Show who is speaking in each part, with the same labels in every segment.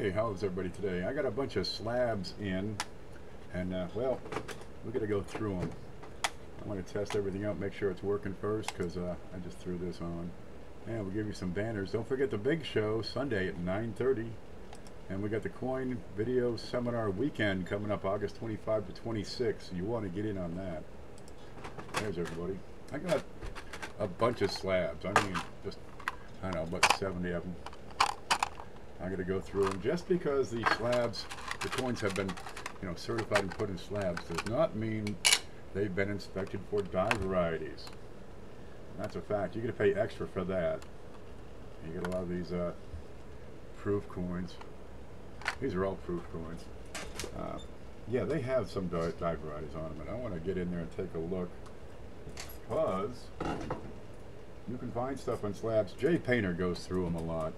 Speaker 1: Hey, how's everybody today? I got a bunch of slabs in, and well, we're gonna go through them. I want to test everything out, make sure it's working first, because I just threw this on. And we'll give you some banners. Don't forget the big show Sunday at 9:30, and we got the coin video seminar weekend coming up August 25 to 26. You want to get in on that. There's everybody. I got a bunch of slabs. I mean, just I don't know, about 70 of them. I got to go through them. Just because the slabs, the coins have been, certified and put in slabs, does not mean they've been inspected for die varieties. And that's a fact. You got to pay extra for that. You get a lot of these proof coins. These are all proof coins. Yeah, they have some die varieties on them, and I want to get in there and take a look, because you can find stuff on slabs. Jay Painter goes through them a lot.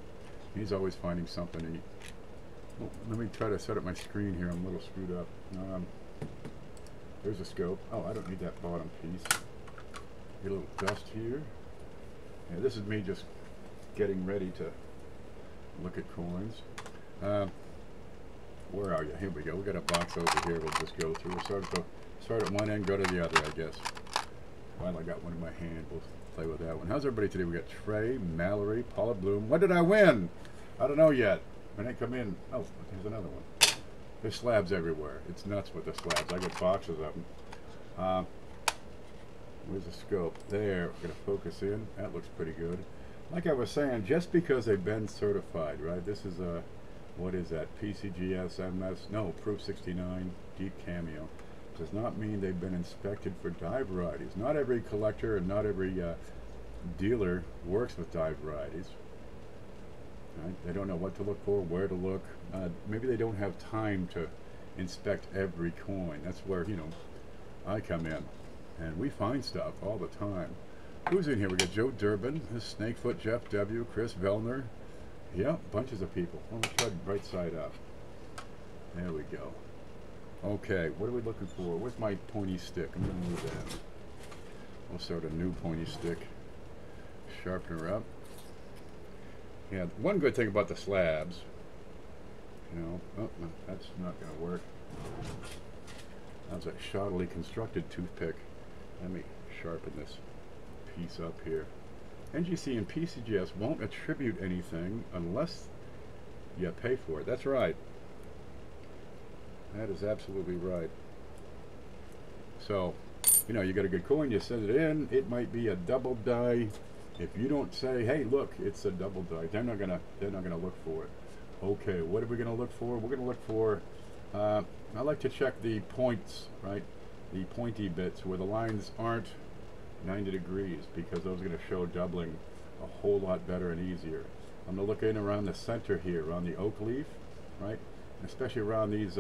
Speaker 1: He's always finding something. Oh, let me try to set up my screen here. I'm a little screwed up. There's a scope. Oh, I don't need that bottom piece. Get a little dust here. Yeah, this is me just getting ready to look at coins. Where are you? Here we go. We got a box over here. We'll just go through. We'll start at one end, go to the other, I guess. Well, I got one in my hand. We'll play with that one. How's everybody today? We got Trey, Mallory, Paula Bloom. What did I win? I don't know yet. When they come in, oh, here's another one. There's slabs everywhere. It's nuts with the slabs. I got boxes of them. Where's the scope? There. We're gonna focus in. That looks pretty good. Like I was saying, just because they've been certified, right? This is a, what is that? PCGS, MS? No, Proof 69, Deep Cameo. Does not mean they've been inspected for die varieties. Not every collector and not every dealer works with die varieties. Right? They don't know what to look for, where to look. Maybe they don't have time to inspect every coin. That's where, I come in. And we find stuff all the time. Who's in here? We got Joe Durbin, Snakefoot, Jeff W., Chris Vellner. Yeah, bunches of people. Well, let's try the right side up. There we go. Okay, what are we looking for? Where's my pointy stick? I'm going to move that. We'll start a new pointy stick. Sharpen her up. Yeah, one good thing about the slabs, oh, no, that's not going to work. That was a shoddily constructed toothpick. Let me sharpen this piece up here. NGC and PCGS won't attribute anything unless you pay for it. That's right. That is absolutely right. So, you got a good coin, you send it in, it might be a double die. If you don't say, hey, look, it's a double die, they're not gonna look for it. Okay, what are we gonna look for? We're gonna look for, I like to check the points, right? The pointy bits where the lines aren't 90 degrees, because those are gonna show doubling a whole lot better and easier. I'm gonna look in around the center here, around the oak leaf, right? Especially around these,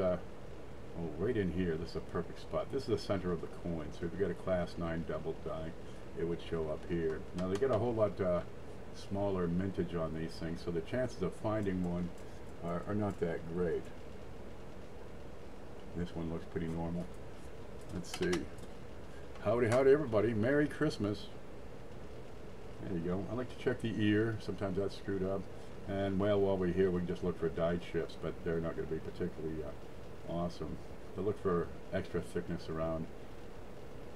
Speaker 1: right in here, this is a perfect spot. This is the center of the coin, so if you got a class 9 double die, it would show up here. Now they get a whole lot smaller mintage on these things, so the chances of finding one are not that great. This one looks pretty normal. Let's see. Howdy, howdy everybody. Merry Christmas. There you go. I like to check the ear. Sometimes that's screwed up. And well, while we're here, we can just look for die shifts, but they're not going to be particularly awesome. But look for extra thickness around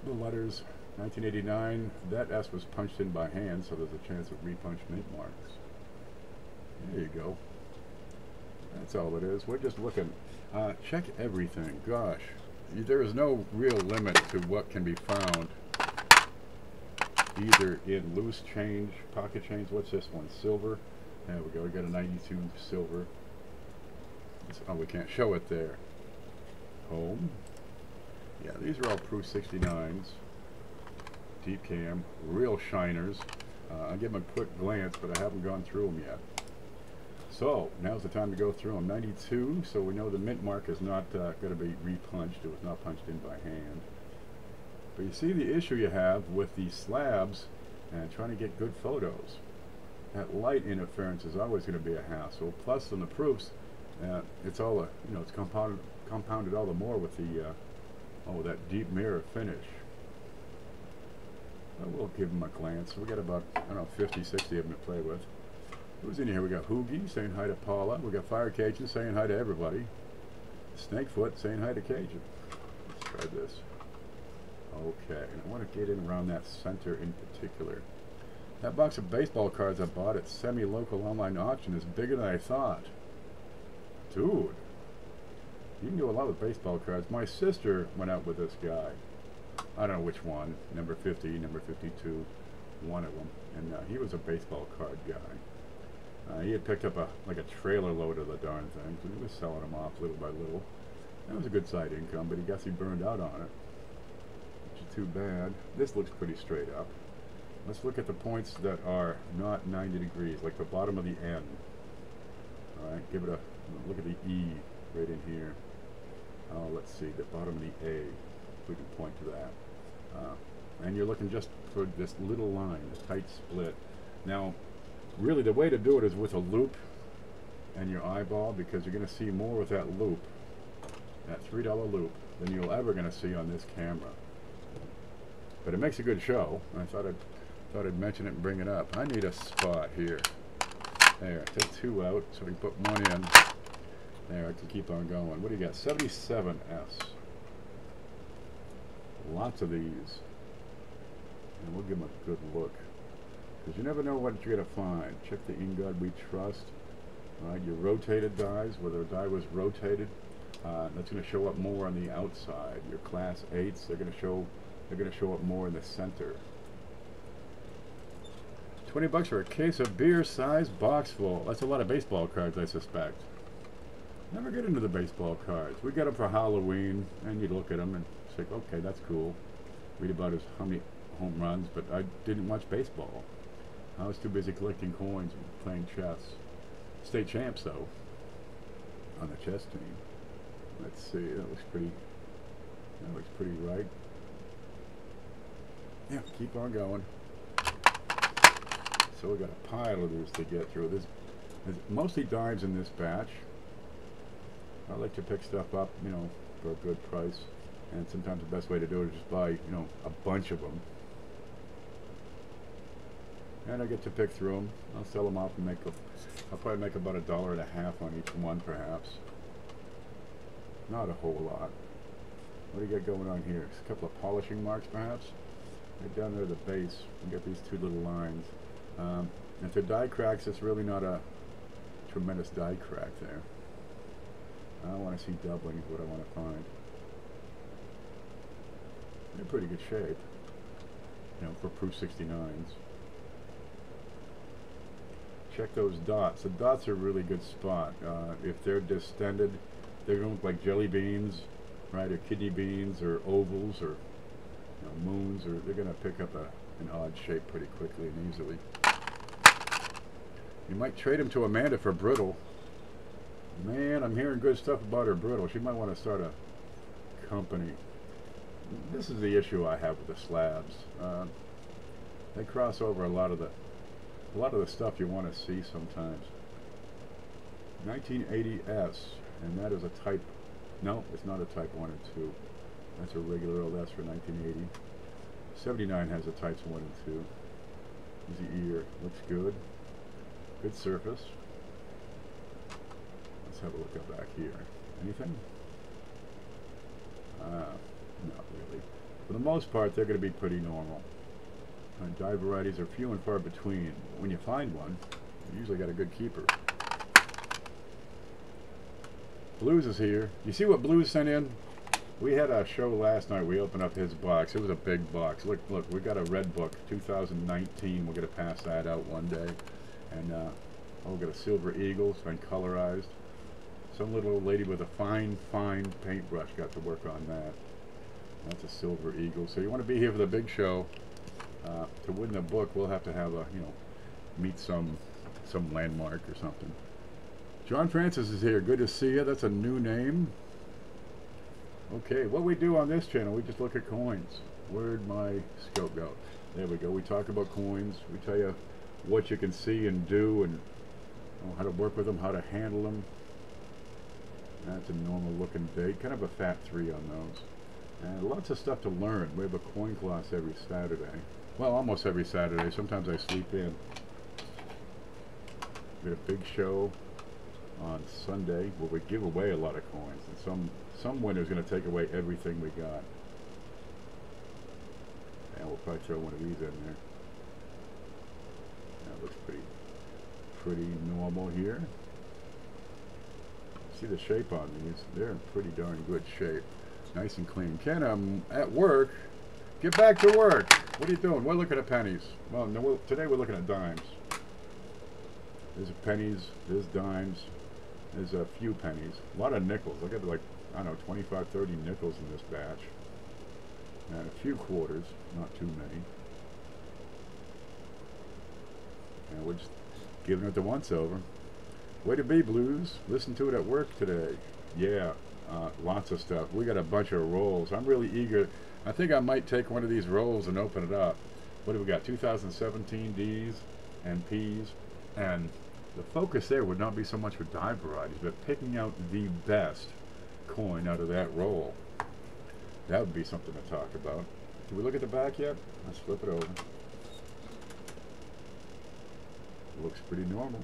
Speaker 1: the letters. 1989, that S was punched in by hand, so there's a chance of repunched mint marks. There you go. That's all it is. We're just looking. Check everything. Gosh, there is no real limit to what can be found, either in loose change, pocket change. What's this one? Silver. There we go. We got a 92 silver. Oh, we can't show it there. Home. Yeah, these are all Proof 69s. Deep Cam. Real shiners. I'll give them a quick glance, but I haven't gone through them yet. So, now's the time to go through them. 92, so we know the mint mark is not going to be repunched. It was not punched in by hand. But you see the issue you have with the slabs and trying to get good photos. That light interference is always going to be a hassle. Plus, on the proofs, it's all it's compounded all the more with the that deep mirror finish. We'll give them a glance. We got about 50, 60 of them to play with. Who's in here? We got Hoogie saying hi to Paula. We got Fire Cajun saying hi to everybody. Snakefoot saying hi to Cajun. Let's try this. Okay, and I want to get in around that center in particular. That box of baseball cards I bought at semi-local online auction is bigger than I thought. Dude, you can do a lot with baseball cards. My sister went out with this guy. I don't know which one, number 50, number 52, one of them. And he was a baseball card guy. He had picked up like a trailer load of the darn things, and he was selling them off little by little. That was a good side income, but he guess he burned out on it, which is too bad. This looks pretty straight up. Let's look at the points that are not 90 degrees, like the bottom of the N. Alright, give it a look at the E right in here. Let's see, the bottom of the A, if we can point to that. And you're looking just for this little line, this tight split. Now, really the way to do it is with a loop and your eyeball, because you're going to see more with that loop, that $3 loop, than you'll ever going to see on this camera. But it makes a good show. I thought I'd mention it and bring it up. I need a spot here. There, take two out so we can put one in. There, I can keep on going. What do you got? 77S. Lots of these. And we'll give them a good look, because you never know what you're going to find. Check the In God We Trust. Alright, your rotated dies, whether a die was rotated, that's going to show up more on the outside. Your class 8s, they're going to show up more in the center. $20 for a case of beer-sized box full. That's a lot of baseball cards, I suspect. Never get into the baseball cards. We get them for Halloween, and you look at them and say, okay, that's cool. Read about how many home runs, but I didn't watch baseball. I was too busy collecting coins and playing chess. State champs, though, on the chess team. Let's see, that looks pretty right. Yeah, keep on going. So we got a pile of these to get through. There's mostly dimes in this batch. I like to pick stuff up, you know, for a good price. And sometimes the best way to do it is just buy, you know, a bunch of them. And I get to pick through them. I'll sell them off and I'll probably make about $1.50 on each one, perhaps. Not a whole lot. What do you got going on here? Just a couple of polishing marks, perhaps? Right down there at the base, we got these two little lines. If they're die cracks, it's really not a tremendous die crack there. I want to see doubling is what I want to find. They're in pretty good shape, you know, for proof 69s. Check those dots. The dots are a really good spot. If they're distended, they're going to look like jelly beans, right, or kidney beans, or ovals, or moons, or they're going to pick up an odd shape pretty quickly and easily. You might trade them to Amanda for brittle. Man, I'm hearing good stuff about her brittle. She might want to start a company. This is the issue I have with the slabs. They cross over a lot of the stuff you want to see sometimes. 1980S, and that is a type. No, it's not a type 1 and 2. That's a regular LS for 1980. 79 has a types 1 and 2. There's the ear. Looks good. Good surface. Let's have a look up back here. Anything? Not really. For the most part, they're going to be pretty normal. Die varieties are few and far between. When you find one, you usually got a good keeper. Blues is here. You see what Blues sent in? We had a show last night. We opened up his box. It was a big box. Look, we got a red book, 2019. We're going to pass that out one day. And we got a silver eagle. It's been colorized. Some little old lady with a fine paintbrush got to work on that. That's a silver eagle. So you want to be here for the big show. To win the book, we'll have to have a, meet some landmark or something. John Francis is here. Good to see you. That's a new name. Okay, what we do on this channel, we just look at coins. Where'd my scope go? There we go. We talk about coins. We tell you what you can see and do, and how to work with them, how to handle them. That's a normal looking date. Kind of a fat 3 on those. And lots of stuff to learn. We have a coin class every Saturday. Well, almost every Saturday. Sometimes I sleep in. We had a big show on Sunday where we give away a lot of coins, and some winner's going to take away everything we got. And we'll probably throw one of these in there. That looks pretty normal here. See the shape on these? They're in pretty darn good shape. Nice and clean. Ken, I'm at work. Get back to work. What are you doing? We're looking at pennies. Well, no, today we're looking at dimes. There's pennies, there's dimes, there's a few pennies. A lot of nickels. I got like, I don't know, 25, 30 nickels in this batch. And a few quarters, not too many. And we're just giving it the once over. Way to be, Blues. Listen to it at work today. Yeah, lots of stuff. We got a bunch of rolls. I'm really eager. I think I might take one of these rolls and open it up. What do we got? 2017 Ds and Ps. And the focus there would not be so much for dime varieties, but picking out the best coin out of that roll. That would be something to talk about. Did we look at the back yet? Let's flip it over. Looks pretty normal.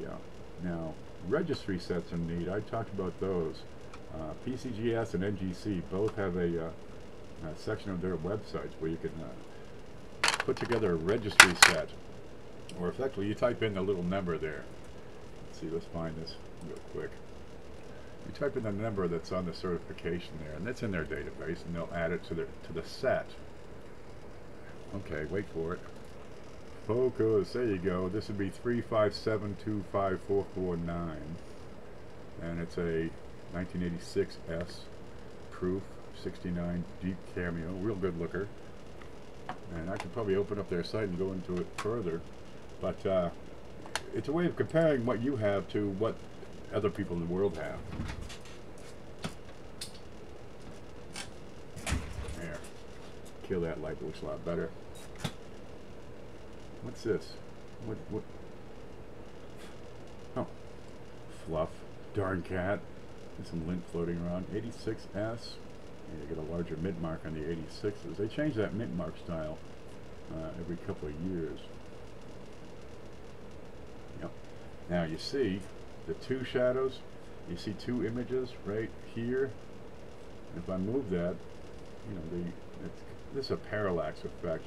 Speaker 1: Yeah. Now, registry sets are neat. I talked about those. PCGS and NGC both have a section of their websites where you can put together a registry set. Or effectively, you type in the little number there. Let's see, let's find this real quick. You type in the number that's on the certification there, and that's in their database, and they'll add it to the set. Okay, wait for it. Focus, there you go. This would be 357254449, and it's a 1986 S proof 69 deep cameo, real good looker. And I could probably open up their site and go into it further, but it's a way of comparing what you have to what other people in the world have. There, kill that light. It looks a lot better. What's this? What? Oh, fluff. Darn cat. There's some lint floating around. 86S. And you get a larger mint mark on the 86s. They change that mint mark style every couple of years. Yep. Now you see the two shadows. You see two images right here. If I move that, you know, this is a parallax effect.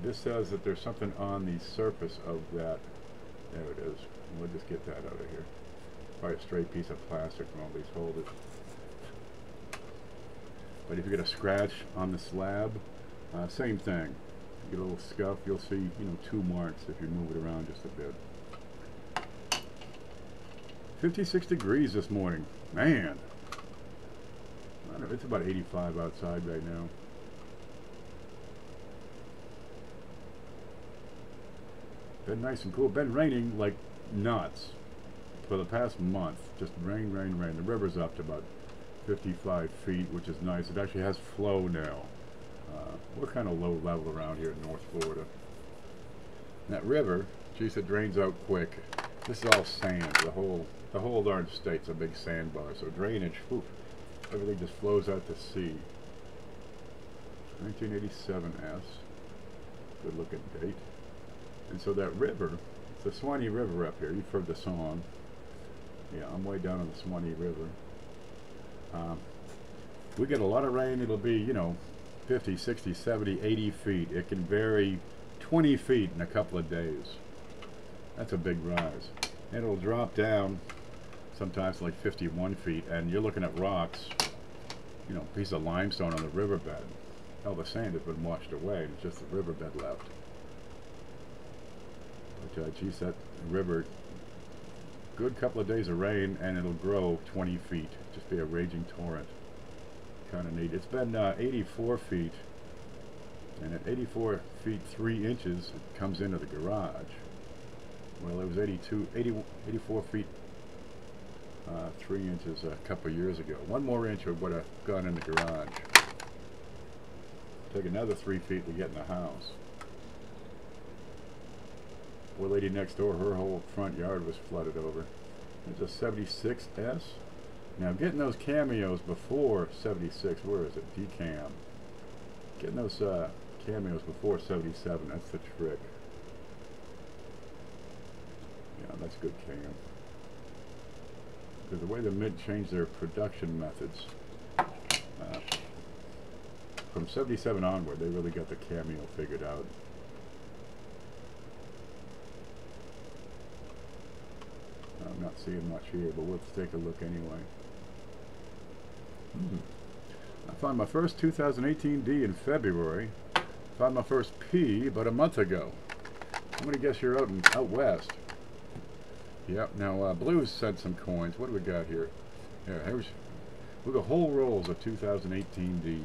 Speaker 1: This says that there's something on the surface of that. There it is. We'll just get that out of here. Probably a straight piece of plastic from all these holders. But if you get a scratch on the slab, same thing. You get a little scuff, you'll see, you know, two marks if you move it around just a bit. 56 degrees this morning. Man. I don't know, it's about 85 outside right now. Been nice and cool. Been raining like nuts for the past month. Just rain, rain, rain. The river's up to about 55 feet, which is nice. It actually has flow now. We're kind of low level around here in North Florida. And that river, geez, it drains out quick. This is all sand. The whole darn state's a big sandbar. So drainage, whew, everything just flows out to sea. 1987S. Good looking date. And so that river, it's the Swanee River up here. You've heard the song. Yeah, I'm way down on the Swanee River. We get a lot of rain. It'll be, you know, 50, 60, 70, 80 feet. It can vary 20 feet in a couple of days. That's a big rise. And it'll drop down sometimes like 51 feet. And you're looking at rocks, you know, a piece of limestone on the riverbed. All the sand has been washed away. It's just the riverbed left. But geez, that river, good couple of days of rain and it'll grow 20 feet. Just be a raging torrent. Kind of neat. It's been 84 feet, and at 84 feet 3 inches it comes into the garage. Well, it was 84 feet 3 inches a couple of years ago. One more inch would have gone in the garage. Take another 3 feet to get in the house. Poor lady next door, her whole front yard was flooded over. There's a 76S. Now getting those cameos before 76, where is it? Decam. Getting those cameos before 77, that's the trick. that's good can. Because the way the Mint changed their production methods, from 77 onward, they really got the cameo figured out. I'm not seeing much here, but we'll take a look anyway. I found my first 2018 D in February. Found my first P about a month ago. I'm gonna guess you're out west. Yep. Now Blues sent some coins. What do we got here? We got whole rolls of 2018 D.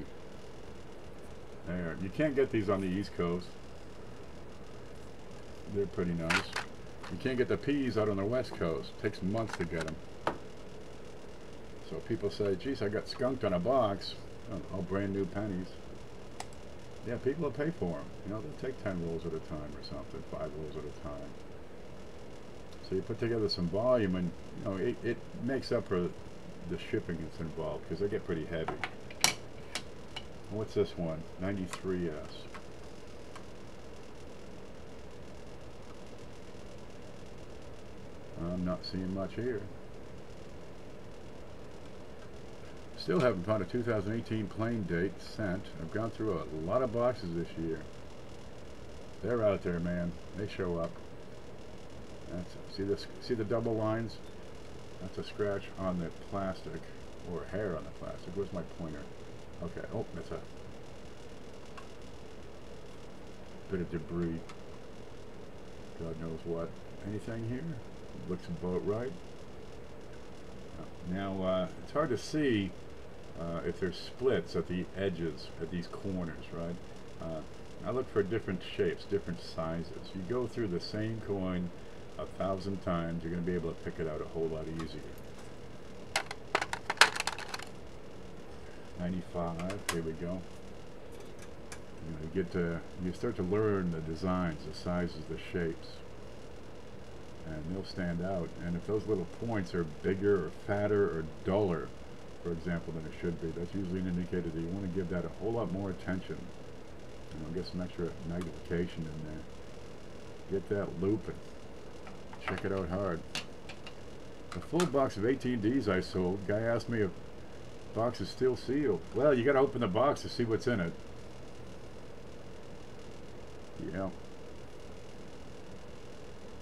Speaker 1: There. You can't get these on the East Coast. They're pretty nice. You can't get the P's out on the West Coast. It takes months to get them. So people say, geez, I got skunked on a box. All brand new pennies. Yeah, people will pay for them. You know, they'll take 10 rolls at a time or something, 5 rolls at a time. So you put together some volume, and you know it makes up for the shipping that's involved, because they get pretty heavy. What's this one? 93S. I'm not seeing much here. Still haven't found a 2018 plain date sent. I've gone through a lot of boxes this year. They're out there, man. They show up. See the double lines? That's a scratch on the plastic, or hair on the plastic. Where's my pointer? Okay. Oh, that's a bit of debris. God knows what. Anything here? Looks about right. Now it's hard to see if there's splits at the edges, at these corners, right? I look for different shapes, different sizes. You go through the same coin 1,000 times, you're going to be able to pick it out a whole lot easier. 95, here we go. You start to learn the designs, the sizes, the shapes, and they'll stand out. And if those little points are bigger or fatter or duller, for example, than it should be, that's usually an indicator that you want to give that a whole lot more attention. You know, get some extra magnification in there. Get that loop and check it out hard. The full box of 18Ds I sold, guy asked me if the box is still sealed. Well, you got to open the box to see what's in it. Yeah.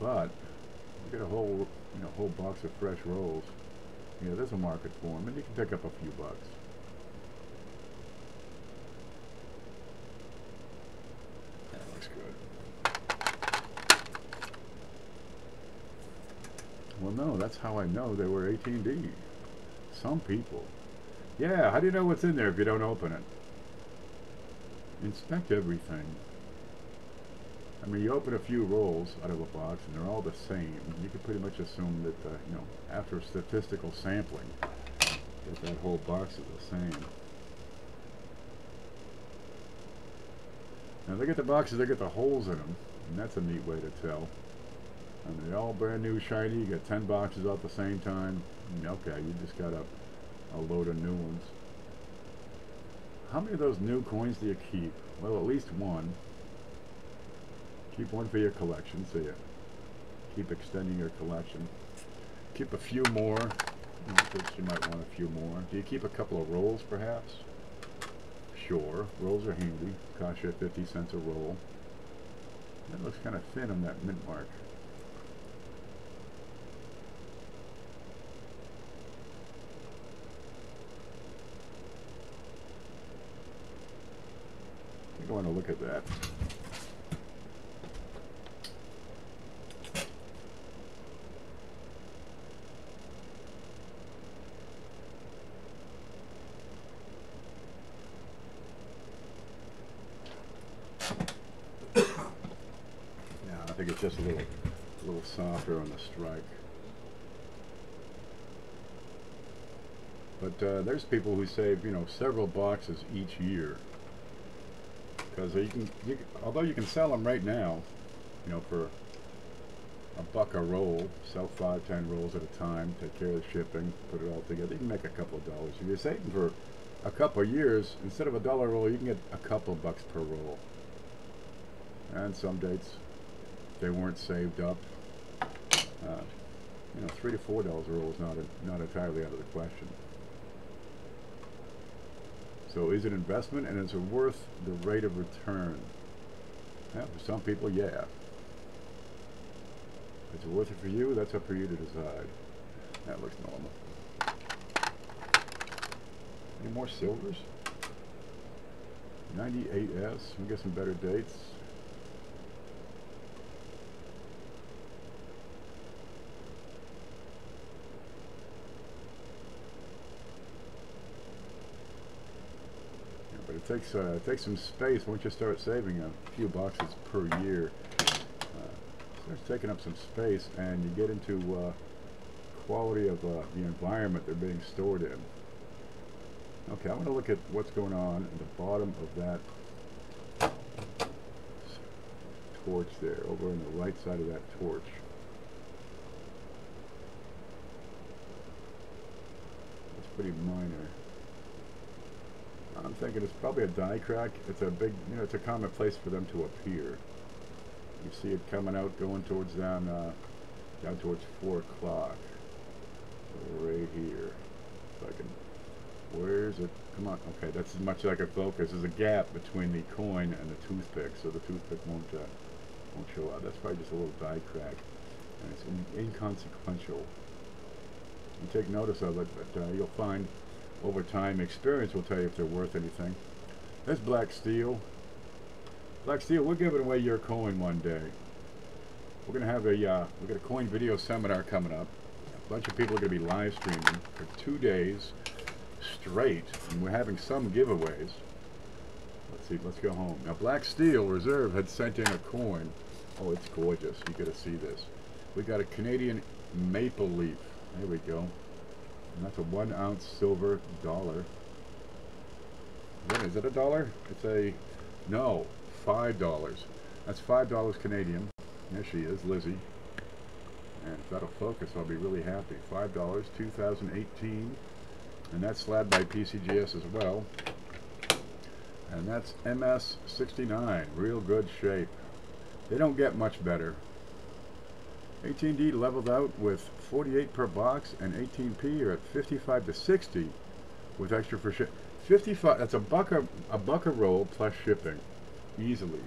Speaker 1: But you get a whole box of fresh rolls. Yeah, there's a market for them, and you can pick up a few bucks. That looks good. Well, no, that's how I know they were 18D. Some people. Yeah, how do you know what's in there if you don't open it? Inspect everything. I mean, you open a few rolls out of a box and they're all the same. You can pretty much assume that, you know, after statistical sampling, that whole box is the same. Now, look at the boxes, they get the holes in them, and that's a neat way to tell. And they're all brand new, shiny. You get 10 boxes out at the same time. Okay, you just got a load of new ones. How many of those new coins do you keep? Well, at least one. Keep one for your collection, so you keep extending your collection. Keep a few more, because you might want a few more. Do you keep a couple of rolls, perhaps? Sure, rolls are handy. Cost you 50 cents a roll. That looks kind of thin on that mint mark. I think I want to look at that. I think it's just a little softer on the strike. But there's people who save, you know, several boxes each year, because although you can sell them right now, you know, for $1 a roll, sell 5, 10 rolls at a time, take care of the shipping, put it all together, you can make a couple of dollars. If you're saving for a couple of years, instead of $1 a roll, you can get a couple of bucks per roll. And some dates, they weren't saved up, You know, $3 to $4 a roll is not entirely out of the question. So is it investment, and is it worth the rate of return? Yeah, for some people, yeah. Is it worth it for you? That's up for you to decide. That looks normal. Any more silvers? 98S. We get some better dates. Yeah, but it takes some space once you start saving a few boxes per year. Starts taking up some space, and you get into quality of the environment they're being stored in. Okay, I want to look at what's going on at the bottom of that torch there, over on the right side of that torch. It's pretty minor. I'm thinking it's probably a die crack. It's a big, you know, it's a common place for them to appear. You see it coming out, going towards down towards 4 o'clock. Right here. If I can. Where's it? Come on. Okay, that's as much as I can focus. There's a gap between the coin and the toothpick, so the toothpick won't show up. That's probably just a little die crack, and it's inconsequential. You take notice of it, but you'll find over time, experience will tell you if they're worth anything. There's black steel. Black steel, we're giving away your coin one day. We're gonna have we got a coin video seminar coming up. A bunch of people are gonna be live streaming for 2 days straight, and we're having some giveaways. Let's see, let's go home. Now, Black Steel Reserve had sent in a coin. Oh, it's gorgeous. You gotta see this. We got a Canadian maple leaf. There we go. And that's a 1 ounce silver dollar. What is it, a dollar? It's a, no, $5. That's $5 Canadian. There she is, Lizzie. And if that'll focus, I'll be really happy. $5, 2018. And that's slabbed by PCGS as well. And that's MS69, real good shape. They don't get much better. 18D leveled out with 48 per box, and 18P are at 55 to 60 with extra for ship. 55, that's a buck a roll plus shipping, easily.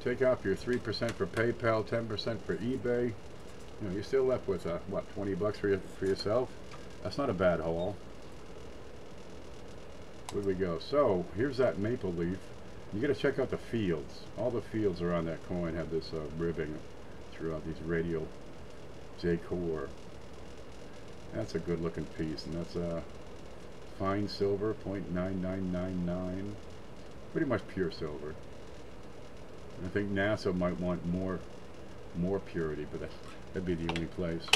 Speaker 1: Take off your 3% for PayPal, 10% for eBay. You know, you're still left with what, 20 bucks for yourself? That's not a bad haul. Where we go? So here's that maple leaf. You got to check out the fields. All the fields around that coin have this ribbing throughout these radial decor. That's a good looking piece, and that's fine silver, 0.9999, pretty much pure silver. And I think NASA might want more purity, but that'd be the only place.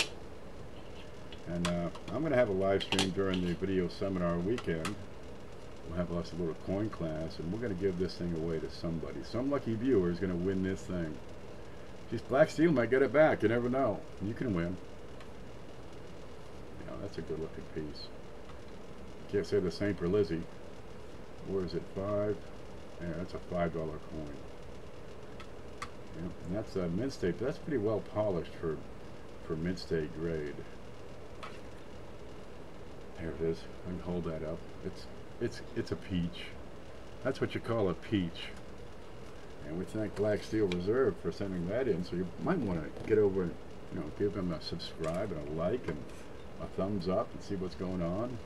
Speaker 1: And I'm going to have a live stream during the video seminar weekend. We'll have lots of little coin class, and we're going to give this thing away to somebody. Some lucky viewer is going to win this thing. Geez, Black Steel might get it back. You never know. You can win. Yeah, that's a good looking piece. Can't say the same for Lizzie. Where is it? 5? Yeah, that's a $5 coin. Yeah, and that's mint state. That's pretty well polished for mint state grade. There it is. I can hold that up. It's a peach. That's what you call a peach. And we thank Black Steel Reserve for sending that in. So you might want to get over and, you know, give them a subscribe and a like and a thumbs up and see what's going on.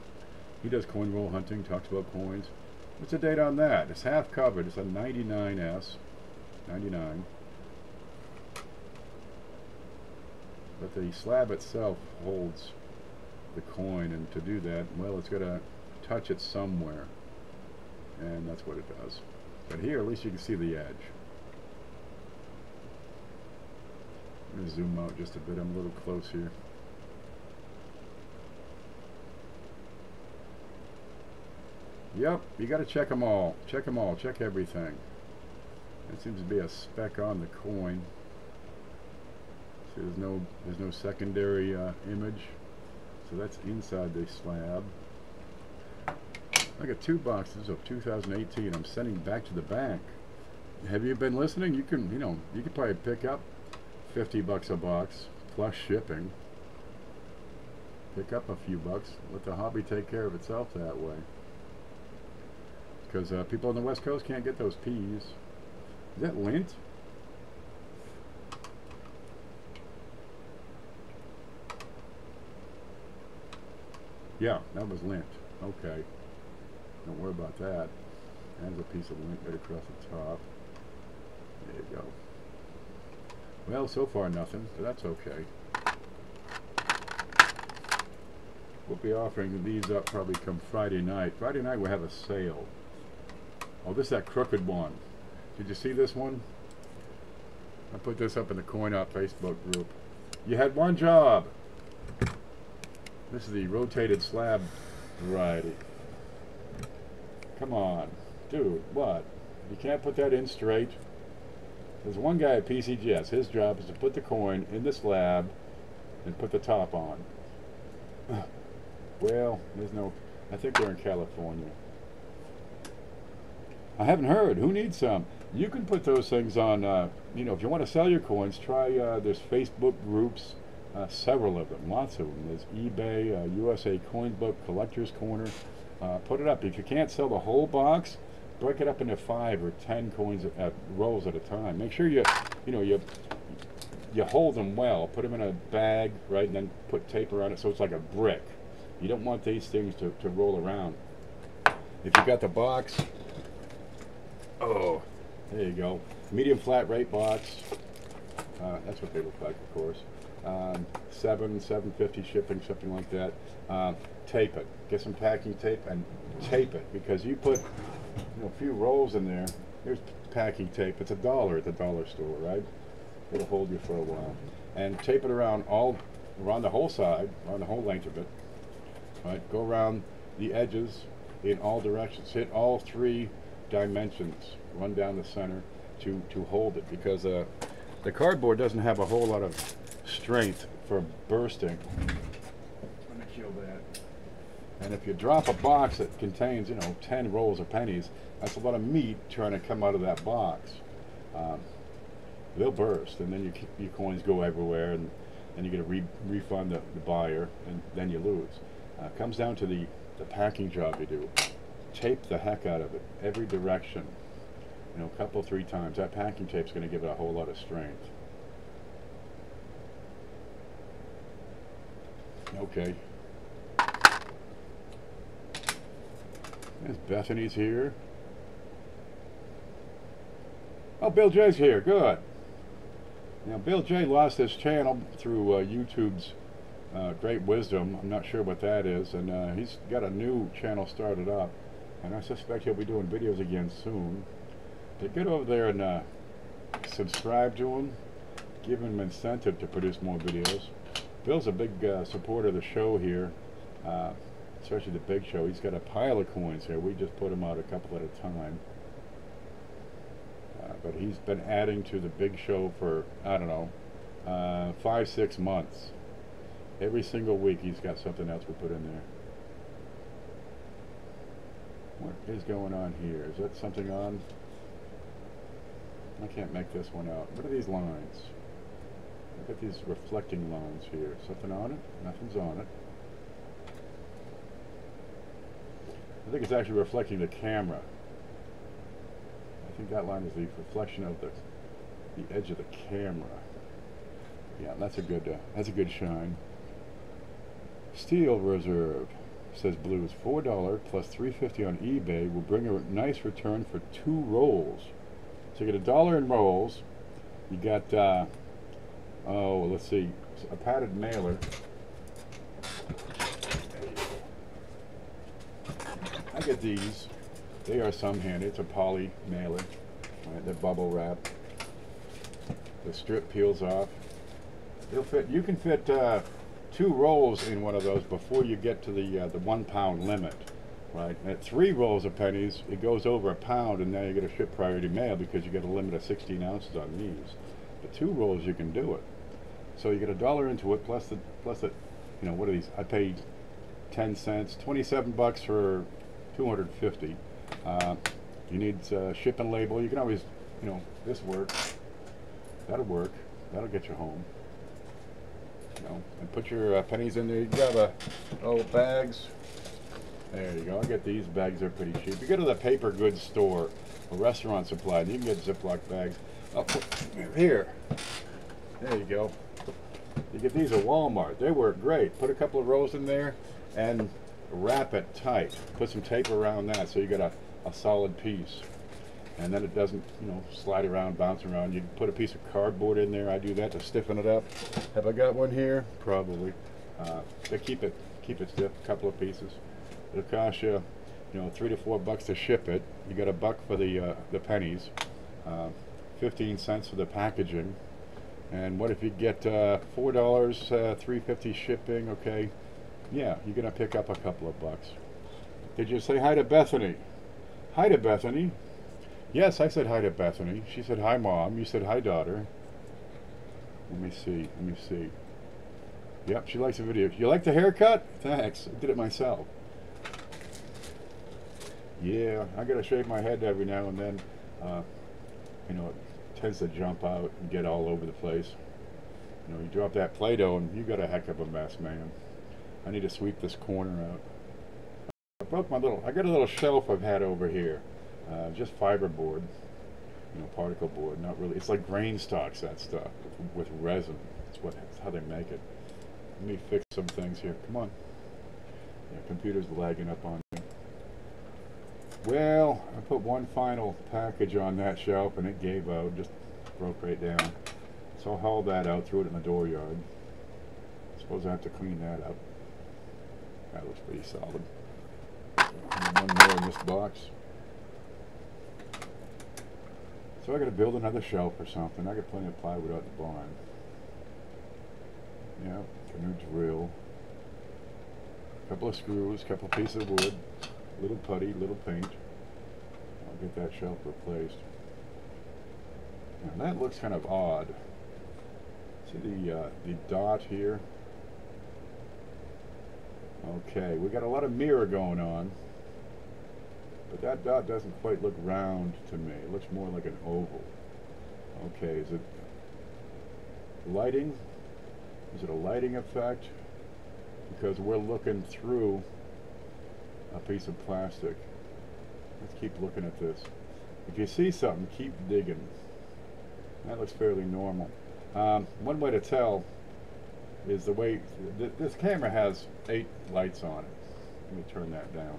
Speaker 1: He does coin roll hunting, talks about coins. What's the date on that? It's half covered. It's a 99S. 99. But the slab itself holds the coin, and to do that, well, it's got to touch it somewhere, and that's what it does. But here, at least you can see the edge. I'm going to zoom out just a bit. I'm a little close here. Yep, you got to check them all. Check them all. Check everything. There seems to be a speck on the coin. See, there's no secondary image. So that's inside the slab. I got 2 boxes of 2018. I'm sending back to the bank. Have you been listening? You can, you know, you could probably pick up 50 bucks a box plus shipping. Pick up a few bucks. Let the hobby take care of itself that way. Because people on the West Coast can't get those peas. Is that lint? Yeah, that was lint. Okay. Don't worry about that. There's a piece of lint right across the top. There you go. Well, so far nothing, but that's okay. We'll be offering these up probably come Friday night. Friday night we'll have a sale. Oh, this is that crooked one. Did you see this one? I put this up in the Coin Op Facebook group. You had one job. This is the rotated slab variety. Come on. Dude, what? You can't put that in straight? There's one guy at PCGS. His job is to put the coin in the slab and put the top on. Well, there's no... I think they're in California. I haven't heard. Who needs some? You can put those things on, you know, if you want to sell your coins, try, there's Facebook groups, several of them, lots of them. There's eBay, USA Coin Book, Collector's Corner. Put it up. If you can't sell the whole box, break it up into 5 or 10 coins at rolls at a time. Make sure you hold them well. Put them in a bag, right, and then put tape around it so it's like a brick. You don't want these things to roll around. If you got the box, oh, there you go. Medium flat rate box. That's what they look like, of course. $7.50 shipping, something like that. Tape it. Get some packing tape and tape it, because you put a few rolls in there. Here's packing tape. It's $1 at the dollar store, right? It'll hold you for a while. And tape it around around the whole side, around the whole length of it. Right? Go around the edges in all directions. Hit all 3 dimensions. Run down the center to hold it, because the cardboard doesn't have a whole lot of strength for bursting. Let me kill that. And if you drop a box that contains, 10 rolls of pennies, that's a lot of meat trying to come out of that box. They'll burst, and then your coins go everywhere, and you get a refund the buyer, and then you lose. Comes down to the packing job you do. Tape the heck out of it, every direction. A couple, 3 times. That packing tape's going to give it a whole lot of strength. Okay. There's Bethany's here. Oh, Bill J's here. Good. Now, Bill J lost his channel through YouTube's great wisdom. I'm not sure what that is, and he's got a new channel started up, and I suspect he'll be doing videos again soon. So get over there and subscribe to him. Give him incentive to produce more videos. Bill's a big supporter of the show here, especially the big show. He's got a pile of coins here. We just put them out a couple at a time. But he's been adding to the big show for, I don't know, 5-6 months. Every single week he's got something else we put in there. What is going on here? Is that something on? I can't make this one out. What are these lines? Look at these reflecting lines here. Something on it? Nothing's on it. I think it's actually reflecting the camera. I think that line is the reflection of the edge of the camera. Yeah, that's a good shine. Steel Reserve, says Blues, $4 plus $3.50 on eBay will bring a nice return for 2 rolls. So you get $1 in rolls. You got oh, let's see, a padded mailer. I get these. They are some handy. It's a poly mailer. Right, they're bubble wrap. The strip peels off. It'll fit. You can fit 2 rolls in one of those before you get to the 1 pound limit. Right. At 3 rolls of pennies, it goes over a pound, and now you get a ship priority mail because you get a limit of 16 ounces on these. But 2 rolls, you can do it. So you get $1 into it plus the what are these? I paid 10 cents, 27 bucks for 250. You need shipping label. You can always, this works. That'll work. That'll get you home. You know, and put your pennies in there. You grab bags. There you go. I'll get these bags. They're pretty cheap. You go to the paper goods store, a restaurant supply, and you can get Ziploc bags. I'll put here. There you go. You get these at Walmart. They work great. Put a couple of rows in there and wrap it tight. Put some tape around that so you got a solid piece. And then it doesn't, you know, slide around, bounce around. You can put a piece of cardboard in there. I do that to stiffen it up. Have I got one here? Probably. They keep it stiff. A couple of pieces. It'll cost you, you know, $3 to $4 to ship it. You got $1 for the pennies, 15 cents for the packaging. And what if you get $4, $3.50 shipping? Okay, yeah, you're gonna pick up a couple of bucks. Did you say hi to Bethany? Hi to Bethany. Yes, I said hi to Bethany. She said hi, Mom. You said hi, daughter. Let me see. Let me see. Yep, she likes the video. You like the haircut? Thanks. I did it myself. Yeah, I gotta shave my head every now and then. You know, it tends to jump out and get all over the place. You know, you drop that Play-Doh and you got a heck of a mess, man. I need to sweep this corner out. I broke my I got a little shelf I've had over here. Just fiberboard, you know, particle board. Not really. It's like grain stocks, that stuff, with resin. That's how they make it. Let me fix some things here. Come on. Yeah, computer's lagging up on me. Well, I put one final package on that shelf and it gave out, just broke right down. So I'll haul that out, threw it in the dooryard. I suppose I have to clean that up. That looks pretty solid. And one more in this box. So I got to build another shelf or something. I got plenty of plywood out the barn. Yeah, canoe drill. Couple of screws, couple of pieces of wood. Little putty, little paint. I'll get that shelf replaced. Now that looks kind of odd. See the dot here? Okay, we got a lot of mirror going on, but that dot doesn't quite look round to me. It looks more like an oval. Okay, is it lighting? Is it a lighting effect? Because we're looking through a piece of plastic. Let's keep looking at this. If you see something, keep digging. That looks fairly normal. One way to tell is the way this camera has 8 lights on it. Let me turn that down.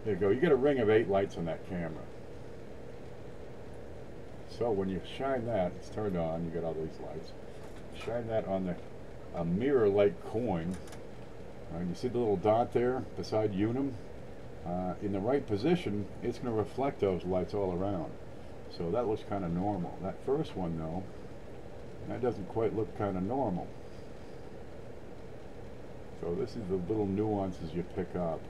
Speaker 1: There you go. You get a ring of 8 lights on that camera. So when you shine that, it's turned on. You got all these lights. Shine that on a mirror-like coin. You see the little dot there beside unum? In the right position, it's going to reflect those lights all around. So that looks kind of normal. That first one, though, that doesn't quite look kind of normal. So this is the little nuances you pick up.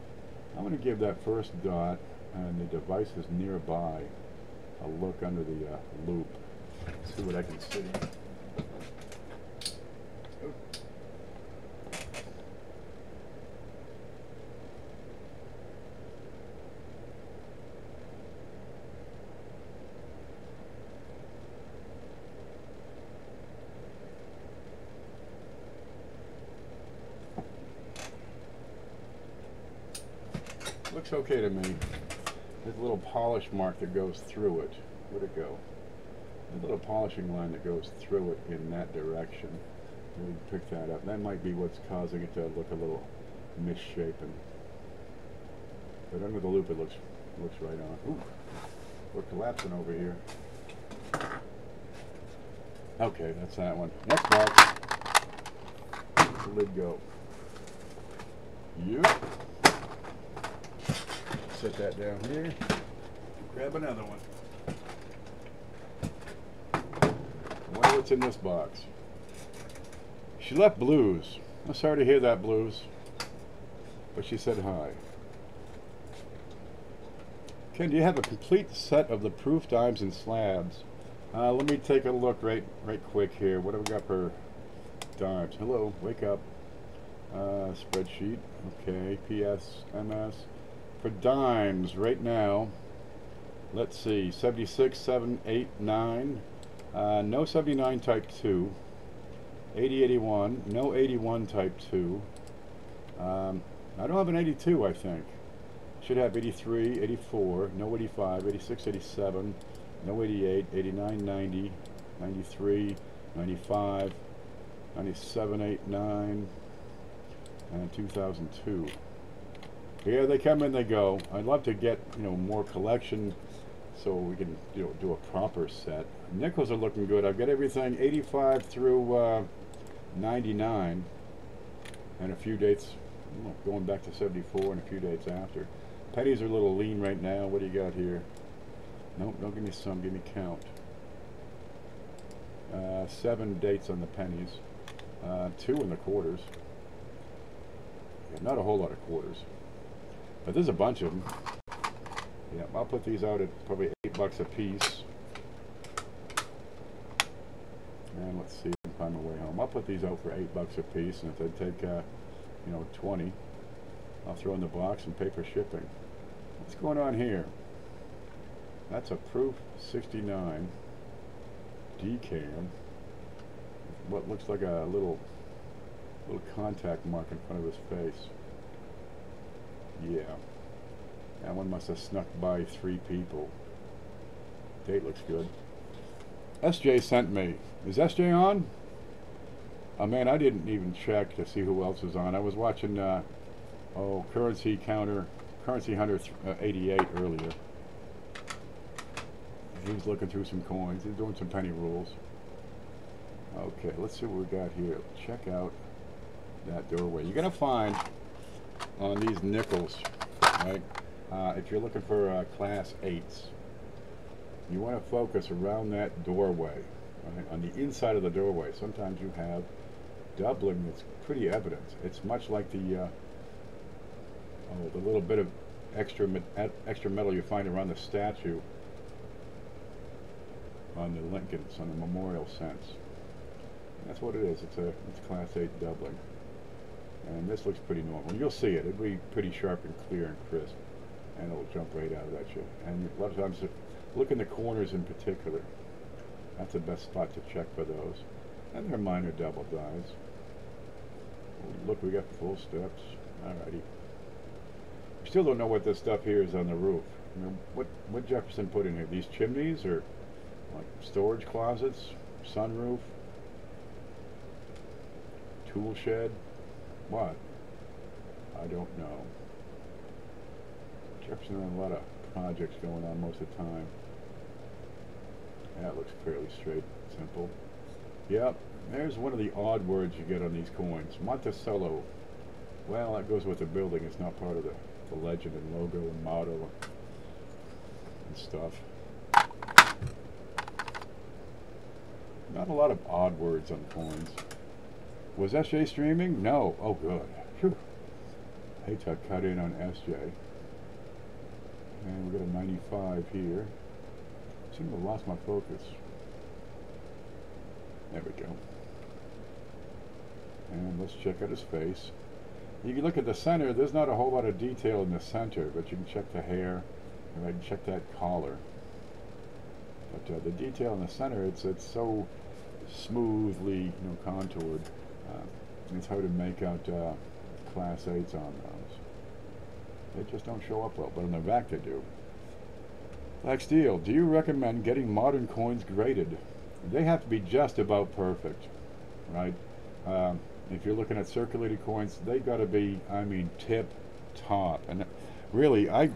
Speaker 1: I'm going to give that first dot and the devices nearby a look under the loop. See what I can see. Looks okay to me. There's a little polish mark that goes through it. Where'd it go? A little polishing line that goes through it in that direction. We can pick that up. That might be what's causing it to look a little misshapen. But under the loop it looks right on. Ooh, we're collapsing over here. Okay, that's that one. Next box. Let the lid go. Yep. Set that down here. Grab another one. I wonder what's in this box. She left blues. I'm sorry to hear that, Blues. But she said hi. Ken, do you have a complete set of the proof dimes and slabs? Let me take a look right quick here. What have we got for dimes? Hello, wake up. Spreadsheet. Okay, PS, MS. For dimes right now, let's see, 76, 7, 8, 9. No 79 type 2. 80, 81. No 81 type 2. I don't have an 82, I think. Should have 83, 84, no 85, 86, 87, no 88, 89, 90, 93, 95, 97, 8, 9, and 2002. Here they come and they go. I'd love to get, more collection so we can, do a proper set. Nickels are looking good. I've got everything 85 through 99, and a few dates, going back to 74 and a few dates after. Pennies are a little lean right now. What do you got here? Nope, don't give me some, give me count. 7 dates on the pennies. 2 in the quarters. Yeah, not a whole lot of quarters. But there's a bunch of them. Yeah, I'll put these out at probably $8 a piece. And let's see if I can find my way home. I'll put these out for $8 a piece, and if they take, 20, I'll throw in the box and pay for shipping. What's going on here? That's a Proof 69 decam. What looks like a little contact mark in front of his face. Yeah. That one must have snuck by 3 people. Date looks good. SJ sent me. Is SJ on? Oh man, I didn't even check to see who else is on. I was watching Currency Hunter 88 earlier. He was looking through some coins. He's doing some penny rules. Okay, let's see what we got here. Check out that doorway. You're gonna find on these nickels, right? If you're looking for class 8s, you want to focus around that doorway, right? On the inside of the doorway. Sometimes you have doubling that's pretty evident. It's much like the little bit of extra metal you find around the statue on the Lincolns, on the memorial sense. That's what it is. It's class 8 doubling. And this looks pretty normal. You'll see it. It'll be pretty sharp and clear and crisp. And it'll jump right out at you. And a lot of times, look in the corners in particular. That's the best spot to check for those. And they're minor double dies. Look, we got full steps. Alrighty. We still don't know what this stuff here is on the roof. What Jefferson put in here? These chimneys, or like storage closets, sunroof, tool shed? What? I don't know. Jefferson had a lot of projects going on most of the time. That looks fairly straight, simple. Yep, there's one of the odd words you get on these coins. Monticello. Well, that goes with the building. It's not part of the legend and logo and motto and stuff. Not a lot of odd words on coins. Was SJ streaming? No. Oh, good. Phew. Hate to cut in on SJ. And we got a 95 here. Seem to have lost my focus. There we go. And let's check out his face. You can look at the center. There's not a whole lot of detail in the center, but you can check the hair, and I can check that collar. But the detail in the center, it's so smoothly, contoured. It's hard to make out class 8s on those. They just don't show up well, but on the back they do. Black Steel, do you recommend getting modern coins graded? They have to be just about perfect, right? If you're looking at circulated coins, they got to be, tip top. And really, I'll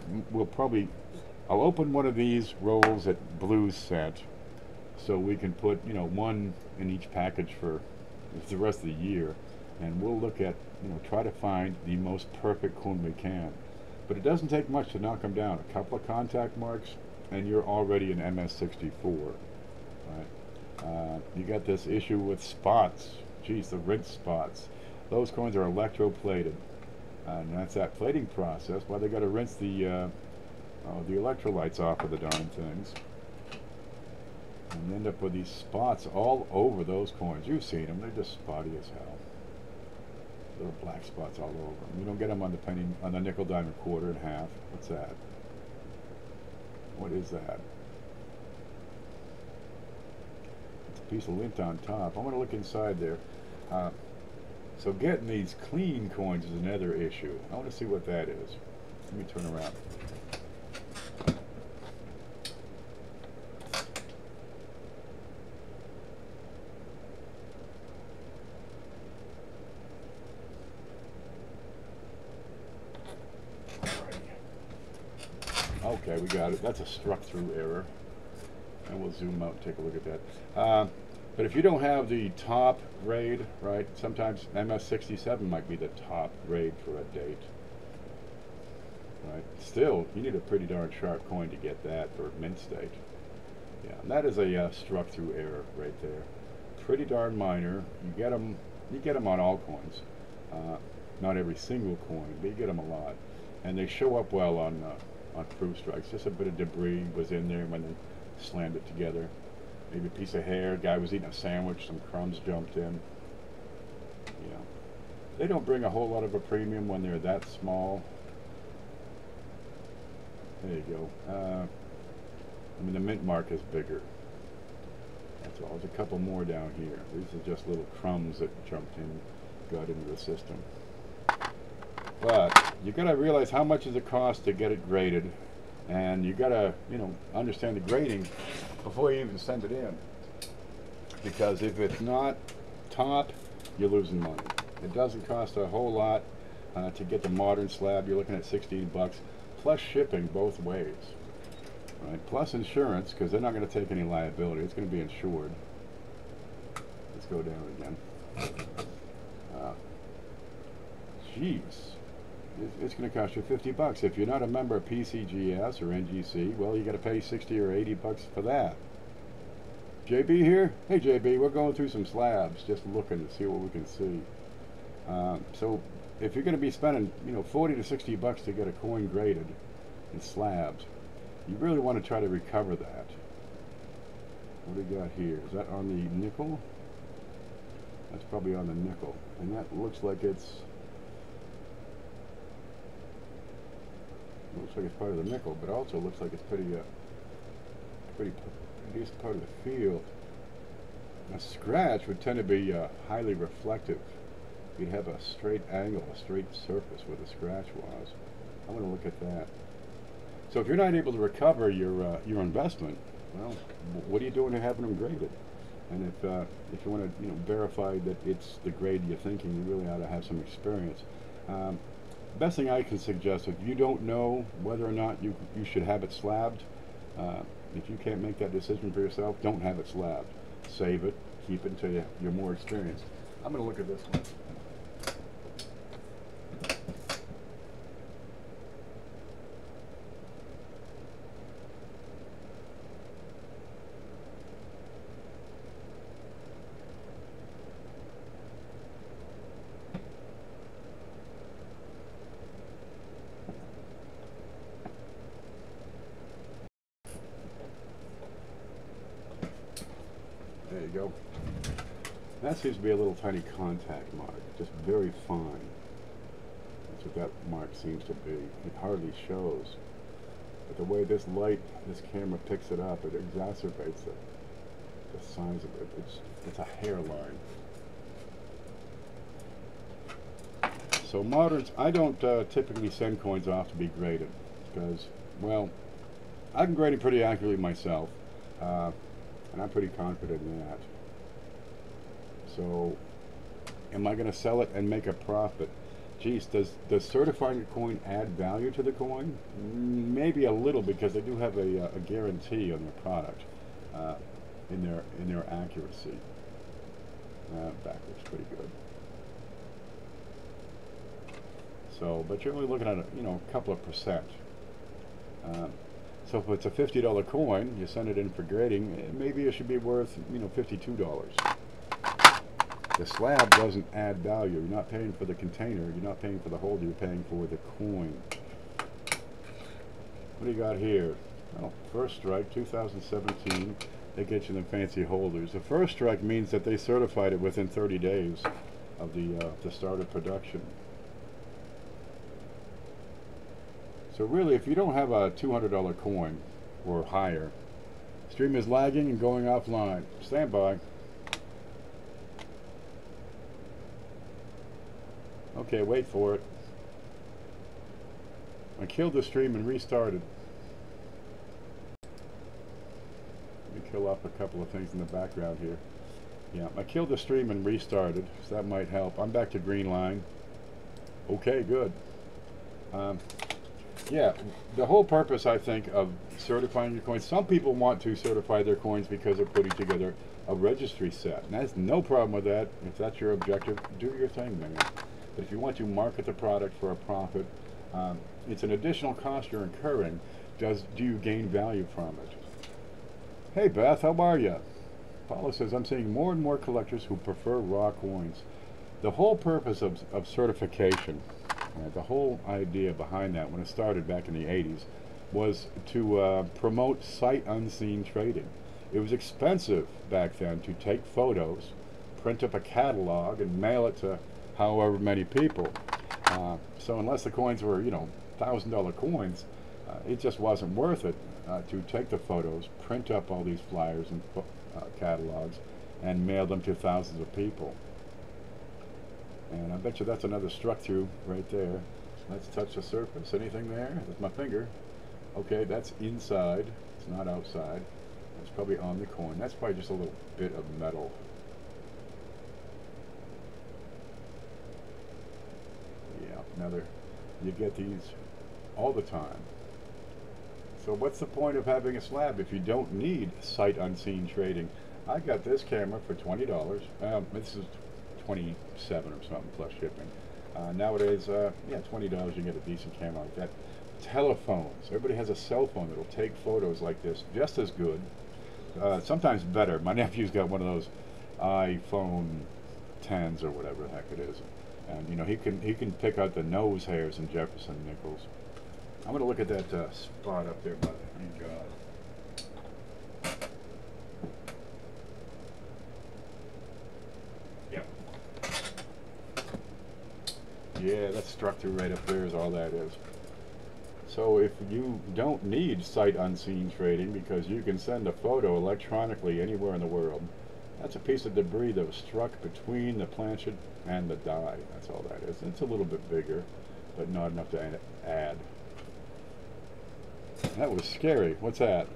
Speaker 1: open one of these rolls at Blue Set, so we can put, one in each package for the rest of the year, and we'll look at, try to find the most perfect coin we can. But it doesn't take much to knock them down. A couple of contact marks, and you're already an MS64, right? You got this issue with spots. Geez, the rinse spots. Those coins are electroplated, and that's that plating process. Well, they got to rinse the electrolytes off of the darn things, and you end up with these spots all over those coins. You've seen them; they're just spotty as hell. Little black spots all over them. You don't get them on the penny, on the nickel, dime, quarter, and half. What's that? What is that? piece of lint on top. I'm going to look inside there. So getting these clean coins is another issue. I want to see what that is. Let me turn around. Okay, we got it. That's a struck-through error. And we'll zoom out and take a look at that. But if you don't have the top grade, right, sometimes MS67 might be the top grade for a date. Right? Still, you need a pretty darn sharp coin to get that for mint state. Yeah, and that is a struck-through error right there. Pretty darn minor. You get them on all coins. Not every single coin, but you get them a lot. And they show up well on proof strikes. Just a bit of debris was in there when they slammed it together. Maybe a piece of hair, guy was eating a sandwich, some crumbs jumped in. You know, they don't bring a whole lot of a premium when they're that small. There you go. I mean, the mint mark is bigger. That's all. There's a couple more down here. These are just little crumbs that jumped in, got into the system. But you got to realize how much does it cost to get it graded, and you got to, you know, understand the grading before you even send it in. Because if it's not top, you're losing money. It doesn't cost a whole lot to get the modern slab. You're looking at 16 bucks plus shipping both ways, right? Plus insurance, because they're not going to take any liability. It's going to be insured. Let's go down again. Jeez. It's going to cost you 50 bucks. If you're not a member of PCGS or NGC, well, you got to pay 60 or 80 bucks for that. JB here? Hey JB, we're going through some slabs, just looking to see what we can see. So if you're going to be spending, you know, 40 to 60 bucks to get a coin graded in slabs, you really want to try to recover that. What do we got here? Is that on the nickel? That's probably on the nickel, and that looks like it's part of the nickel, but also looks like it's pretty decent part of the field. A scratch would tend to be highly reflective. You'd have a straight angle, a straight surface where the scratch was. I'm going to look at that. So if you're not able to recover your investment, well, what are you doing to having them graded? And if you want to, you know, verify that it's the grade you're thinking, you really ought to have some experience. Best thing I can suggest, if you don't know whether or not you should have it slabbed, if you can't make that decision for yourself, don't have it slabbed. Save it, keep it until you're more experienced. I'm going to look at this one. There you go. That seems to be a little tiny contact mark, just very fine. That's what that mark seems to be. It hardly shows. But the way this camera picks it up, it exacerbates the size of it. It's a hairline. So moderns, I don't typically send coins off to be graded because, well, I can grade it pretty accurately myself. And I'm pretty confident in that. So, am I going to sell it and make a profit? Geez, does certifying a coin add value to the coin? Maybe a little, because they do have a guarantee on their product, in their accuracy. Back looks pretty good. So, but you're only looking at a couple of percent. So if it's a $50 coin, you send it in for grading, maybe it should be worth, $52. The slab doesn't add value. You're not paying for the container, you're not paying for the holder, you're paying for the coin. What do you got here? Well, first strike, 2017. They get you the fancy holders. The first strike means that they certified it within 30 days of the start of production. So really, if you don't have a $200 coin or higher, stream is lagging and going offline. Stand by. Okay, wait for it. I killed the stream and restarted. Let me kill off a couple of things in the background here. Yeah, I killed the stream and restarted, so that might help. I'm back to green line. Okay, good. Yeah, the whole purpose, I think, of certifying your coins, some people want to certify their coins because they're putting together a registry set. And there's no problem with that. If that's your objective, do your thing, man. But if you want to market the product for a profit, it's an additional cost you're incurring. Do you gain value from it? Hey, Beth, how are you? Paula says, I'm seeing more and more collectors who prefer raw coins. The whole purpose of certification, the whole idea behind that when it started back in the 80s, was to promote sight unseen trading. It was expensive back then to take photos, print up a catalog, and mail it to however many people. So unless the coins were, you know, $1,000 coins, it just wasn't worth it to take the photos, print up all these flyers and catalogs, and mail them to thousands of people. And I bet you that's another struck through right there. Let's touch the surface. Anything there? With my finger. Okay, that's inside. It's not outside. It's probably on the coin. That's probably just a little bit of metal. Yeah, another. You get these all the time. So what's the point of having a slab if you don't need sight unseen trading? I got this camera for $20. This is 27 or something plus shipping. Nowadays, yeah, $20 you get a decent camera like that. Telephones. Everybody has a cell phone that'll take photos like this, just as good. Sometimes better. My nephew's got one of those iPhone 10s or whatever the heck it is, and you know he can pick out the nose hairs in Jefferson Nichols. I'm going to look at that spot up there, brother. Thank God. Yep. Yeah, that structure right up there is all that is. So if you don't need sight unseen trading because you can send a photo electronically anywhere in the world, that's a piece of debris that was struck between the planchet and the die. That's all that is. It's a little bit bigger, but not enough to add. That was scary. What's that?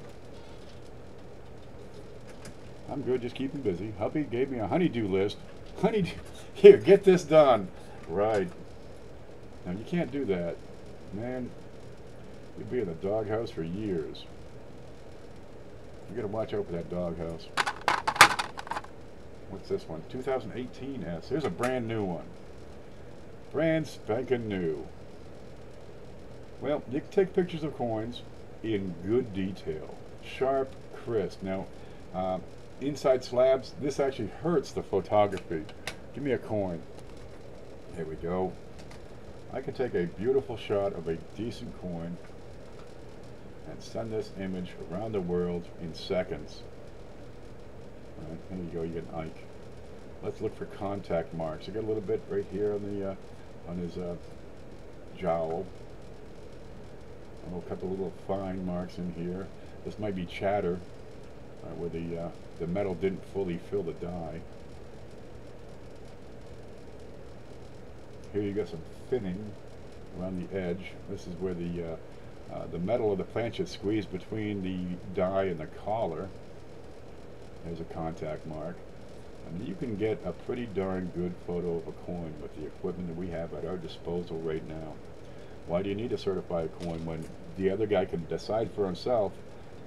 Speaker 1: I'm good, just keeping busy. Hubby gave me a honeydew list. Honeydew. Here, get this done. Right. Now, you can't do that. Man, you'll be in the doghouse for years. You gotta watch out for that doghouse. What's this one? 2018 S. Here's a brand new one. Brand spanking new. Well, you can take pictures of coins in good detail. Sharp, crisp. Now, inside slabs, this actually hurts the photography. Give me a coin. There we go. I can take a beautiful shot of a decent coin and send this image around the world in seconds. All right, there you go. You get an Ike. Let's look for contact marks. I got a little bit right here on the on his jowl. A couple little fine marks in here. This might be chatter, where the metal didn't fully fill the die. Here you got some thinning around the edge. This is where the metal of the planchet squeezed between the die and the collar. There's a contact mark. And you can get a pretty darn good photo of a coin with the equipment that we have at our disposal right now. Why do you need to certify a coin when the other guy can decide for himself,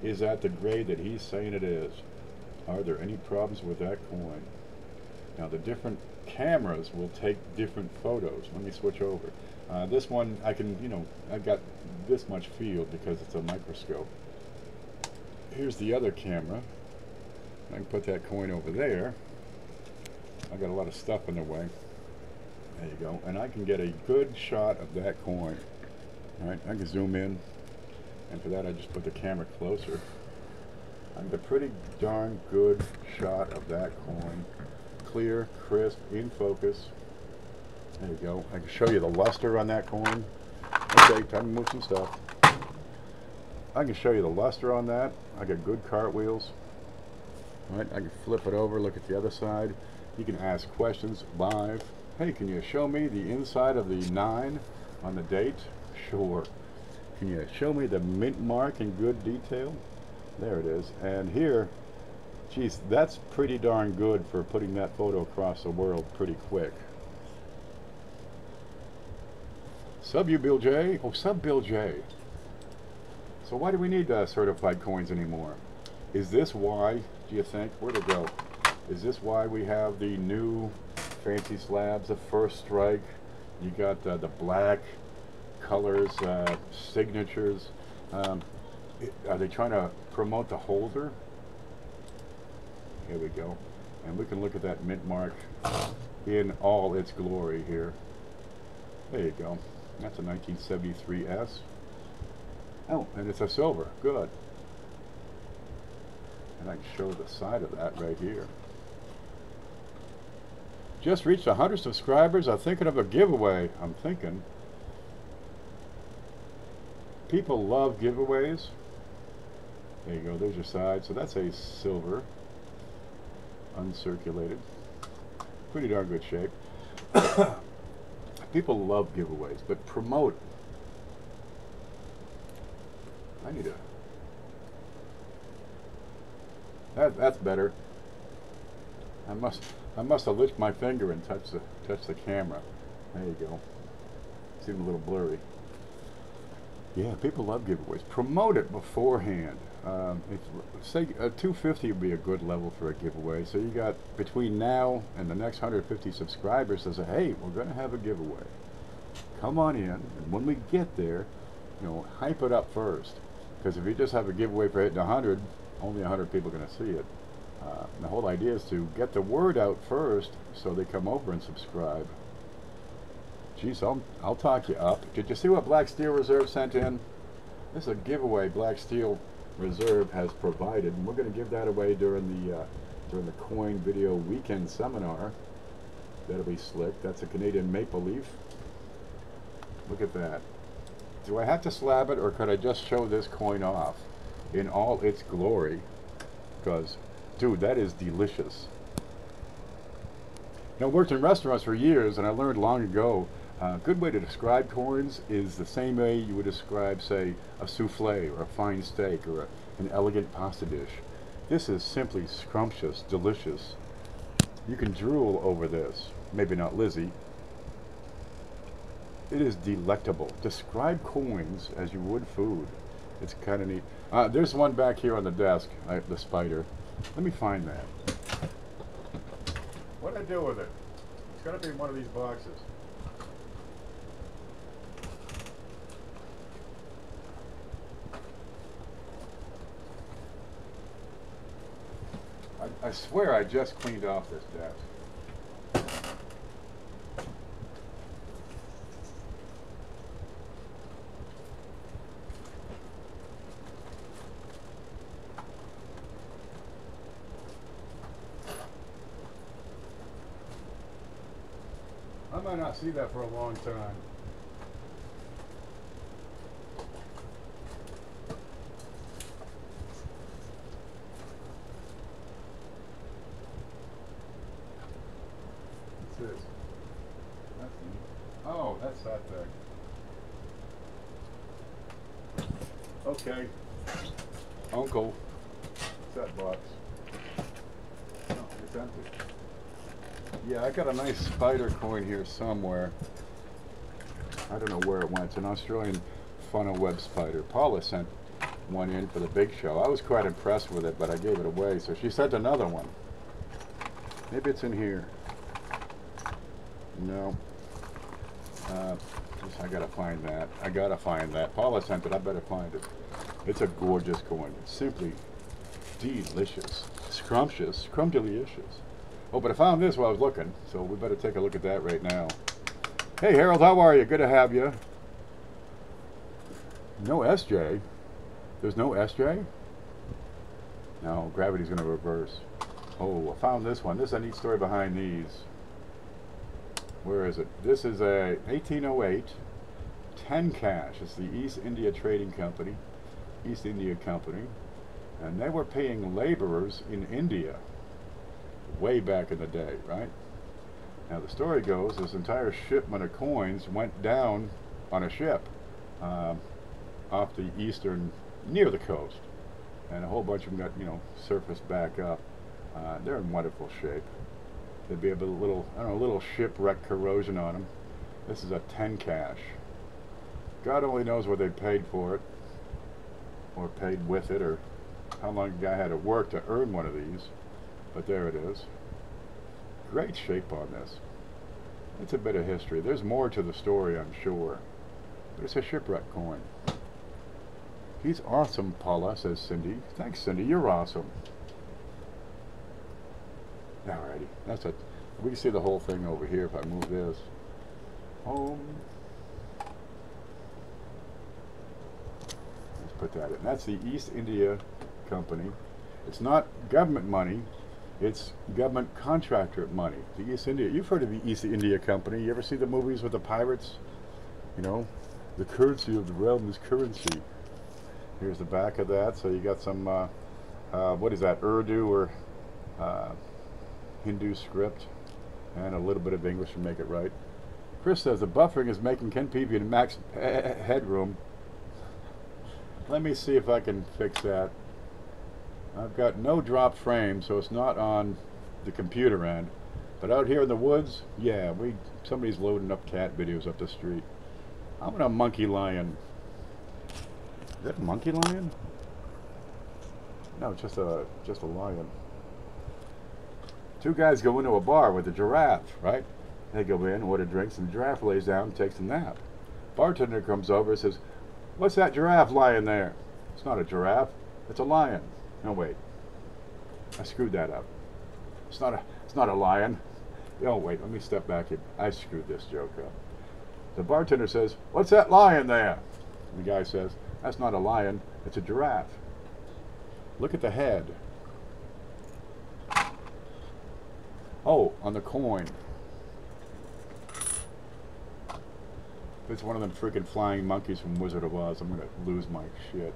Speaker 1: is that the grade that he's saying it is? Are there any problems with that coin? Now the different cameras will take different photos. Let me switch over. This one I can, you know, I've got this much field because it's a microscope. Here's the other camera. I can put that coin over there. I got a lot of stuff in the way. There you go. And I can get a good shot of that coin. Alright, I can zoom in. And for that I just put the camera closer. I get a pretty darn good shot of that coin. Clear, crisp, in focus. There you go. I can show you the luster on that coin. Okay, time to move some stuff. I can show you the luster on that. I got good cartwheels. Alright, I can flip it over, look at the other side. You can ask questions live. Hey, can you show me the inside of the 9 on the date? Sure. Can you show me the mint mark in good detail? There it is. And here, geez, that's pretty darn good for putting that photo across the world pretty quick. Sub you, Bill J. Oh, sub Bill J. So why do we need certified coins anymore? Is this why, do you think? Where'd it go? Is this why we have the new fancy slabs, the first strike? You got the black colors, signatures. Are they trying to promote the holder? Here we go. And we can look at that mint mark in all its glory here. There you go. That's a 1973S. Oh, and it's a silver. Good. And I can show the side of that right here. Just reached 100 subscribers. I'm thinking of a giveaway. I'm thinking. People love giveaways. There you go. There's your side. So that's a silver. Uncirculated. Pretty darn good shape. People love giveaways, but promote. I need a... That's better. I must have licked my finger and touched the camera. There you go. Seemed a little blurry. Yeah, people love giveaways. Promote it beforehand. Say 250 would be a good level for a giveaway. So you got between now and the next 150 subscribers to say, hey, we're going to have a giveaway. Come on in, and when we get there, you know, hype it up first. Because if you just have a giveaway for hitting 100, only 100 people are going to see it. The whole idea is to get the word out first so they come over and subscribe. Geez, I'll talk you up. Did you see what Black Steel Reserve sent in? This is a giveaway Black Steel Reserve has provided, and we're going to give that away during the Coin Video Weekend Seminar. That'll be slick. That's a Canadian maple leaf. Look at that. Do I have to slab it, or could I just show this coin off in all its glory? Because, dude, that is delicious. You know, I worked in restaurants for years, and I learned long ago, a good way to describe coins is the same way you would describe, say, a souffle, or a fine steak, or an elegant pasta dish. This is simply scrumptious, delicious. You can drool over this. Maybe not Lizzie. It is delectable. Describe coins as you would food. It's kind of neat. There's one back here on the desk, the spider. Let me find that. What did I do with it? It's got to be in one of these boxes. I swear I just cleaned off this desk. I might not see that for a long time. What's this? That's neat. Oh, that's that thing. Okay. Uncle. What's that box? Oh, it's empty. Yeah, I got a nice spider coin here somewhere. I don't know where it went. It's an Australian funnel web spider. Paula sent one in for the big show. I was quite impressed with it, but I gave it away, so she sent another one. Maybe it's in here. No. I gotta find that. I gotta find that. Paula sent it. I better find it. It's a gorgeous coin. It's simply delicious. Scrumptious. Scrumptious. Oh, but I found this while I was looking, so we better take a look at that right now. Hey, Harold, how are you? Good to have you. No SJ. There's no SJ? No, gravity's going to reverse. Oh, I found this one. This is a neat story behind these. Where is it? This is a 1808 10 cash. It's the East India Trading Company, East India Company, and they were paying laborers in India way back in the day, right? Now the story goes, this entire shipment of coins went down on a ship off the eastern, near the coast, and a whole bunch of them got, you know, surfaced back up. They're in wonderful shape. There'd be a little, I don't know, a little shipwreck corrosion on them. This is a 10 cash. God only knows what they paid for it, or paid with it, or how long the guy had to work to earn one of these. But there it is. Great shape on this. It's a bit of history. There's more to the story, I'm sure. But it's a shipwreck coin. He's awesome, Paula, says Cindy. Thanks, Cindy. You're awesome. Alrighty. That's it. We can see the whole thing over here if I move this. Home. Let's put that in. That's the East India Company. It's not government money. It's government contractor money. The East India. You've heard of the East India Company. You ever see the movies with the pirates? You know, the currency of the realm is currency. Here's the back of that. So you got some, what is that, Urdu or Hindu script, and a little bit of English to make it right. Chris says the buffering is making Ken Peavy and max headroom. Let me see if I can fix that. I've got no drop frame, so it's not on the computer end. But out here in the woods, yeah, somebody's loading up cat videos up the street. I'm gonna monkey lion. Is that a monkey lion? No, just a lion. Two guys go into a bar with a giraffe, right? They go in, order drinks, and the giraffe lays down and takes a nap. Bartender comes over and says, "What's that giraffe lying there?" It's not a giraffe, it's a lion. No, wait. I screwed that up. It's not a lion. Oh, wait, let me step back here. I screwed this joke up. The bartender says, "What's that lion there?" The guy says, "That's not a lion, it's a giraffe. Look at the head." Oh, on the coin. It's one of them freaking flying monkeys from Wizard of Oz. I'm going to lose my shit.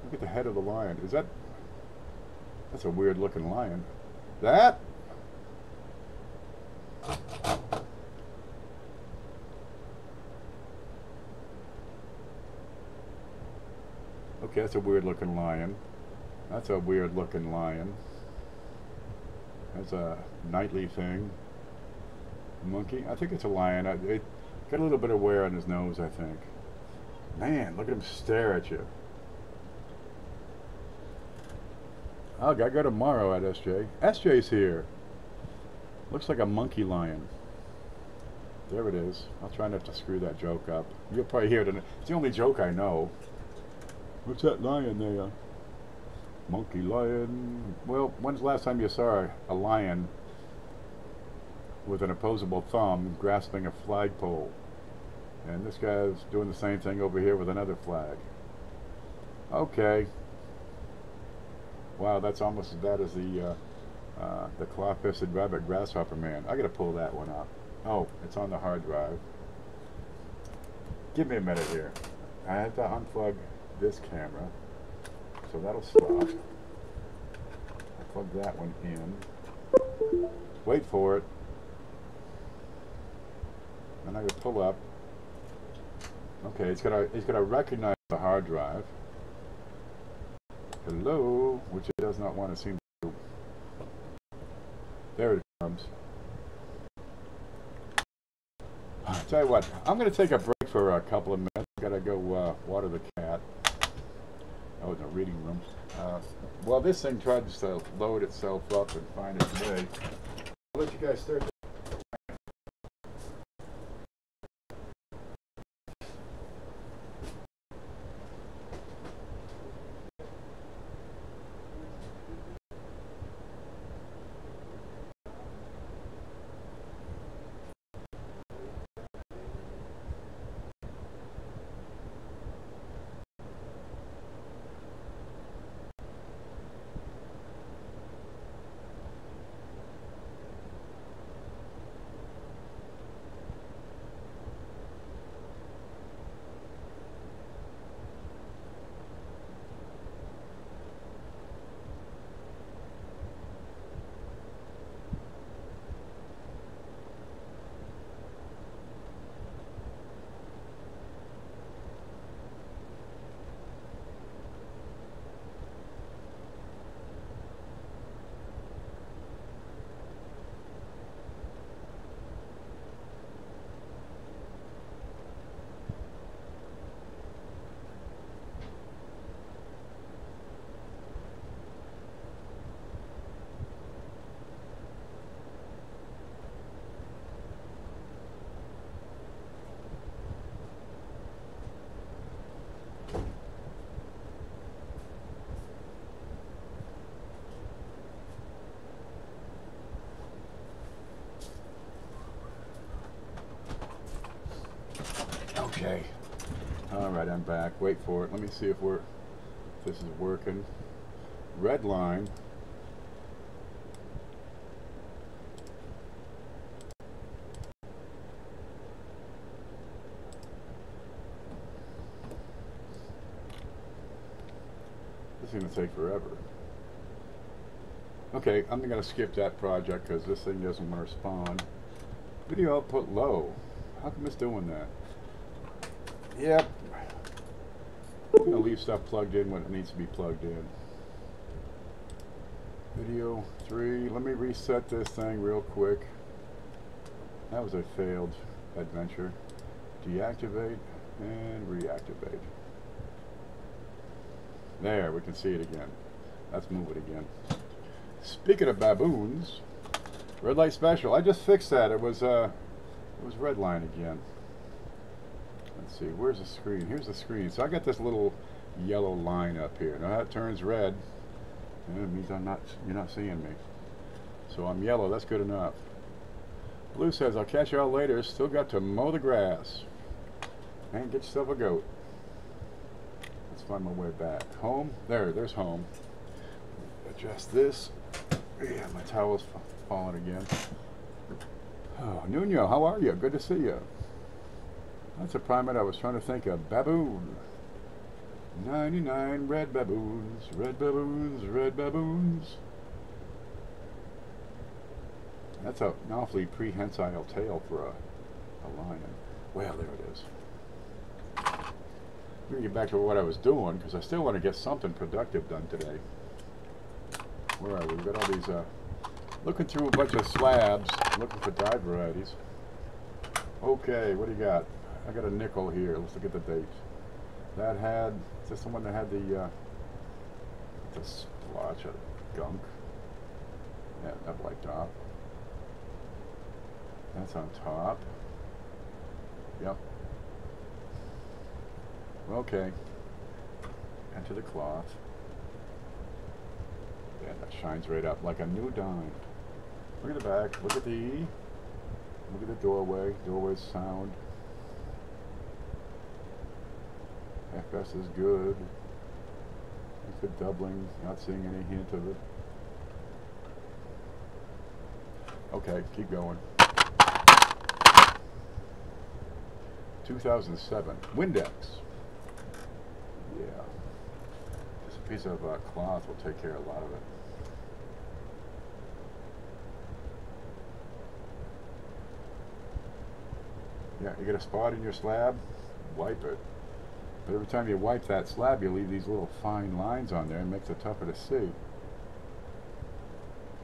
Speaker 1: Look at the head of the lion. That's a weird looking lion. That? Okay, that's a weird looking lion. That's a weird looking lion. That's a nightly thing. Monkey? I think it's a lion. It got a little bit of wear on his nose, I think. Man, look at him stare at you. Oh, I go tomorrow at SJ. SJ's here. Looks like a monkey lion. There it is. I'll try not to screw that joke up. You'll probably hear it. It's the only joke I know. What's that lion there? Monkey lion. Well, when's the last time you saw a lion with an opposable thumb grasping a flagpole? And this guy's doing the same thing over here with another flag. Okay. Wow, that's almost as bad as the claw-fisted rabbit grasshopper man. I gotta pull that one up. Oh, it's on the hard drive. Give me a minute here. I have to unplug this camera, so that'll stop. I'll plug that one in. Wait for it. And I gotta pull up. Okay, it's gonna recognize the hard drive. Hello, which it does not want to seem to do. There it comes. I'll tell you what, I'm going to take a break for a couple of minutes. I've got to go water the cat. Oh, in the reading room. Well, this thing tried to load itself up and find its way. I'll let you guys start. Okay. All right, I'm back. Wait for it. Let me see if this is working. Red line. This is going to take forever. Okay, I'm going to skip that project because this thing doesn't want to respond. Video output low. How come it's doing that? Yep. I'm going to leave stuff plugged in when it needs to be plugged in. Video 3. Let me reset this thing real quick. That was a failed adventure. Deactivate and reactivate. There, we can see it again. Let's move it again. Speaking of baboons, red light special. I just fixed that. It was red line again. Let's see. Where's the screen? Here's the screen. So I got this little yellow line up here. Now that turns red, and it means you're not seeing me. So I'm yellow. That's good enough. Blue says, "I'll catch y'all later. Still got to mow the grass and get yourself a goat." Let's find my way back. Home. There's home. Adjust this. Yeah, my towel's falling again. Oh, Nuno, how are you? Good to see you. That's a primate I was trying to think of. Baboon. 99 red baboons, red baboons, red baboons. That's an awfully prehensile tail for a lion. Well, there it is. Let me get back to what I was doing because I still want to get something productive done today. Where are we? We've got all these, looking through a bunch of slabs, looking for dye varieties. Okay, what do you got? I got a nickel here. Let's look at the date. That had, is this the one that had the splotch of gunk? Yeah, that white top. That's on top. Yep. Okay. Enter the cloth. Yeah, that shines right up like a new dime. Look at the back. Look at the E. Look at the doorway. Doorway's sound. FS is good. Look at the doubling. Not seeing any hint of it. Okay, keep going. 2007. Windex. Yeah. Just a piece of cloth will take care of a lot of it. Yeah, you get a spot in your slab, wipe it. But every time you wipe that slab, you leave these little fine lines on there and makes it tougher to see.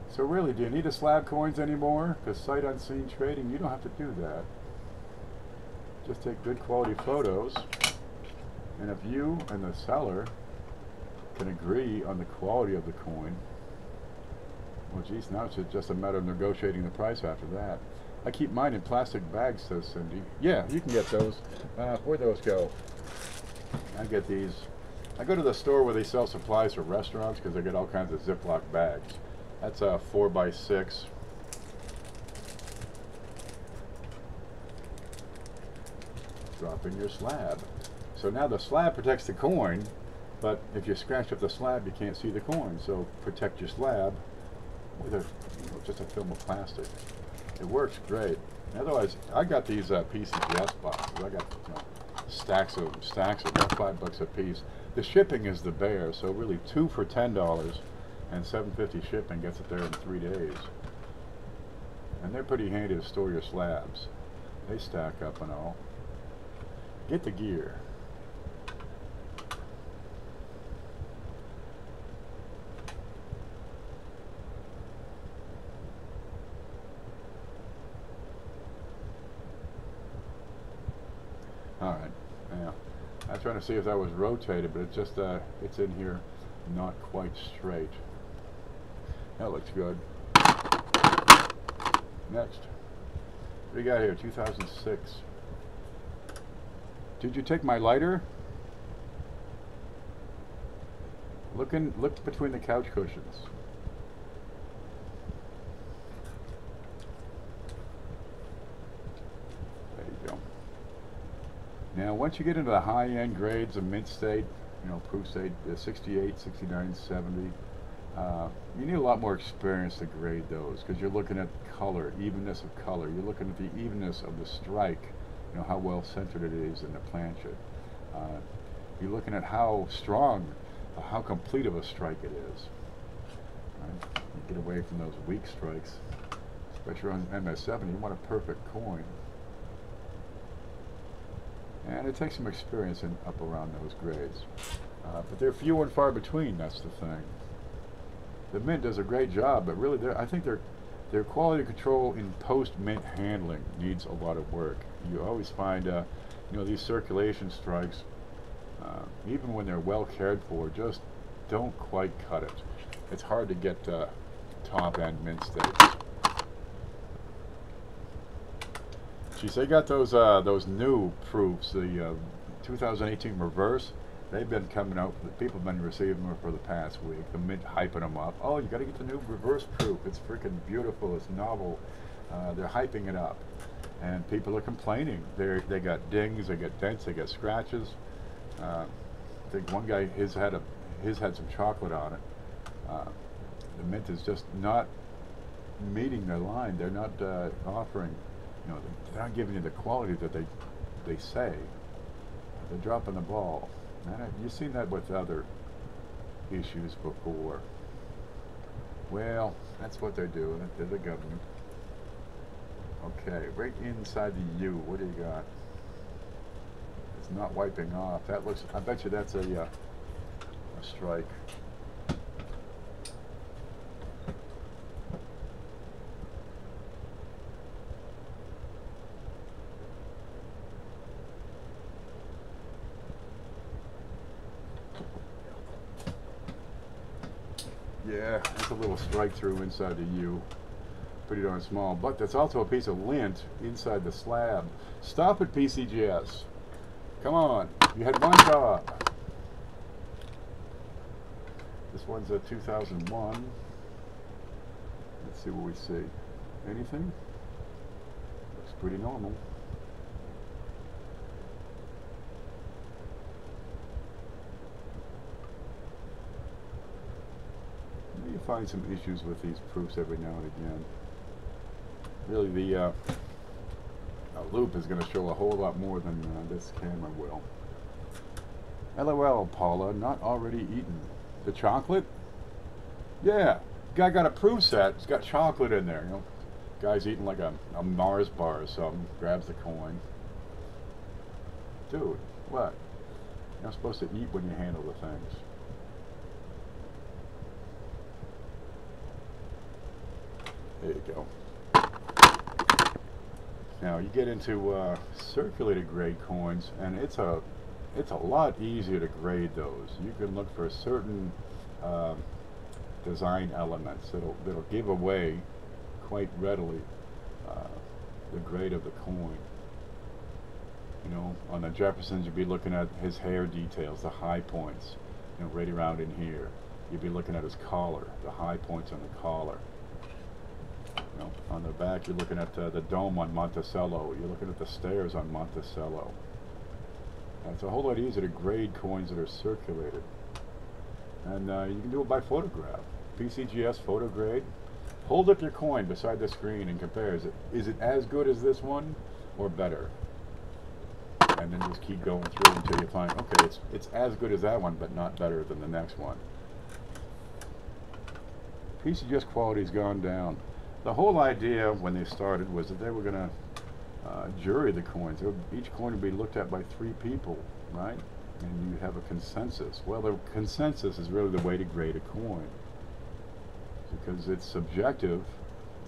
Speaker 1: So really, do you need a slab coins anymore? Because sight unseen trading, you don't have to do that. Just take good quality photos, and if you and the seller can agree on the quality of the coin, well geez, now it's just a matter of negotiating the price after that. I keep mine in plastic bags, says Cindy. Yeah, you can get those. Where'd those go? I get these. I go to the store where they sell supplies for restaurants because they get all kinds of Ziploc bags. That's a 4x6. Drop in your slab. So now the slab protects the coin, but if you scratch up the slab, you can't see the coin. So protect your slab with just a film of plastic. It works great. Otherwise, I got these PCGS boxes. I got stacks of them. About $5 a piece. The shipping is the bear. So really, 2 for $10 and $7.50 shipping gets it there in 3 days. And they're pretty handy to store your slabs. They stack up and all. Get the gear. All right. Yeah. I'm trying to see if that was rotated, but it's just it's in here not quite straight. That looks good. Next. What do you got here? 2006. Did you take my lighter? Look between the couch cushions. There you go. Now, once you get into the high-end grades of mint state, you know, proof state, 68, 69, 70, you need a lot more experience to grade those, because you're looking at color, evenness of color. You're looking at the evenness of the strike, you know, how well centered it is in the planchet. You're looking at how strong, how complete of a strike it is. Right? You get away from those weak strikes, especially on MS7. You want a perfect coin. And it takes some experience up around those grades. But they're few and far between, that's the thing. The mint does a great job, but really I think their quality control in post-mint handling needs a lot of work. You always find, you know, these circulation strikes, even when they're well cared for, just don't quite cut it. It's hard to get top-end mint states. Geez, they got those new proofs, the 2018 reverse. They've been coming out. People have been receiving them for the past week. The mint hyping them up. Oh, you got to get the new reverse proof. It's freaking beautiful. It's novel. They're hyping it up, and people are complaining. They got dings. They got dents. They got scratches. I think one guy his had some chocolate on it. The mint is just not meeting their line. They're not offering. You know, they're not giving you the quality that they say. They're dropping the ball. And you've seen that with other issues before. Well, that's what they're doing. They're the government. Okay, right inside the U, what do you got? It's not wiping off. That looks, I bet you that's a strike. Yeah, that's a little strike through inside the U. Pretty darn small, but that's also a piece of lint inside the slab. Stop it, PCGS. Come on, you had one job. This one's a 2001. Let's see what we see. Anything? Looks pretty normal. You find some issues with these proofs every now and again. Really, the loop is going to show a whole lot more than this camera will. LOL, Paula, not already eaten. The chocolate? Yeah, guy got a proof set. It's got chocolate in there. You know, guy's eating like a Mars bar or something. Grabs the coin. Dude, what? You're not supposed to eat when you handle the things. There you go. Now you get into circulated grade coins, and it's a lot easier to grade those. You can look for certain design elements that'll give away quite readily the grade of the coin. You know, on the Jeffersons, you'd be looking at his hair details, the high points, you know, right around in here. You'd be looking at his collar, the high points on the collar. You know, on the back, you're looking at the dome on Monticello. You're looking at the stairs on Monticello. And it's a whole lot easier to grade coins that are circulated. And you can do it by photograph. PCGS photo grade. Hold up your coin beside the screen and compare. Is it as good as this one or better? And then just keep going through until you find, okay, it's as good as that one, but not better than the next one. PCGS quality's gone down. The whole idea when they started was that they were going to jury the coins. Each coin would be looked at by 3 people, right? And you have a consensus. Well, the consensus is really the way to grade a coin, because it's subjective,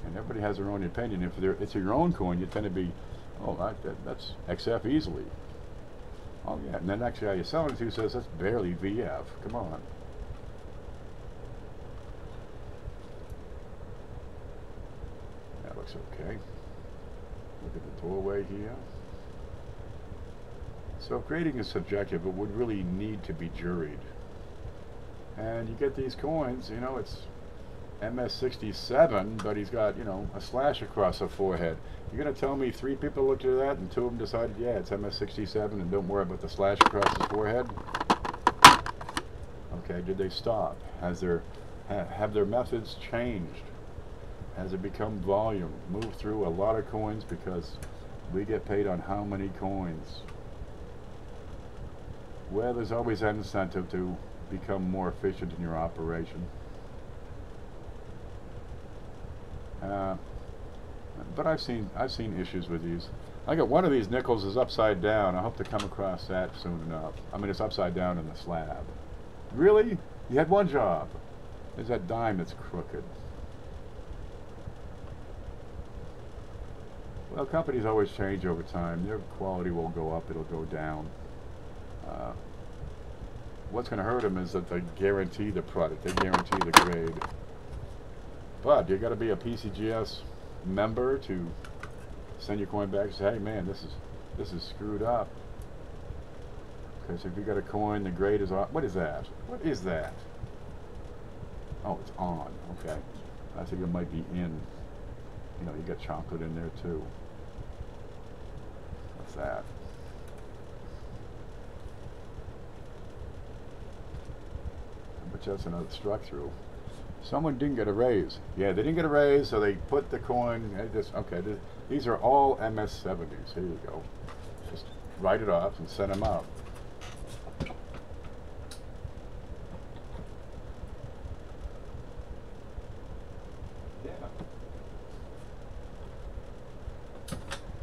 Speaker 1: and everybody has their own opinion. If it's your own coin, you tend to be, oh, that's XF easily. Oh yeah, and then the next guy you're selling it to says that's barely VF. Come on. That looks okay. Look at the doorway here. So if grading is subjective, it would really need to be juried. And you get these coins, you know, it's MS67, but he's got, you know, a slash across the forehead. You're going to tell me 3 people looked at that and 2 of them decided, yeah, it's MS67 and don't worry about the slash across his forehead? Okay, did they stop? Have their methods changed? Has it become volume? Move through a lot of coins because we get paid on how many coins? Well, there's always an incentive to become more efficient in your operation. But I've seen issues with these. I got one of these nickels is upside down. I hope to come across that soon enough. I mean, it's upside down in the slab. Really? You had one job. There's that dime that's crooked. Well, companies always change over time. Their quality will go up, it'll go down. What's going to hurt them is that they guarantee the product, they guarantee the grade. But you got to be a PCGS member to send your coin back and say, hey man, this is screwed up. Because if you got a coin, the grade is off. What is that? What is that? Oh, it's on. Okay. I think it might be in. You know, you got chocolate in there too. What's that? But that's another struck through. Someone didn't get a raise. Yeah, they didn't get a raise, so they put the coin. Okay, these are all MS70s. Here you go. Just write it off and send them out. Yeah.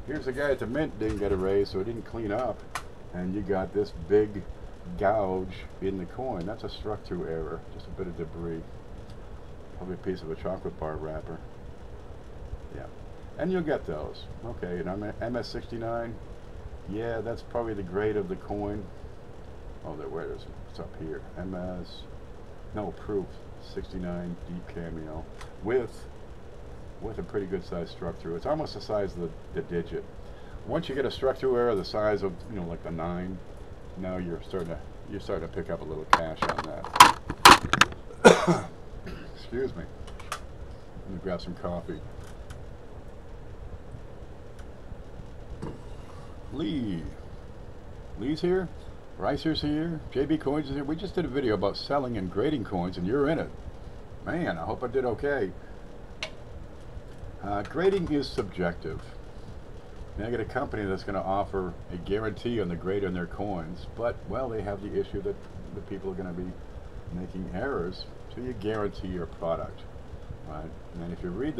Speaker 1: Here's a guy at the mint didn't get a raise, so he didn't clean up, and you got this big gouge in the coin. That's a struck through error. Just a bit of debris. Probably a piece of a chocolate bar wrapper. Yeah. And you'll get those. Okay, and I'm at MS69. Yeah, that's probably the grade of the coin. Oh, where is it? It's up here. No, proof. 69 deep cameo. With a pretty good size struck through. It's almost the size of the digit. Once you get a struck through error the size of, you know, like the 9, now you're starting to pick up a little cash on that. Excuse me. Let me grab some coffee. Lee's here. Ricer's here. JB Coins is here. We just did a video about selling and grading coins, and you're in it. Man, I hope I did okay. Grading is subjective. And I get a company that's going to offer a guarantee on the grade on their coins, but, well, they have the issue that the people are going to be making errors, so you guarantee your product, right? And if you read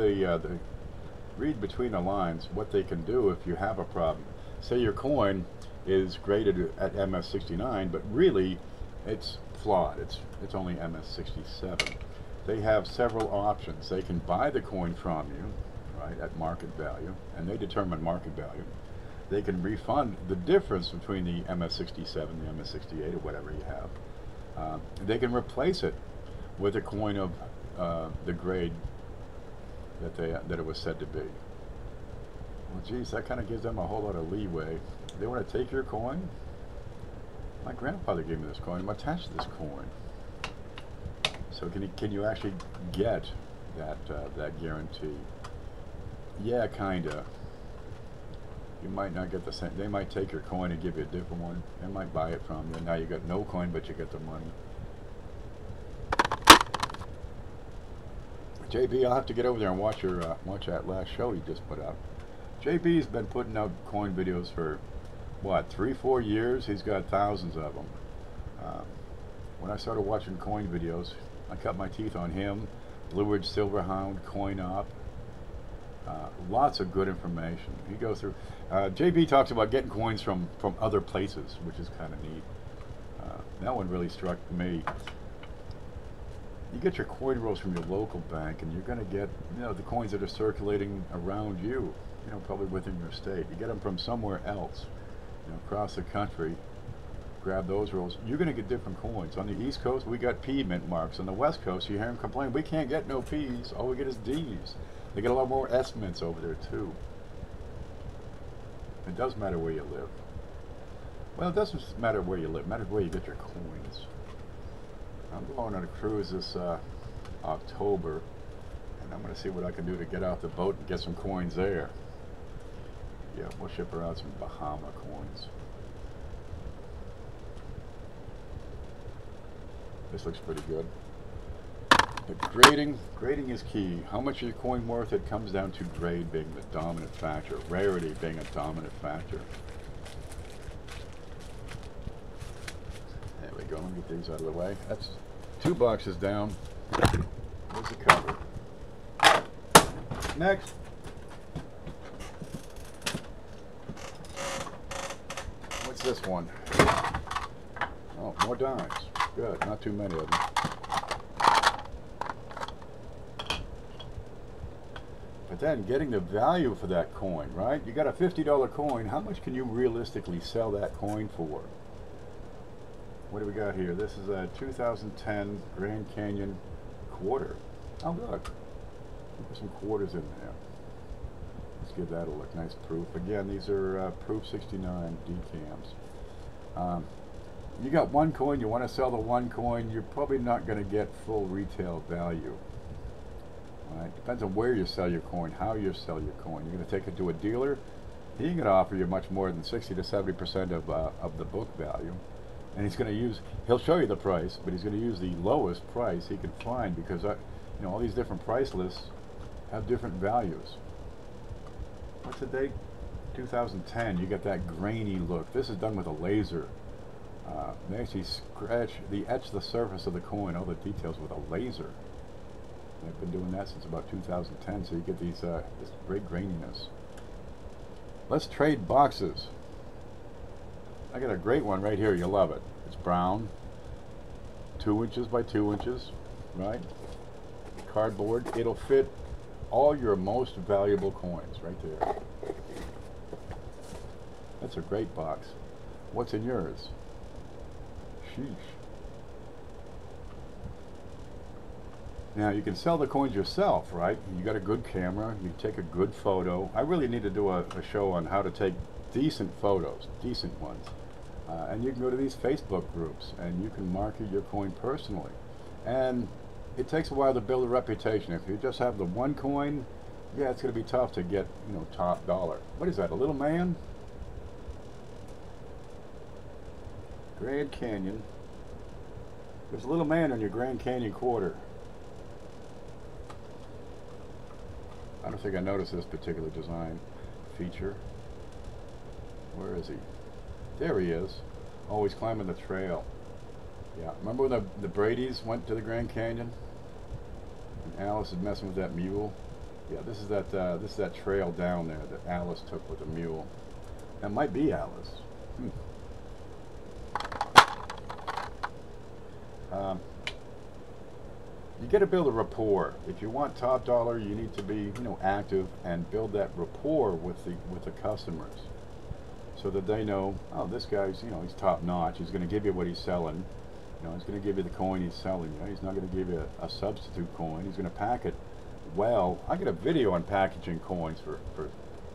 Speaker 1: read between the lines what they can do if you have a problem. Say your coin is graded at MS69, but really it's flawed. It's only MS67. They have several options. They can buy the coin from you, right, at market value, and they determine market value. They can refund the difference between the MS67 and the MS68 or whatever you have. They can replace it with a coin of the grade that it was said to be. Well, geez, that kind of gives them a whole lot of leeway. They want to take your coin. My grandfather gave me this coin. I'm attached to this coin. So can you actually get that guarantee? Yeah, kinda. You might not get the same. They might take your coin and give you a different one. They might buy it from you. Now you got no coin, but you get the money. JB, I'll have to get over there and watch that last show you just put out. JB's been putting out coin videos for what, 3-4 years. He's got thousands of them. When I started watching coin videos, I cut my teeth on him, Blue Ridge Silverhound, Coin Op. Lots of good information. You go through. JB talks about getting coins from other places, which is kind of neat. That one really struck me. You get your coin rolls from your local bank, and you're going to get, you know, the coins that are circulating around you, you know, probably within your state. You get them from somewhere else, you know, across the country. Grab those rolls. You're going to get different coins. On the East Coast, we got P mint marks. On the West Coast, you hear them complain, we can't get no P's. All we get is D's. They get a lot more S mints over there too. It does matter where you live. Well, it doesn't matter where you live. It matters where you get your coins. I'm going on a cruise this October. And I'm going to see what I can do to get out the boat and get some coins there. Yeah, we'll ship her out some Bahama coins. This looks pretty good. But grading is key. How much is your coin worth? It comes down to grade being the dominant factor, rarity being a dominant factor. There we go. Let me get these out of the way. That's 2 boxes down. There's the cover. Next. What's this one? Oh, more dimes. Good. Not too many of them. But then getting the value for that coin, right? You got a $50 coin. How much can you realistically sell that coin for? What do we got here? This is a 2010 Grand Canyon quarter. Oh, look. There's some quarters in there. Let's give that a look. Nice proof. Again, these are proof 69 decams. You got one coin, you want to sell the one coin, you're probably not going to get full retail value. Right? Depends on where you sell your coin, how you sell your coin. You're going to take it to a dealer, he ain't going to offer you much more than 60 to 70% of the book value. And he's going to use, he'll show you the price, but he's going to use the lowest price he can find, because you know, all these different price lists have different values. What's the date? 2010. You get that grainy look. This is done with a laser. They actually etch the surface of the coin, all the details, with a laser. They've been doing that since about 2010, so you get these this great graininess. Let's trade boxes. I got a great one right here. You'll love it. It's brown, 2 inches by 2 inches, right? Cardboard. It'll fit all your most valuable coins right there. That's a great box. What's in yours? Sheesh. Now you can sell the coins yourself, right? You got a good camera, you take a good photo. I really need to do a show on how to take decent photos, decent ones. And you can go to these Facebook groups and you can market your coin personally. And it takes a while to build a reputation. If you just have the one coin, yeah, it's going to be tough to get, you know, top dollar. What is that, a little man? Grand Canyon. There's a little man on your Grand Canyon quarter. I don't think I noticed this particular design feature. Where is he? There he is. Oh, he's climbing the trail. Yeah, remember when the Brady's went to the Grand Canyon? And Alice is messing with that mule? Yeah, this is that trail down there that Alice took with the mule. That might be Alice. You got to build a rapport. If you want top dollar, you need to be, you know, active and build that rapport with the customers, so that they know, oh, this guy's, you know, he's top notch. He's going to give you what he's selling. You know, he's going to give you the coin he's selling. You know, he's not going to give you a substitute coin. He's going to pack it well. I got a video on packaging coins for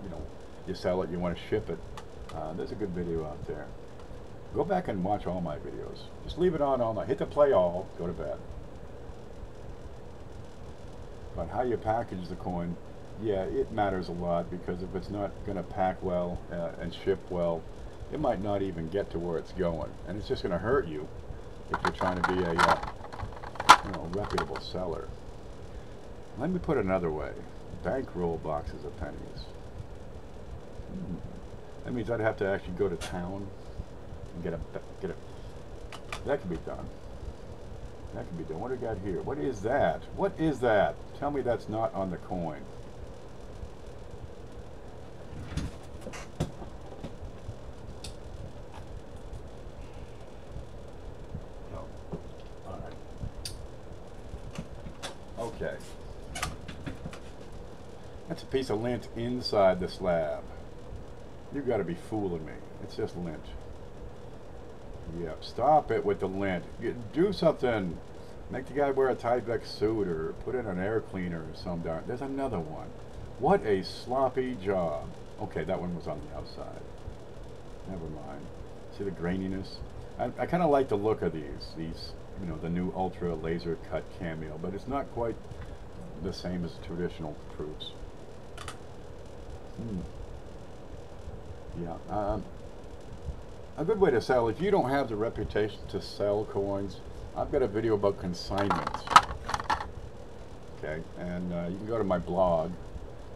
Speaker 1: you know, you sell it, you want to ship it. There's a good video out there. Go back and watch all my videos. Just leave it on all night. Hit the play all, go to bed. But how you package the coin, yeah, it matters a lot, because if it's not going to pack well and ship well, it might not even get to where it's going, and it's just going to hurt you if you're trying to be a you know, reputable seller. Let me put it another way: bankroll boxes of pennies. That means I'd have to actually go to town and get a. That could be done. That could be done. What do we got here? What is that? What is that? Tell me that's not on the coin. No. All right. Okay. That's a piece of lint inside the slab. You've got to be fooling me. It's just lint. Yep, stop it with the lint. Do something. Make the guy wear a Tyvek suit, or put in an air cleaner or some darn. There's another one. What a sloppy job. Okay, that one was on the outside. Never mind. See the graininess? I kind of like the look of these, you know, the new ultra laser cut cameo, but it's not quite the same as traditional proofs. Yeah. A good way to sell, if you don't have the reputation to sell coins, I've got a video about consignment. Okay, and you can go to my blog.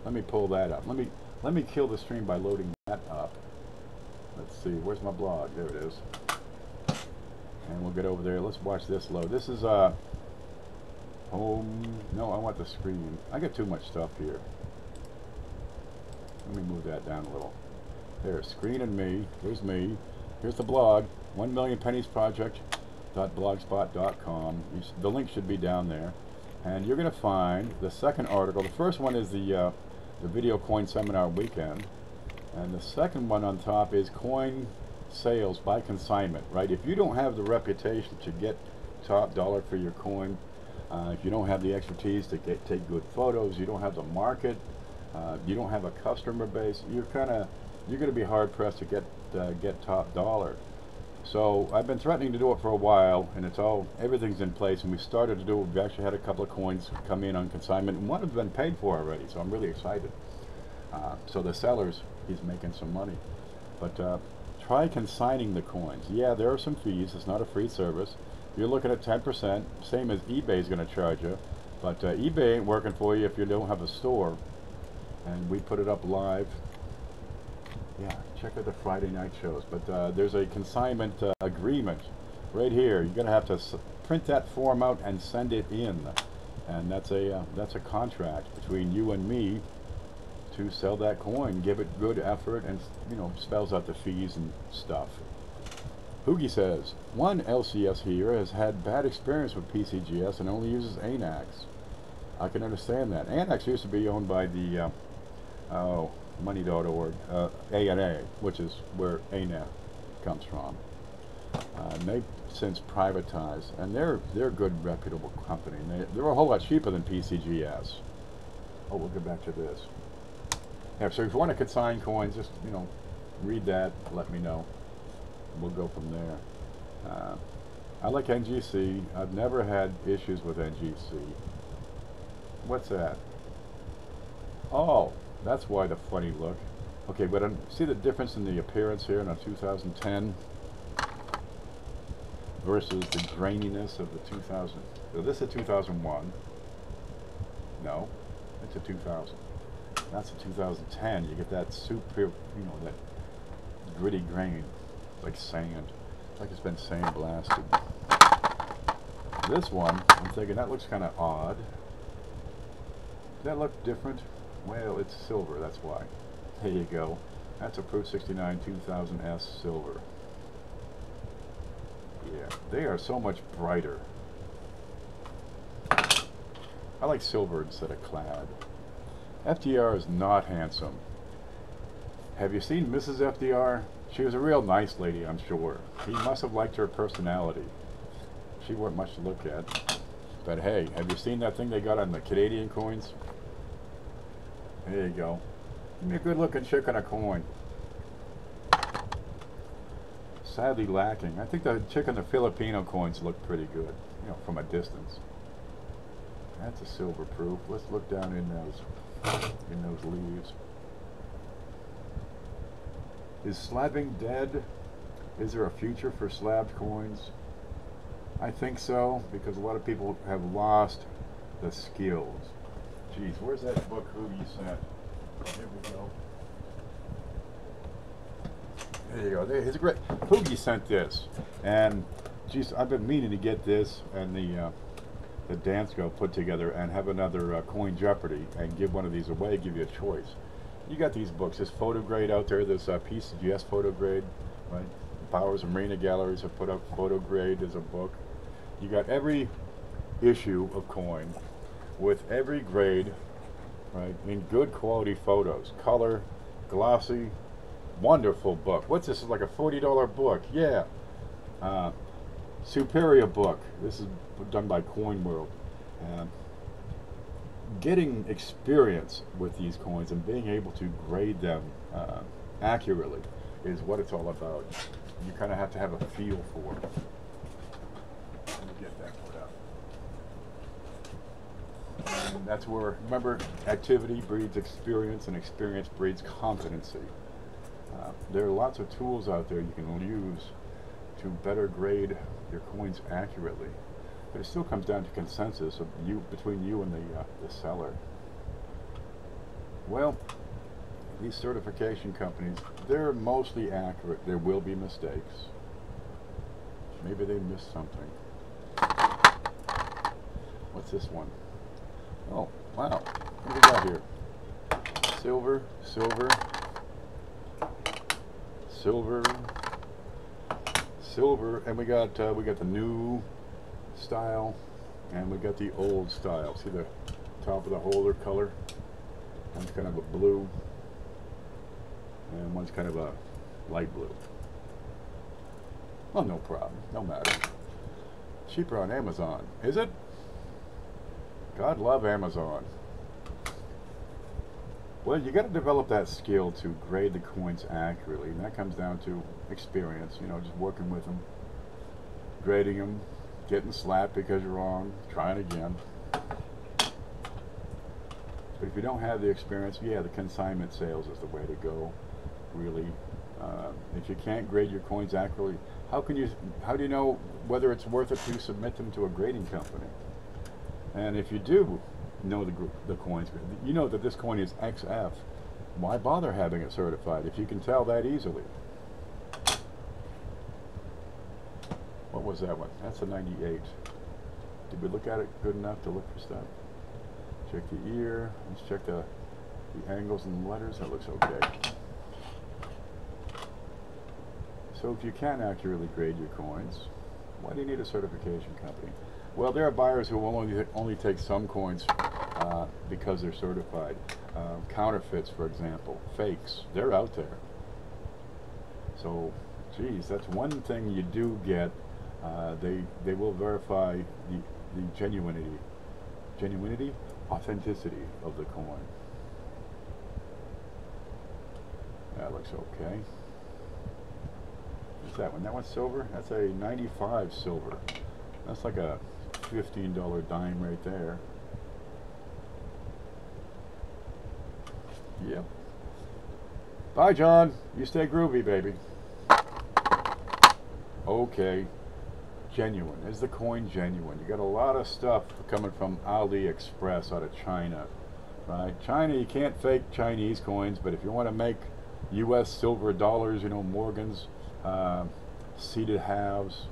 Speaker 1: Let me pull that up. Let me kill the stream by loading that up. Let's see, where's my blog? There it is. And we'll get over there. Let's watch this load. This is home. No, I want the screen. I got too much stuff here. Let me move that down a little. There, screen and me. Here's me. Here's the blog. 1millionpenniesproject.blogspot.com. The link should be down there. And you're going to find the second article. The first one is the video coin seminar weekend. And the second one on top is coin sales by consignment, right? If you don't have the reputation to get top dollar for your coin, if you don't have the expertise to take good photos, you don't have the market, you don't have a customer base, you're going to be hard pressed to get top dollar. So I've been threatening to do it for a while, and everything's in place, and we started to do it. We've actually had a couple of coins come in on consignment, and one has been paid for already, so I'm really excited. So the sellers, he's making some money. But try consigning the coins. Yeah, there are some fees. It's not a free service. You're looking at 10%, same as eBay is going to charge you. But eBay ain't working for you if you don't have a store. And we put it up live. Yeah, check out the Friday night shows. But there's a consignment agreement right here. You're going to have to print that form out and send it in. And that's a contract between you and me to sell that coin, give it good effort, and spells out the fees and stuff. Hoogie says, one LCS here has had bad experience with PCGS and only uses ANAX. I can understand that. ANAX used to be owned by the money.org, ANA, which is where ANA comes from. And they've since privatized, and they're a good, reputable company. They're a whole lot cheaper than PCGS. Oh, we'll get back to this. Yeah, so if you want to consign coins, just read that, let me know. We'll go from there. I like NGC. I've never had issues with NGC. What's that? Oh, that's why the funny look. Okay, but see the difference in the appearance here in a 2010 versus the graininess of the 2000. So this is a 2001. No, it's a 2000. That's a 2010. You get that super, that gritty grain, like sand, like it's been sandblasted. This one, I'm thinking that looks kind of odd. Does that look different? Well, it's silver, that's why. There you go. That's a Proof 69 2000S silver. Yeah, they are so much brighter. I like silver instead of clad. FDR is not handsome. Have you seen Mrs. FDR? She was a real nice lady, I'm sure. He must have liked her personality. She wasn't much to look at. But hey, have you seen that thing they got on the Canadian coins? There you go. Give me a good looking chick on a coin. Sadly lacking. I think the chick on the Filipino coins look pretty good, from a distance. That's a silver proof. Let's look down in those leaves. Is slabbing dead? Is there a future for slabbed coins? I think so, because a lot of people have lost the skills. Geez, where's that book you sent? Here we go. There you go. Here's a great. Hoogie sent this, and geez, I've been meaning to get this and the dance go put together and have another Coin Jeopardy and give one of these away. Give you a choice. You got these books. This photo grade out there. This PCGS photo grade, right? Powers and Marina Galleries have put up photo grade as a book. You got every issue of Coin with every grade, right? In good quality photos, color, glossy. Wonderful book. What's this? Is like a $40 book. Yeah. Superior book. This is done by Coin World. Getting experience with these coins and being able to grade them accurately is what it's all about. You kind of have to have a feel for it. Let me get that put up. And that's where, remember, activity breeds experience, and experience breeds competency. There are lots of tools out there you can use to better grade your coins accurately, but it still comes down to consensus of between you and the seller. Well, these certification companies, they're mostly accurate. There will be mistakes. Maybe they missed something. What's this one? Oh, wow. What do we got here? Silver, silver, silver, silver, and we got the new style, and we got the old style. See the top of the holder color? One's kind of a blue, and one's kind of a light blue. Well, no problem, no matter. Cheaper on Amazon, is it? God love Amazon. Well, you got to develop that skill to grade the coins accurately, and that comes down to experience, you know, just working with them, grading them, getting slapped because you're wrong, trying again. But if you don't have the experience, yeah, the consignment sales is the way to go, really. If you can't grade your coins accurately, how do you know whether it's worth it to submit them to a grading company? And if you do know the coins, you know that this coin is XF, why bother having it certified if you can tell that easily? What was that one? That's a 98. Did we look at it good enough to look for stuff? Check the ear. Let's check the angles and the letters. That looks okay. So if you can accurately grade your coins, why do you need a certification company? Well, there are buyers who will only take some coins because they're certified. Counterfeits, for example, fakes, they're out there. So, geez, that's one thing you do get. They will verify the genuinity, authenticity of the coin. That looks okay. What's that one? That one's silver? That's a 95 silver. That's like a $15 dime right there. Yep. Bye, John. You stay groovy, baby. Okay. Genuine. Is the coin genuine? You got a lot of stuff coming from AliExpress out of China, right? China, you can't fake Chinese coins, but if you want to make U.S. silver dollars, you know, Morgans, seeded halves,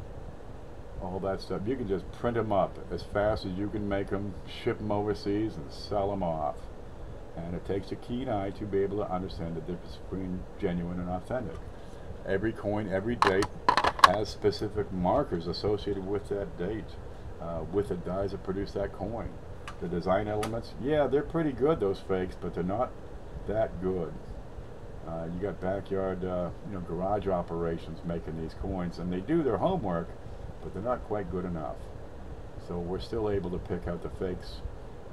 Speaker 1: all that stuff, you can just print them up as fast as you can make them, ship them overseas, and sell them off. And it takes a keen eye to be able to understand the difference between genuine and authentic. Every coin, every date has specific markers associated with that date, with the dies that produce that coin. The design elements, yeah, they're pretty good, those fakes, but they're not that good. You got backyard, garage operations making these coins, and they do their homework, but they're not quite good enough. So we're still able to pick out the fakes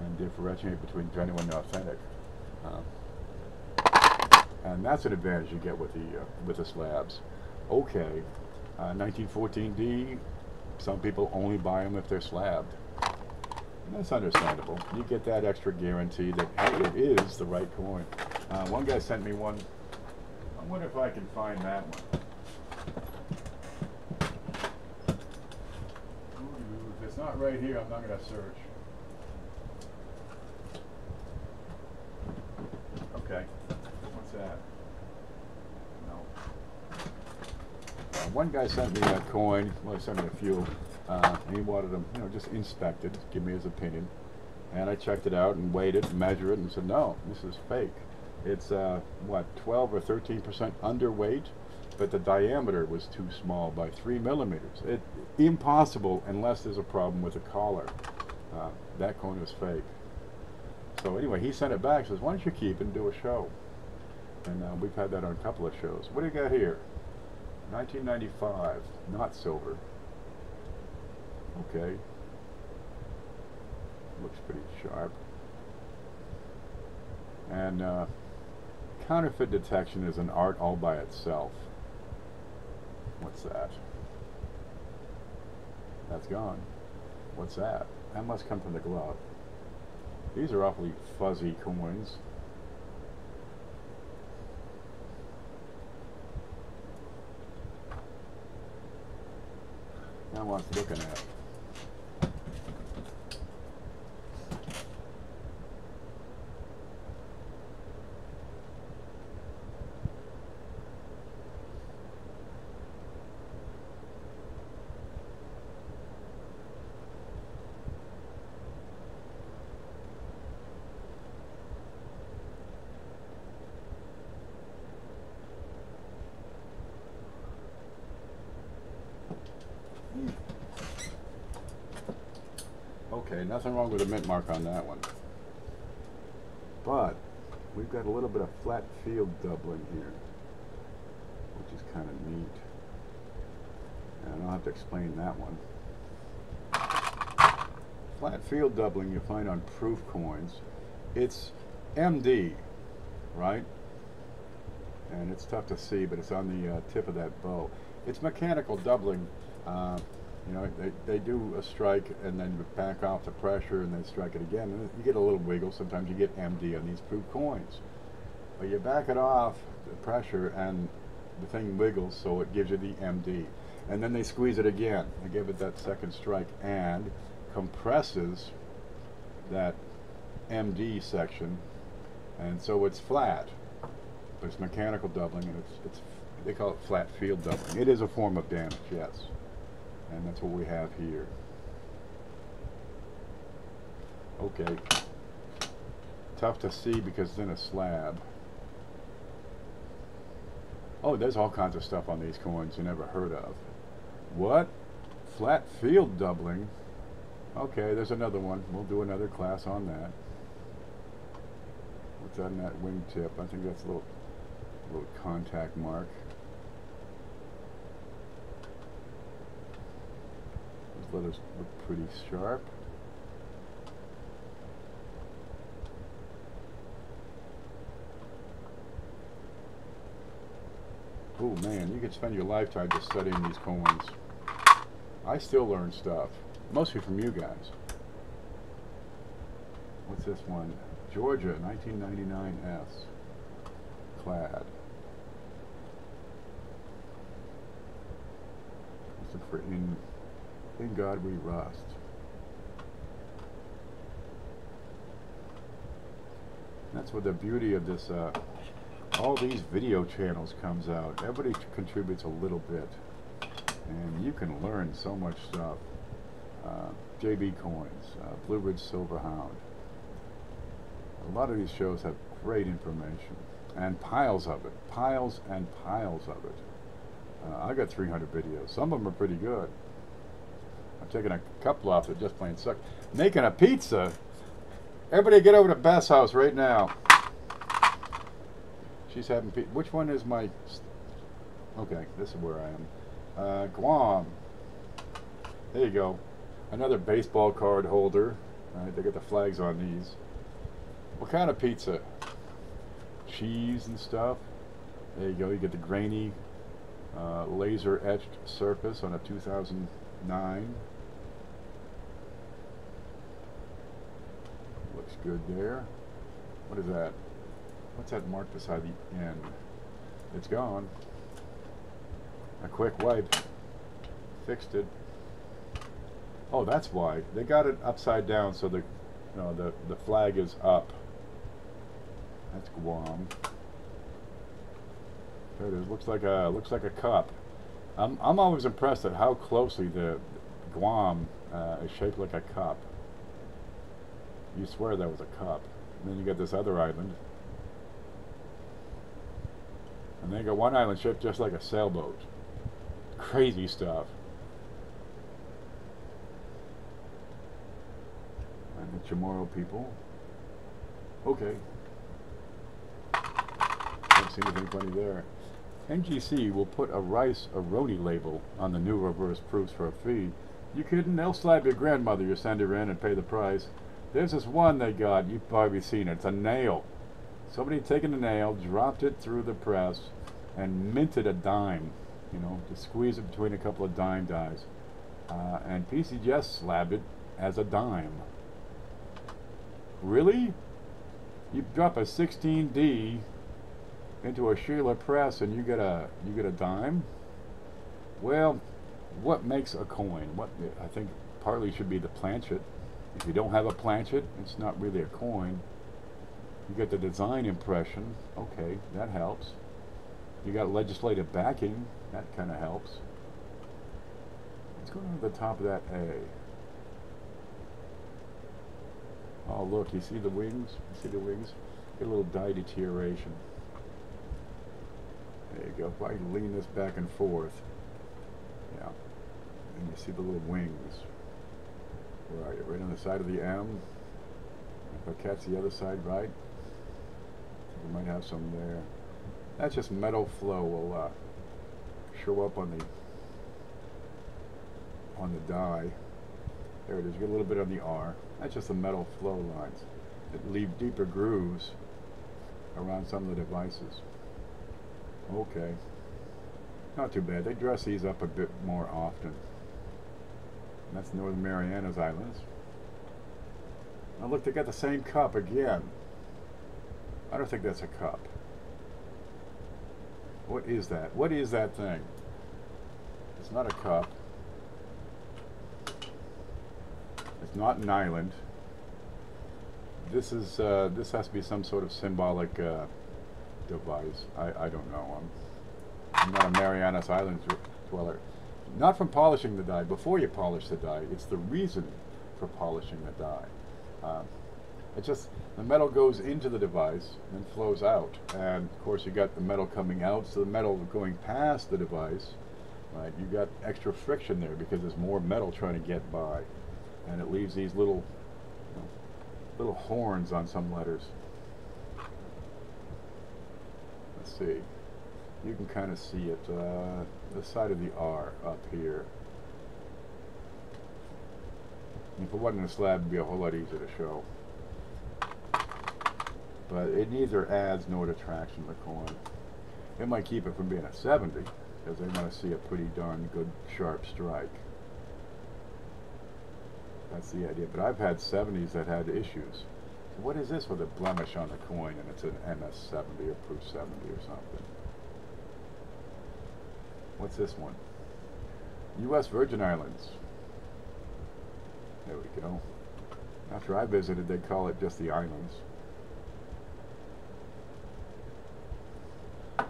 Speaker 1: and differentiate between genuine and authentic. And that's an advantage you get with the slabs. Okay, 1914D, some people only buy them if they're slabbed. And that's understandable. You get that extra guarantee that, hey, it is the right coin. One guy sent me one. I wonder if I can find that one. If it's not right here, I'm not going to search. Okay. What's that? No. One guy sent me a coin. Well, he sent me a few. And he wanted them, just inspected, give me his opinion. And I checked it out and weighed it, and measured it, and said, no, this is fake. It's, 12 or 13% underweight, but the diameter was too small by 3 millimeters. Impossible unless there's a problem with the collar. That coin was fake. So anyway, he sent it back, says, why don't you keep it and do a show? And we've had that on a couple of shows. What do you got here? 1995, not silver. Okay. Looks pretty sharp. And counterfeit detection is an art all by itself. What's that? That's gone. What's that? That must come from the glove. These are awfully fuzzy coins. Now what's looking at? Okay, nothing wrong with a mint mark on that one. But we've got a little bit of flat field doubling here, which is kind of neat. And I don't have to explain that one. Flat field doubling you find on proof coins. It's MD, right? And it's tough to see, but it's on the tip of that bow. It's mechanical doubling. You know, they do a strike and then you back off the pressure and then strike it again. And you get a little wiggle. Sometimes you get MD on these proof coins. But you back it off the pressure and the thing wiggles, so it gives you the MD. And then they squeeze it again. They give it that second strike and compresses that MD section. And so it's flat. But it's mechanical doubling, and it's they call it flat field doubling. It is a form of damage, yes. And that's what we have here. Okay. Tough to see because it's in a slab. Oh, there's all kinds of stuff on these coins you never heard of. What? Flat field doubling? Okay, there's another one. We'll do another class on that. What's on that wingtip? I think that's a little contact mark. Those letters look pretty sharp. Oh man, you could spend your lifetime just studying these coins. I still learn stuff, mostly from you guys. What's this one? Georgia, 1999S. Clad. What's it for? In God We Rust. That's what the beauty of this, all these video channels comes out. Everybody contributes a little bit. And you can learn so much stuff. JB Coins, Blue Ridge Silverhound. A lot of these shows have great information. And piles of it. Piles and piles of it. I got 300 videos. Some of them are pretty good. I'm taking a couple off that just plain suck. Making a pizza. Everybody get over to Beth's house right now. She's having pizza. Which one is my... Okay, this is where I am. Guam. There you go. Another baseball card holder. They got the flags on these. What kind of pizza? Cheese and stuff. There you go. You get the grainy laser etched surface on a 2009. Looks good there. What is that? What's that mark beside the N? It's gone. A quick wipe. Fixed it. Oh, that's why. They got it upside down so the flag is up. That's Guam. There it is. Looks like a cup. I'm always impressed at how closely the Guam is shaped like a cup. You swear that was a cup. And then you got this other island. And then you got one island shaped just like a sailboat. Crazy stuff. And the Chamorro people. Okay. Don't see anything funny there. NGC will put a rice Aroni label on the new reverse proofs for a fee. You kidding? They'll slap your grandmother. You send her in and pay the price. There's this one they got. You've probably seen it. It's a nail. Somebody taken a nail, dropped it through the press, and minted a dime. You know, to squeeze it between a couple of dime dies. And PC just slabbed it as a dime. Really? You drop a 16D into a Sheila press and you get a dime? Well, what makes a coin? What I think partly should be the planchet. If you don't have a planchet, it's not really a coin. You get the design impression. Okay, that helps. You got legislative backing. That kind of helps. What's going on at the top of that A? Oh, look, you see the wings? You see the wings? Get a little dye deterioration. There you go. If I can lean this back and forth. Yeah. And you see the little wings. Where are you? Right on the side of the M. If I catch the other side right, we might have some there. That's just metal flow will show up on the die. There it is. You get a little bit on the R. That's just the metal flow lines that leave deeper grooves around some of the devices. Okay. Not too bad. They dress these up a bit more often. And that's Northern Marianas Islands. Now look, they got the same cup again. I don't think that's a cup. What is that? What is that thing? It's not a cup. It's not an island. This is this has to be some sort of symbolic device. I don't know. I'm not a Marianas Islands dweller. Not from polishing the die. Before you polish the die, it's the reason for polishing the die. It just, the metal goes into the device and flows out, and of course you got the metal coming out, so the metal going past the device, right? You got extra friction there because there's more metal trying to get by, and it leaves these little, little horns on some letters. Let's see. You can kind of see it, the side of the R up here. If it wasn't a slab, it'd be a whole lot easier to show. But it neither adds nor detracts from the coin. It might keep it from being a 70, because they want to see a pretty darn good sharp strike. That's the idea. But I've had 70s that had issues. So what is this with a blemish on the coin and it's an MS70 or Proof 70 or something? What's this one? U.S. Virgin Islands. There we go. After I visited, they call it just the islands.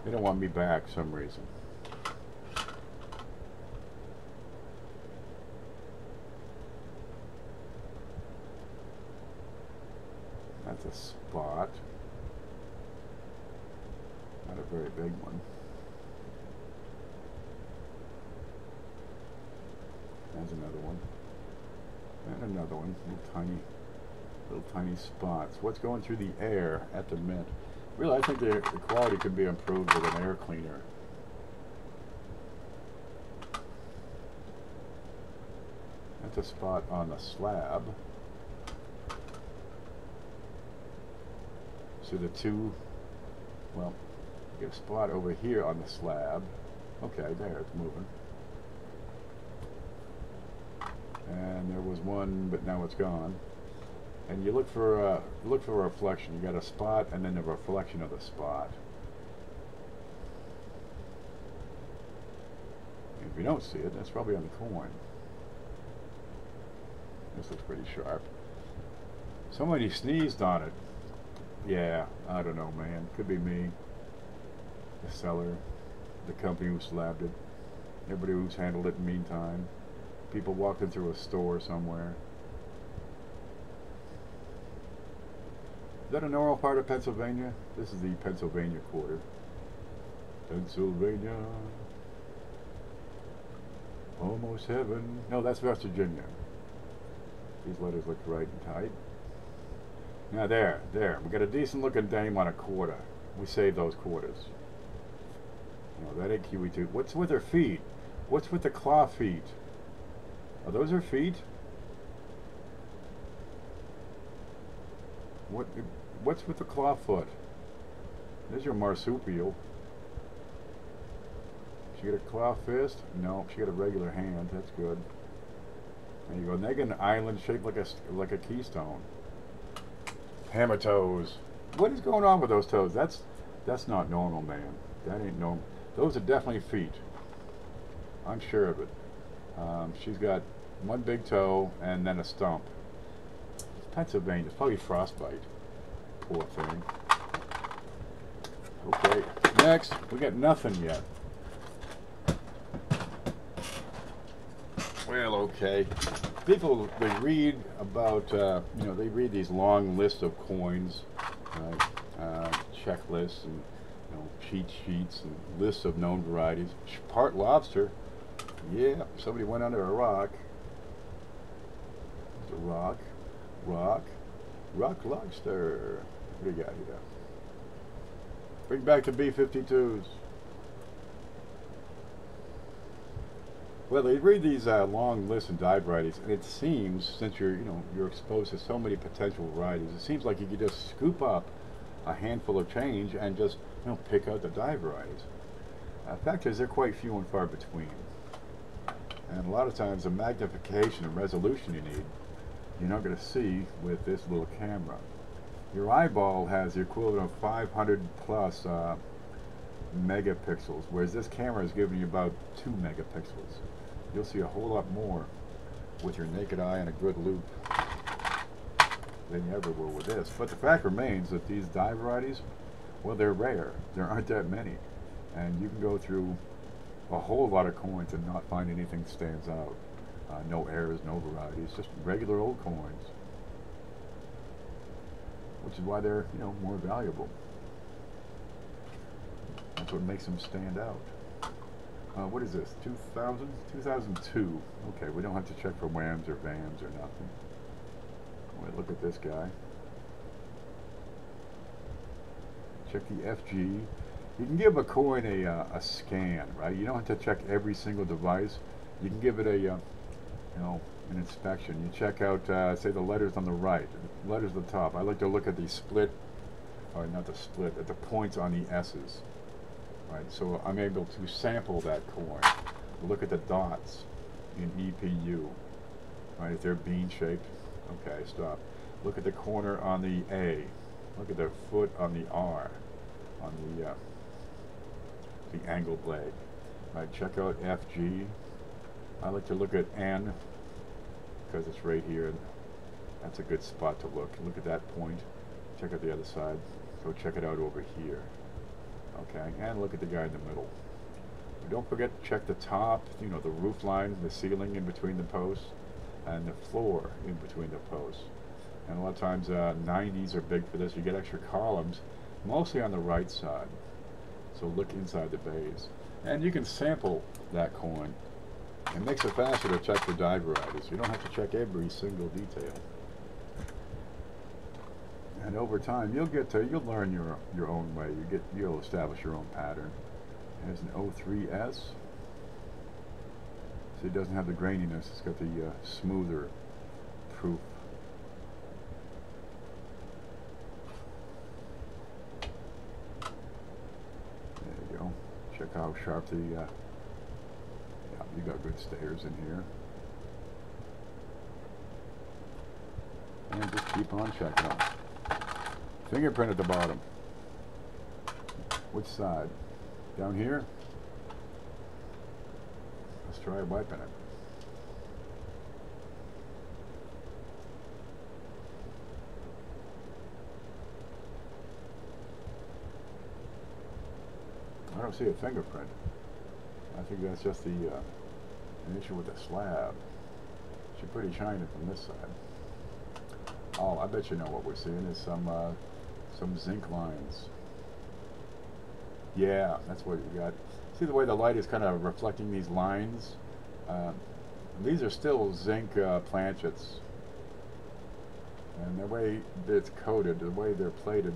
Speaker 1: They don't want me back for some reason. That's a spot. Not a very big one. There's another one. And another one. Little tiny spots. What's going through the air at the mint? Really, I think the quality could be improved with an air cleaner. That's a spot on the slab. See the two, well, you get a spot over here on the slab. Okay, there, it's moving. And there was one, but now it's gone. And you look for a reflection. You got a spot and then a reflection of the spot. And if you don't see it, that's probably on the coin. This looks pretty sharp. Somebody sneezed on it. Yeah, I don't know, man. Could be me, the seller, the company who slabbed it, everybody who's handled it in the meantime, people walking through a store somewhere. Is that a normal part of Pennsylvania? This is the Pennsylvania quarter. Pennsylvania, almost heaven. No, that's West Virginia. These letters look right and tight. Now there, we got a decent looking dame on a quarter. We save those quarters. You know, that ain't Kiwi2. What's with her feet? What's with the claw feet? Are those her feet? What's with the claw foot? There's your marsupial. She got a claw fist? No, she got a regular hand. That's good. There you go. And they got an island shaped like a keystone. Hammer toes. What is going on with those toes? That's not normal, man. That ain't normal. Those are definitely feet. I'm sure of it. She's got one big toe and then a stump. Pennsylvania. It's probably frostbite. Poor thing. Okay, next. We got nothing yet. Well, okay. People, they read about, you know, they read these long lists of coins, right? Checklists and, you know, cheat sheets and lists of known varieties. Part lobster. Yeah, somebody went under a rock. It's a rock lobster. What do you got here? Bring back the B-52s. Well, they read these long lists and dive varieties, and it seems, since you're exposed to so many potential varieties, it seems like you could just scoop up a handful of change and just pick out the dive varieties. The fact is, they're quite few and far between, and a lot of times the magnification and resolution you need, you're not going to see with this little camera. Your eyeball has the equivalent of 500 plus megapixels, whereas this camera is giving you about 2 megapixels. You'll see a whole lot more with your naked eye and a good loupe than you ever will with this. But the fact remains that these dive varieties, well, they're rare. There aren't that many. And you can go through a whole lot of coins and not find anything stands out. No errors, no varieties, just regular old coins. Which is why they're, more valuable. That's what makes them stand out. What is this? 2000? 2002. Okay, we don't have to check for whams or vams or nothing. Wait, look at this guy. Check the FG. You can give a coin a scan, right? You don't have to check every single device. You can give it a, an inspection. You check out, say, the letters on the right, letters at the top. I like to look at the split, or not the split, at the points on the S's. Right, so I'm able to sample that coin. Look at the dots in EPU. Right, if they're bean shaped, okay, stop. Look at the corner on the A. Look at the foot on the R, on the angle blade. Right, check out FG. I like to look at N because it's right here. That's a good spot to look. Look at that point. Check out the other side. Go check it out over here. Okay, and look at the guy in the middle. Don't forget to check the top, the roof line, the ceiling in between the posts, and the floor in between the posts. And a lot of times 90s are big for this. You get extra columns, mostly on the right side. So look inside the bays. And you can sample that coin. It makes it faster to check the dive varieties. You don't have to check every single detail. And over time, you'll learn your own way. You'll establish your own pattern. There's an 03S. So it doesn't have the graininess. It's got the smoother proof. There you go. Check how sharp the. Yeah, you got good stayers in here. And just keep on checking them. Fingerprint at the bottom. Which side? Down here? Let's try wiping it. I don't see a fingerprint. I think that's just an issue with the slab. She's pretty shiny from this side. Oh, I bet you know what we're seeing is some zinc lines. Yeah, that's what you got. See the way the light is kind of reflecting these lines? These are still zinc planchets. And the way it's coated, the way they're plated,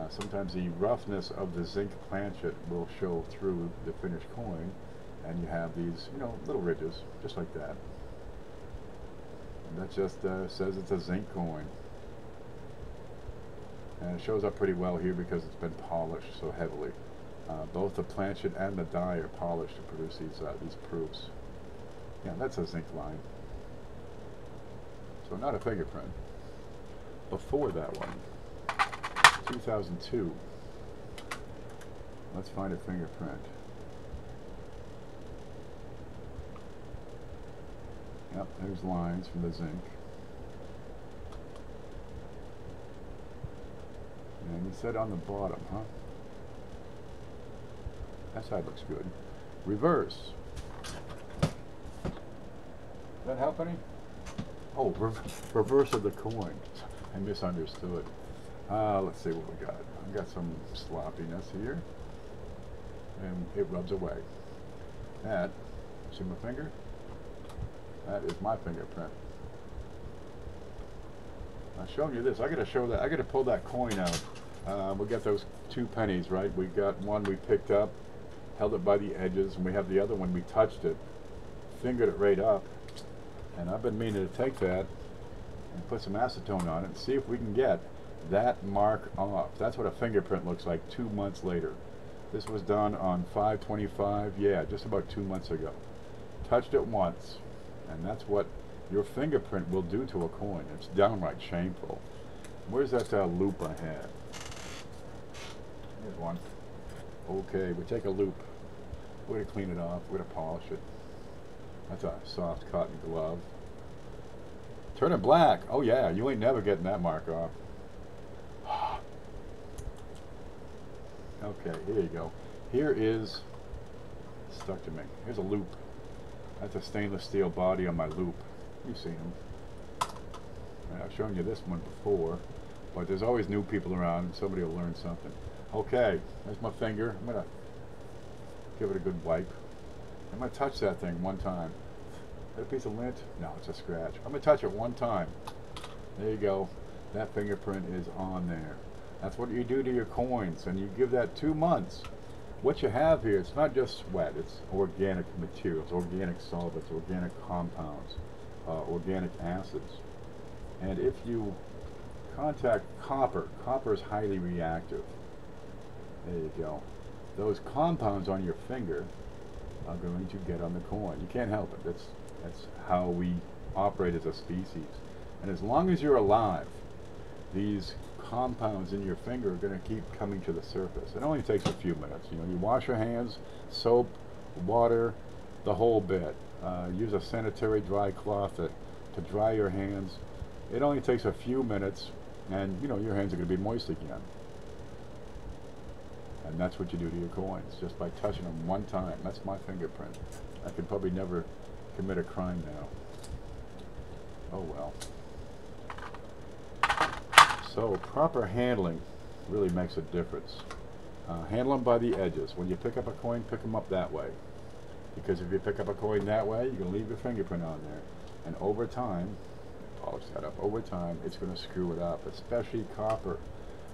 Speaker 1: sometimes the roughness of the zinc planchet will show through the finished coin, and you have these, little ridges, just like that. And that just says it's a zinc coin. And it shows up pretty well here because it's been polished so heavily. Both the planchet and the die are polished to produce these proofs. Yeah, that's a zinc line. So not a fingerprint. Before that one, 2002. Let's find a fingerprint. Yep, there's lines from the zinc. And you said on the bottom, huh? That side looks good. Reverse. Does that help any? Oh, reverse of the coin. I misunderstood. Let's see what we got. I've got some sloppiness here. And it rubs away. That, see my finger? That is my fingerprint. I've shown you this. I gotta show that. I gotta pull that coin out. We got those 2 pennies, right? We got one we picked up, held it by the edges, and we have the other one we touched it, fingered it right up. And I've been meaning to take that and put some acetone on it and see if we can get that mark off. That's what a fingerprint looks like 2 months later. This was done on 5/25, yeah, just about 2 months ago. Touched it once, and that's what your fingerprint will do to a coin. It's downright shameful. Where's that loop I had? Here's one. Okay, we take a loop. We're going to clean it off. We're going to polish it. That's a soft cotton glove. Turn it black. Oh yeah, you ain't never getting that mark off. Okay, here you go. Here is, stuck to me. Here's a loop. That's a stainless steel body on my loop. You've seen them. And I've shown you this one before, but there's always new people around and somebody will learn something. Okay, there's my finger. I'm gonna give it a good wipe. I'm gonna touch that thing one time. Is that a piece of lint? No, it's a scratch. I'm gonna touch it one time. There you go. That fingerprint is on there. That's what you do to your coins, and you give that 2 months. What you have here, it's not just sweat, it's organic materials, organic solvents, organic compounds, organic acids. And if you contact copper, copper is highly reactive. There you go. Those compounds on your finger are going to get on the coin. You can't help it. That's how we operate as a species. And as long as you're alive, these compounds in your finger are going to keep coming to the surface. It only takes a few minutes. You know, you wash your hands, soap, water, the whole bit. Use a sanitary dry cloth to dry your hands. It only takes a few minutes, and you know your hands are going to be moist again. And that's what you do to your coins, just by touching them one time. That's my fingerprint. I could probably never commit a crime now. Oh well. So proper handling really makes a difference. Handle them by the edges. When you pick up a coin, pick them up that way. Because if you pick up a coin that way, you're going to leave your fingerprint on there. And over time, polish that up, over time it's going to screw it up, especially copper.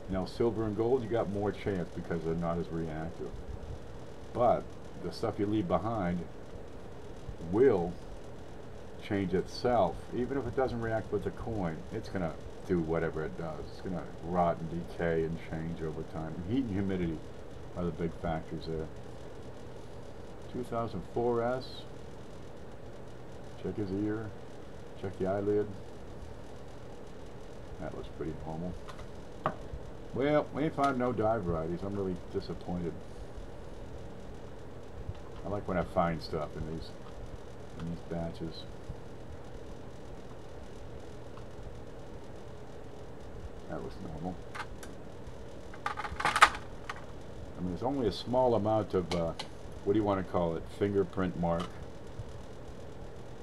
Speaker 1: Now silver and gold, you got more chance because they're not as reactive. But the stuff you leave behind will change itself. Even if it doesn't react with the coin, it's going to do whatever it does. It's going to rot and decay and change over time. Heat and humidity are the big factors there. 2004S. Check his ear. Check the eyelid. That looks pretty normal. Well, we ain't found no dye varieties. I'm really disappointed. I like when I find stuff in these batches. That looks normal. I mean, there's only a small amount of, what do you want to call it, fingerprint mark.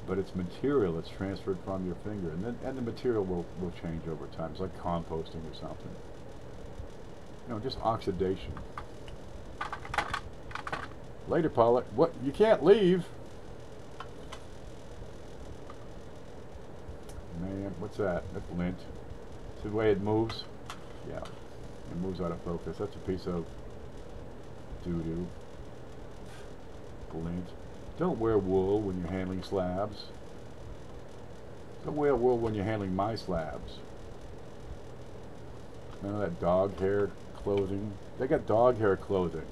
Speaker 1: But it's material that's transferred from your finger. And the material will change over time. It's like composting or something. You know, just oxidation. Later, Paula. What? You can't leave. Man, what's that? That's lint. See the way it moves? Yeah. It moves out of focus. That's a piece of doo-doo. Lint. Don't wear wool when you're handling slabs. Don't wear wool when you're handling my slabs. None of that dog hair clothing. They got dog hair clothing.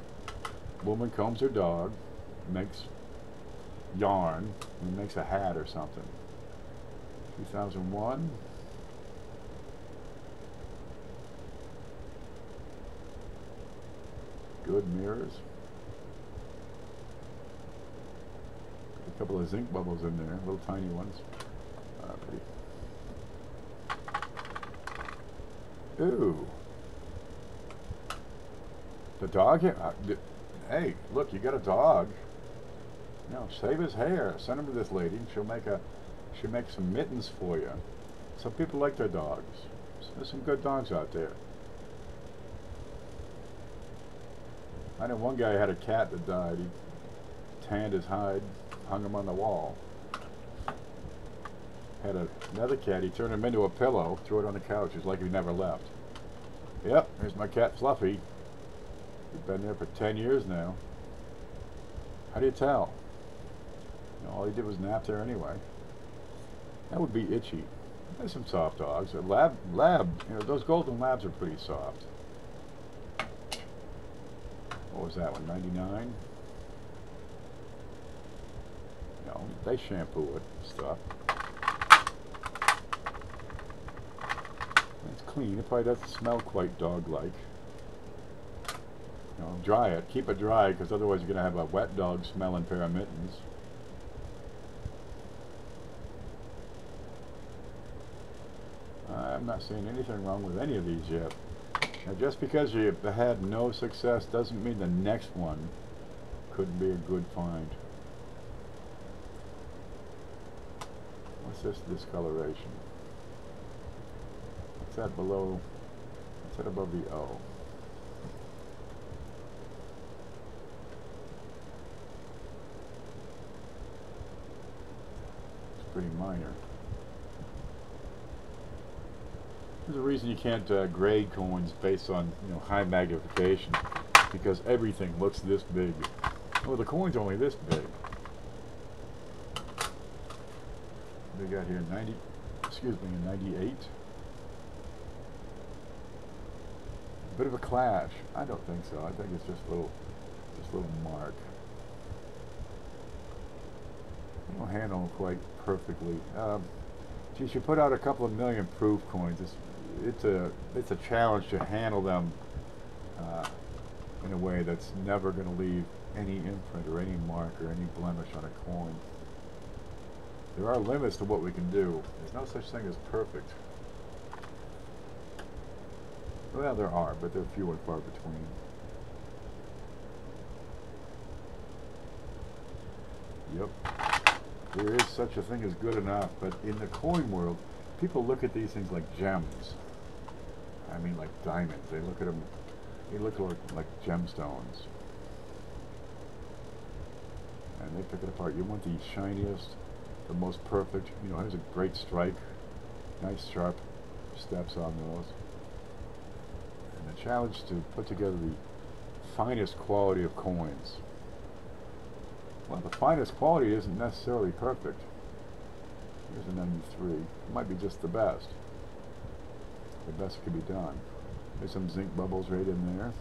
Speaker 1: Woman combs her dog, makes yarn, and makes a hat or something. 2001. Good mirrors. A couple of zinc bubbles in there, little tiny ones. Pretty. Ooh. The dog here? Hey, look, you got a dog. You know, save his hair. Send him to this lady. She'll make some mittens for you. Some people like their dogs. There's some good dogs out there. I know one guy had a cat that died. He tanned his hide, hung him on the wall. Had another cat, he turned him into a pillow, threw it on the couch. It's like he never left. Yep, here's my cat Fluffy. He's been there for 10 years now. How do you tell? You know, all he did was nap there anyway. That would be Itchy. There's some soft dogs. Lab, you know, those golden labs are pretty soft. What was that one, 99? No, they shampoo it and stuff. It's clean. It probably doesn't smell quite dog-like. You know, dry it. Keep it dry, because otherwise you're going to have a wet dog smelling pair of mittens. I'm not seeing anything wrong with any of these yet. Now, just because you had no success doesn't mean the next one couldn't be a good find. What's this discoloration? What's that below? What's that above the O? It's pretty minor. There's a reason you can't grade coins based on, you know, high magnification, because everything looks this big. Well, the coin's only this big. They got here 90, excuse me, 98. A bit of a clash. I don't think so. I think it's just a little mark. They don't handle them quite perfectly. Geez, you put out a couple of million proof coins. It's a challenge to handle them in a way that's never going to leave any imprint or any mark or any blemish on a coin. There are limits to what we can do. There's no such thing as perfect. Well, there are, but they're few and far between. Yep. There is such a thing as good enough, but in the coin world, people look at these things like gems. I mean, like diamonds. They look at them, they look like gemstones. And they pick it apart. You want the shiniest, the most perfect. You know, here's a great strike. Nice sharp steps on those. And the challenge to put together the finest quality of coins. Well, the finest quality isn't necessarily perfect. Here's a 93. It might be just the best. The best could be done. There's some zinc bubbles right in there.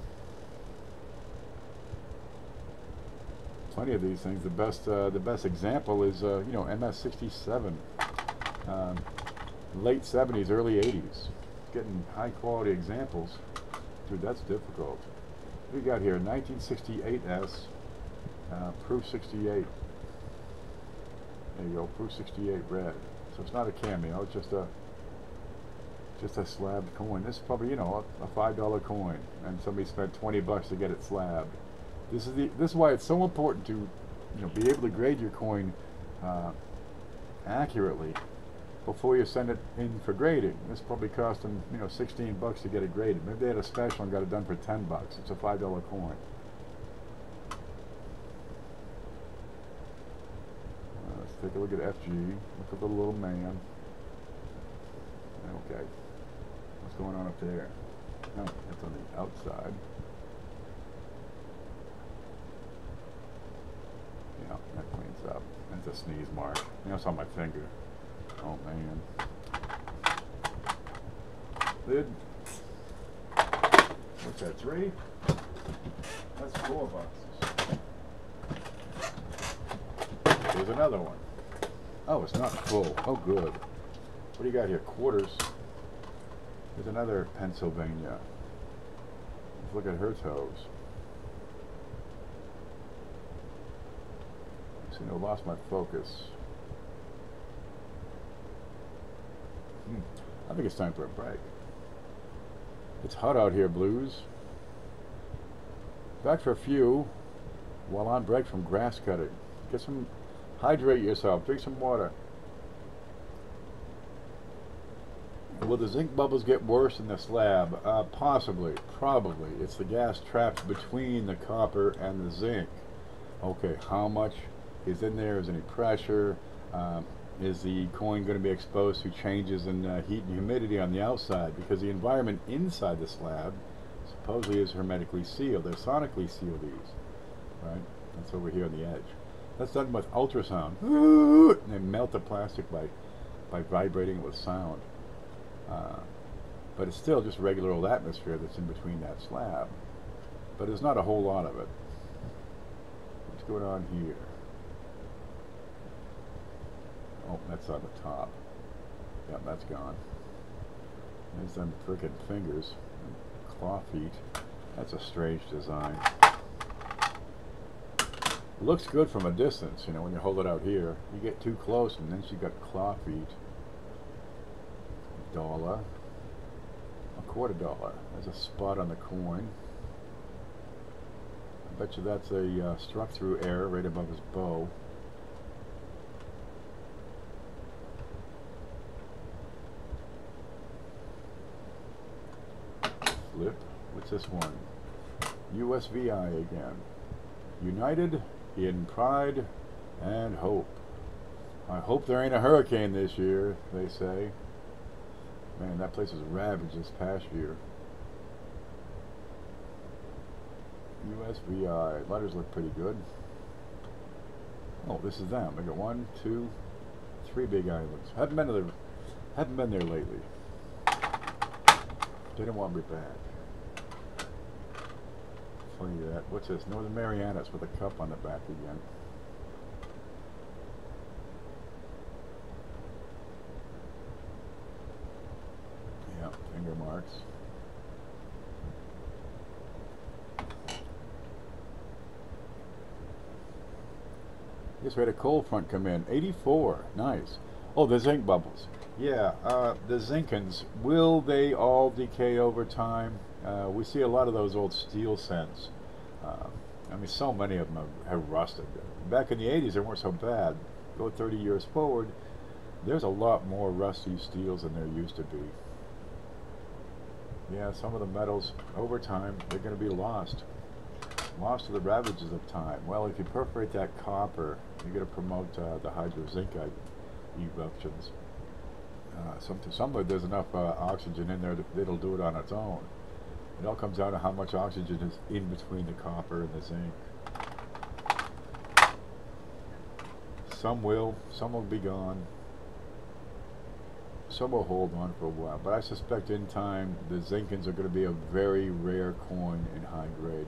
Speaker 1: Plenty of these things. The best example is you know, MS67, late 70s, early 80s. Getting high quality examples, dude, that's difficult. What do we got here? 1968S, proof 68. There you go, proof 68 red. So it's not a cameo, it's just a slabbed coin. This is probably, you know, a $5 coin, and somebody spent 20 bucks to get it slabbed. This is why it's so important to, you know, be able to grade your coin accurately before you send it in for grading. This probably cost them, you know, 16 bucks to get it graded. Maybe they had a special and got it done for 10 bucks. It's a $5 coin. Let's take a look at FG. Look at the little man. Okay. What's going on up there? Oh, it's on the outside. Yeah, that cleans up. That's a sneeze mark. You know, it's on my finger. Oh man. Lid. What's that, 3? That's 4 boxes. Here's another one. Oh, it's not full. Oh, good. What do you got here? Quarters. There's another Pennsylvania. Let's look at her toes. I lost my focus. I think it's time for a break. It's hot out here, Blues. Back for a few while on break from grass cutting. Get some, hydrate yourself, drink some water. Will the zinc bubbles get worse in the slab? Possibly, probably. It's the gas trapped between the copper and the zinc. Okay, how much is in there? Is any pressure? Is the coin going to be exposed to changes in heat and humidity on the outside? Because the environment inside the slab supposedly is hermetically sealed. They're sonically sealed these, right? That's over here on the edge. That's done with ultrasound. And they melt the plastic by vibrating it with sound. But it's still just regular old atmosphere that's in between that slab. But there's not a whole lot of it. What's going on here? Oh, that's on the top. Yep, that's gone. There's them frickin' fingers. Claw feet. That's a strange design. Looks good from a distance, you know, when you hold it out here. You get too close and then she got claw feet. $1. $0.25. There's a spot on the coin. I bet you that's a struck through air right above his bow. Flip. What's this one? USVI again. United in pride and hope. I hope there ain't a hurricane this year, they say. Man, that place was ravaged this past year. USVI. Letters look pretty good. Oh, this is them. I got 1, 2, 3 big islands. Haven't been there lately. They don't want me back. Funny that. What's this? Northern Marianas with a cup on the back again. Yeah, finger marks. Just had a cold front come in. 84. Nice. Oh, the zinc bubbles. Yeah, the zincans, will they all decay over time? We see a lot of those old steel scents. I mean, so many of them have rusted. Back in the 80s, they weren't so bad. Go 30 years forward, there's a lot more rusty steels than there used to be. Yeah, some of the metals, over time, they're going to be lost. Lost to the ravages of time. Well, if you perforate that copper, you're going to promote the hydrozincite eruptions. Some there's enough oxygen in there that it'll do it on its own. It all comes down to how much oxygen is in between the copper and the zinc. Some will be gone. Some will hold on for a while, but I suspect in time the zincans are going to be a very rare coin in high grade.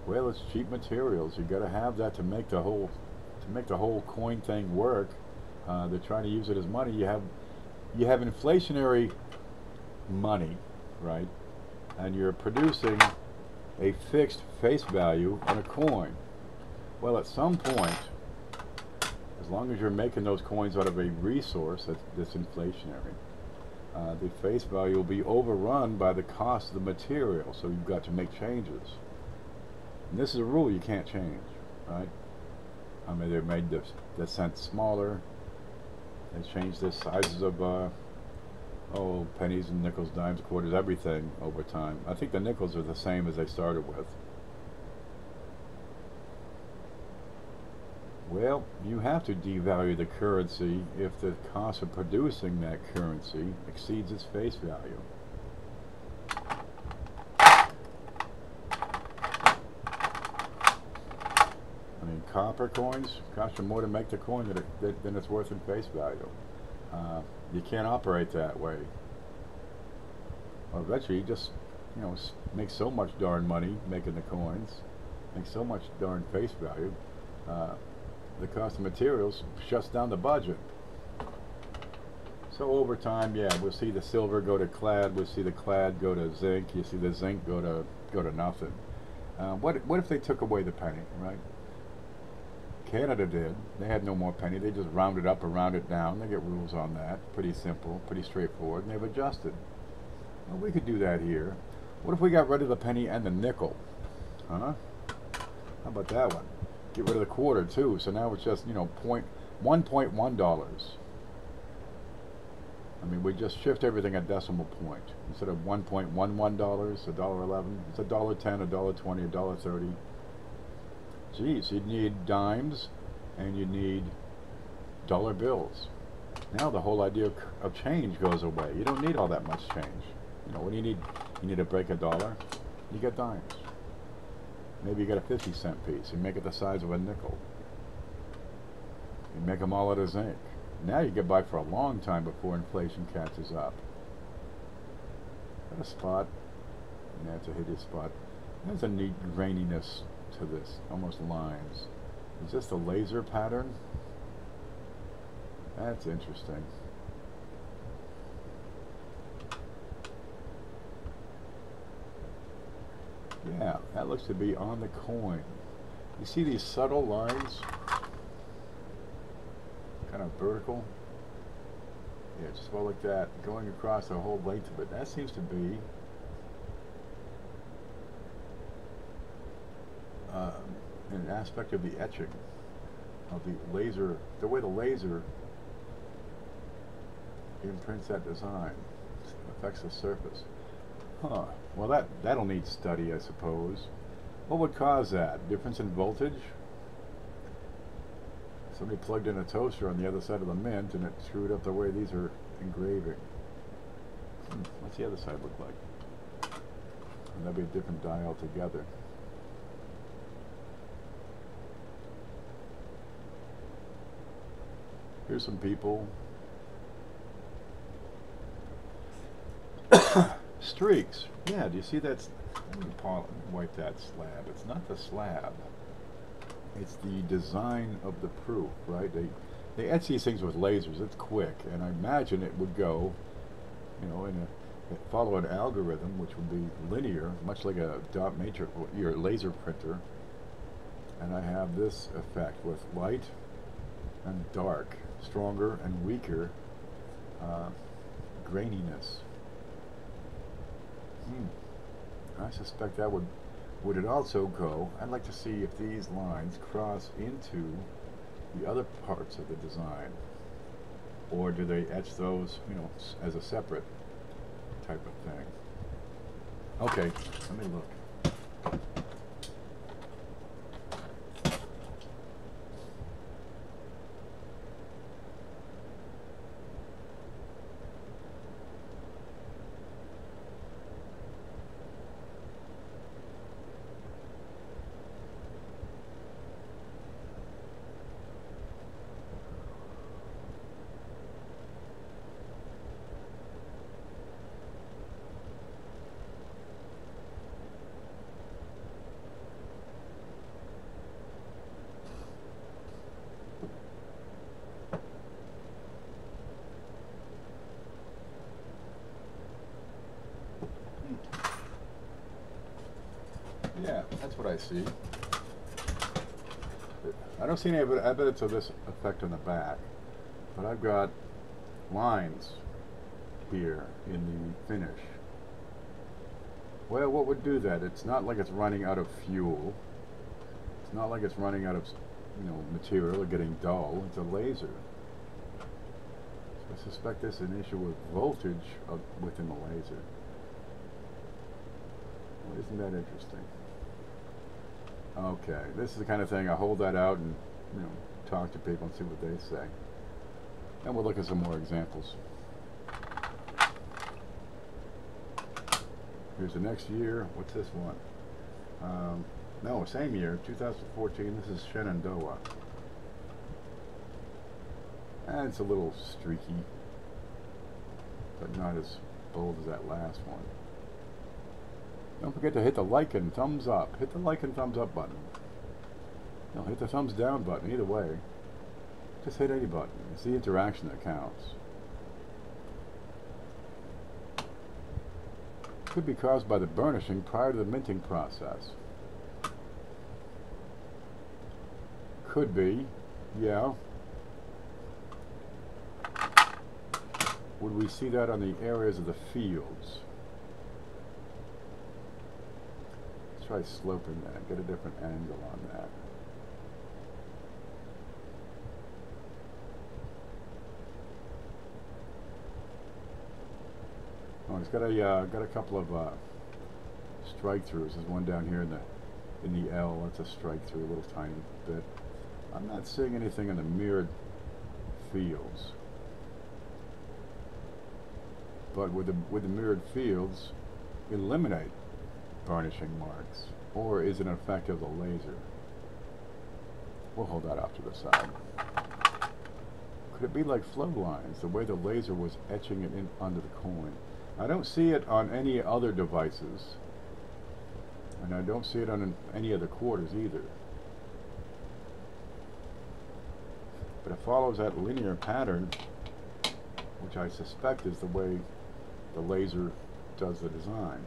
Speaker 1: Well, it's cheap materials. You got to have that to make the whole coin thing work. They're trying to use it as money. You have inflationary money, right? And you're producing a fixed face value on a coin. Well, at some point, as long as you're making those coins out of a resource that's inflationary, the face value will be overrun by the cost of the material. So you've got to make changes. And this is a rule you can't change, right? I mean, they've made the cents smaller. They changed the sizes of pennies and nickels, dimes, quarters, everything over time. I think the nickels are the same as they started with. Well, you have to devalue the currency if the cost of producing that currency exceeds its face value. Copper coins cost you more to make the coin than it's worth in face value. You can't operate that way. Well, eventually you just, make so much darn money making the coins, make so much darn face value, the cost of materials shuts down the budget. So over time, yeah, we'll see the silver go to clad, we'll see the clad go to zinc, you see the zinc go to nothing. What if they took away the penny, right? Canada did. They had no more penny. They just rounded up or rounded down. They get rules on that. Pretty simple, pretty straightforward, and they've adjusted. Well, we could do that here. What if we got rid of the penny and the nickel? Huh? How about that one? Get rid of the quarter too. So now it's just, you know, $1.1. I mean, we just shift everything a decimal point. Instead of $1.11, $1.11, it's $1.10, $1.20, $1.30. Geez, you'd need dimes and you need dollar bills. Now the whole idea of change goes away. You don't need all that much change. You know, what do you need? You need to break a dollar, you get dimes. Maybe you get a 50-cent piece. You make it the size of a nickel. You make them all out of zinc. Now you get by for a long time before inflation catches up. Is that a spot? Yeah, it's a hideous spot. There's a neat graininess to this, almost lines. Is this the laser pattern? That's interesting. Yeah, that looks to be on the coin. You see these subtle lines? Kind of vertical. Yeah, just about like that, going across the whole length of it. That seems to be an aspect of the etching of the laser, the way the laser imprints that design, affects the surface. Huh. Well, that'll need study, I suppose. What would cause that? Difference in voltage? Somebody plugged in a toaster on the other side of the mint and it screwed up the way these are engraving. What's the other side look like? And that'd be a different die altogether. Here's some people. Streaks. Yeah, do you see that? Let me wipe that slab. It's not the slab. It's the design of the proof, right? They etch these things with lasers. It's quick, and I imagine it would go, you know, follow an algorithm which would be linear, much like a dot matrix, your laser printer. And I have this effect with light and dark, stronger and weaker graininess. I suspect that would it also go, I'd like to see if these lines cross into the other parts of the design, or do they etch those, you know, as a separate type of thing. Okay, let me look. Yeah, that's what I see. I don't see any evidence of this effect on the back, but I've got lines here in the finish. Well, what would do that? It's not like it's running out of fuel. It's not like it's running out of, you know, material or getting dull. It's a laser. So I suspect this is an issue with voltage within the laser. Well, isn't that interesting? Okay, this is the kind of thing I hold that out and, you know, talk to people and see what they say. And we'll look at some more examples. Here's the next year. What's this one? No, same year, 2014. This is Shenandoah. And it's a little streaky, but not as bold as that last one. Don't forget to hit the like and thumbs up. Hit the like and thumbs up button. No, hit the thumbs down button, either way. Just hit any button. It's the interaction that counts. Could be caused by the burnishing prior to the minting process. Could be, yeah. Would we see that on the areas of the fields? Let's try sloping that, get a different angle on that. Oh, it's got a couple of strike throughs. There's one down here in the L. That's a strike through, a little tiny bit. I'm not seeing anything in the mirrored fields. But with the mirrored fields, eliminate varnishing marks, or is it an effect of the laser? We'll hold that off to the side. Could it be like flow lines, the way the laser was etching it in under the coin? I don't see it on any other devices, and I don't see it on any other quarters either. But it follows that linear pattern, which I suspect is the way the laser does the design.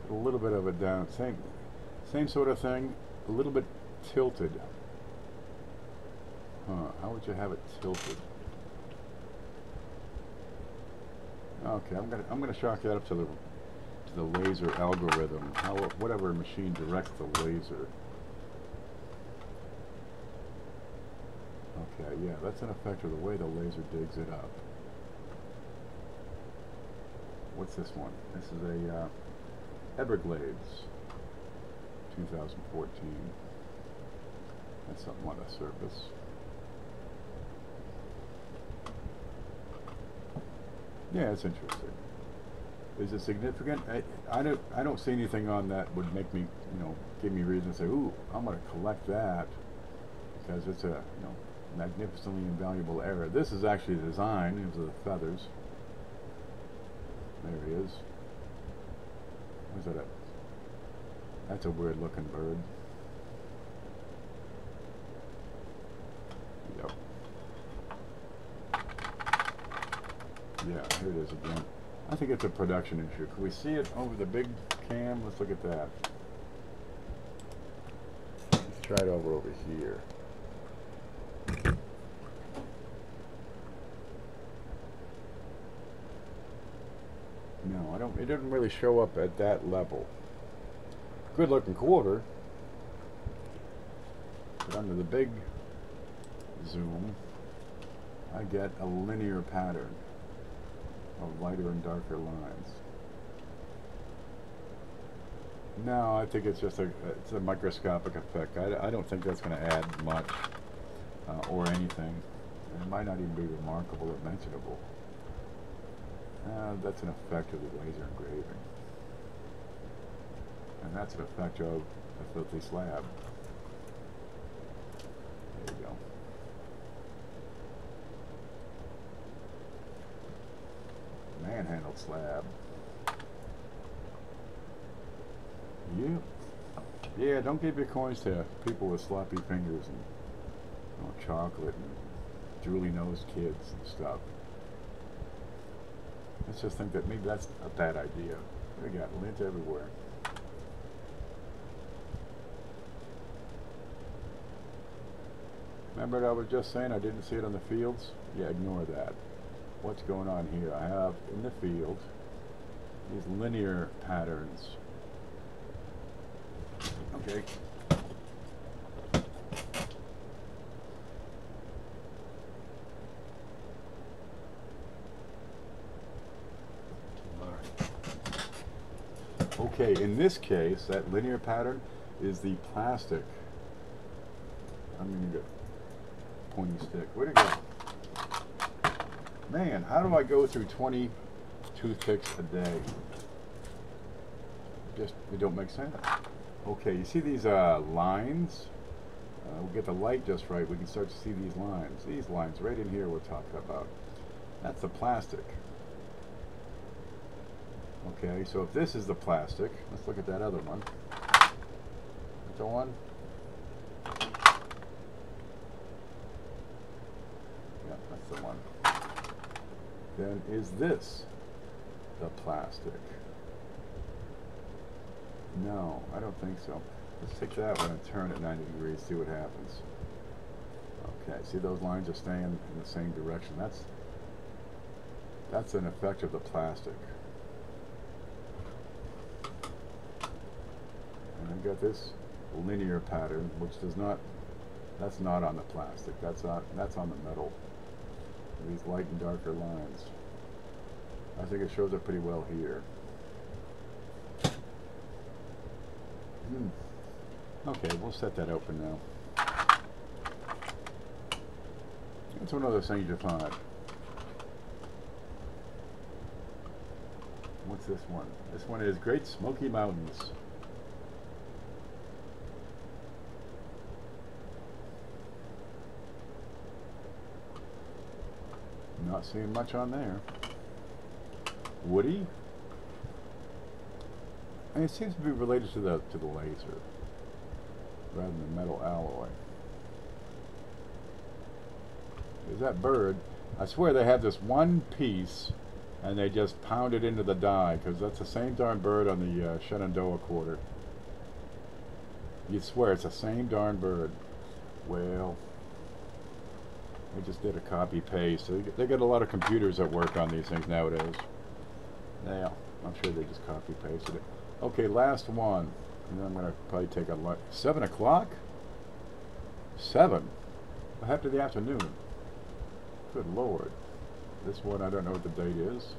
Speaker 1: A little bit of it down, same sort of thing, a little bit tilted. How would you have it tilted? Okay, I'm gonna chalk that up to the laser algorithm, whatever machine directs the laser. Okay, yeah, that's an effect of the way the laser digs it up. What's this one? This is a Everglades 2014. That's something on the surface. Yeah, it's interesting. Is it significant? I don't see anything on that would make me, give me reason to say, ooh, I'm going to collect that, because it's a, magnificently invaluable error. This is actually the design. These are the feathers. There he is. Where's that at? That's a weird looking bird. Yep. Yeah, here it is again. I think it's a production issue. Can we see it over the big cam? Let's look at that. Let's try it over here. No, I don't. It doesn't really show up at that level. Good looking quarter, but under the big zoom, I get a linear pattern of lighter and darker lines. No, I think it's just it's a microscopic effect. I don't think that's going to add much or anything. It might not even be remarkable or mentionable. That's an effect of the laser engraving. And that's an effect of a filthy slab. There you go. Manhandled slab. Yeah, don't give your coins to people with sloppy fingers and chocolate and drooly-nosed kids and stuff. Let's just think that maybe that's a bad idea. We got lint everywhere. Remember what I was just saying? I didn't see it on the fields? Yeah, ignore that. What's going on here? I have in the field these linear patterns. Okay. Okay, in this case, that linear pattern is the plastic. I'm going to get a pointy stick. Where'd it go? Man, how do I go through 20 toothpicks a day? It don't make sense. Okay, you see these lines? We'll get the light just right. We can start to see these lines. These lines right in here we're talking about. That's the plastic. Okay, so if this is the plastic, let's look at that other one. That's the one. Yeah, that's the one. then is this the plastic? No, I don't think so. Let's take that one and turn it 90 degrees, see what happens. Okay, see those lines are staying in the same direction. That's an effect of the plastic. And I've got this linear pattern, which does not, that's not on the plastic. That's on the metal. These light and darker lines. I think it shows up pretty well here. Okay, we'll set that open now. That's one other thing to find. What's this one? This one is Great Smoky Mountains. Not seeing much on there. Woody? And it seems to be related to the laser rather than the metal alloy. There's that bird. I swear they have this one piece and they just pound it into the die, because that's the same darn bird on the Shenandoah quarter. You'd swear it's the same darn bird. Well, they just did a copy paste. So they get a lot of computers that work on these things nowadays. Yeah, I'm sure they just copy pasted it. Okay, last one. And then I'm going to probably take a look. 7 o'clock? 7? After the afternoon. Good Lord. This one, I don't know what the date is.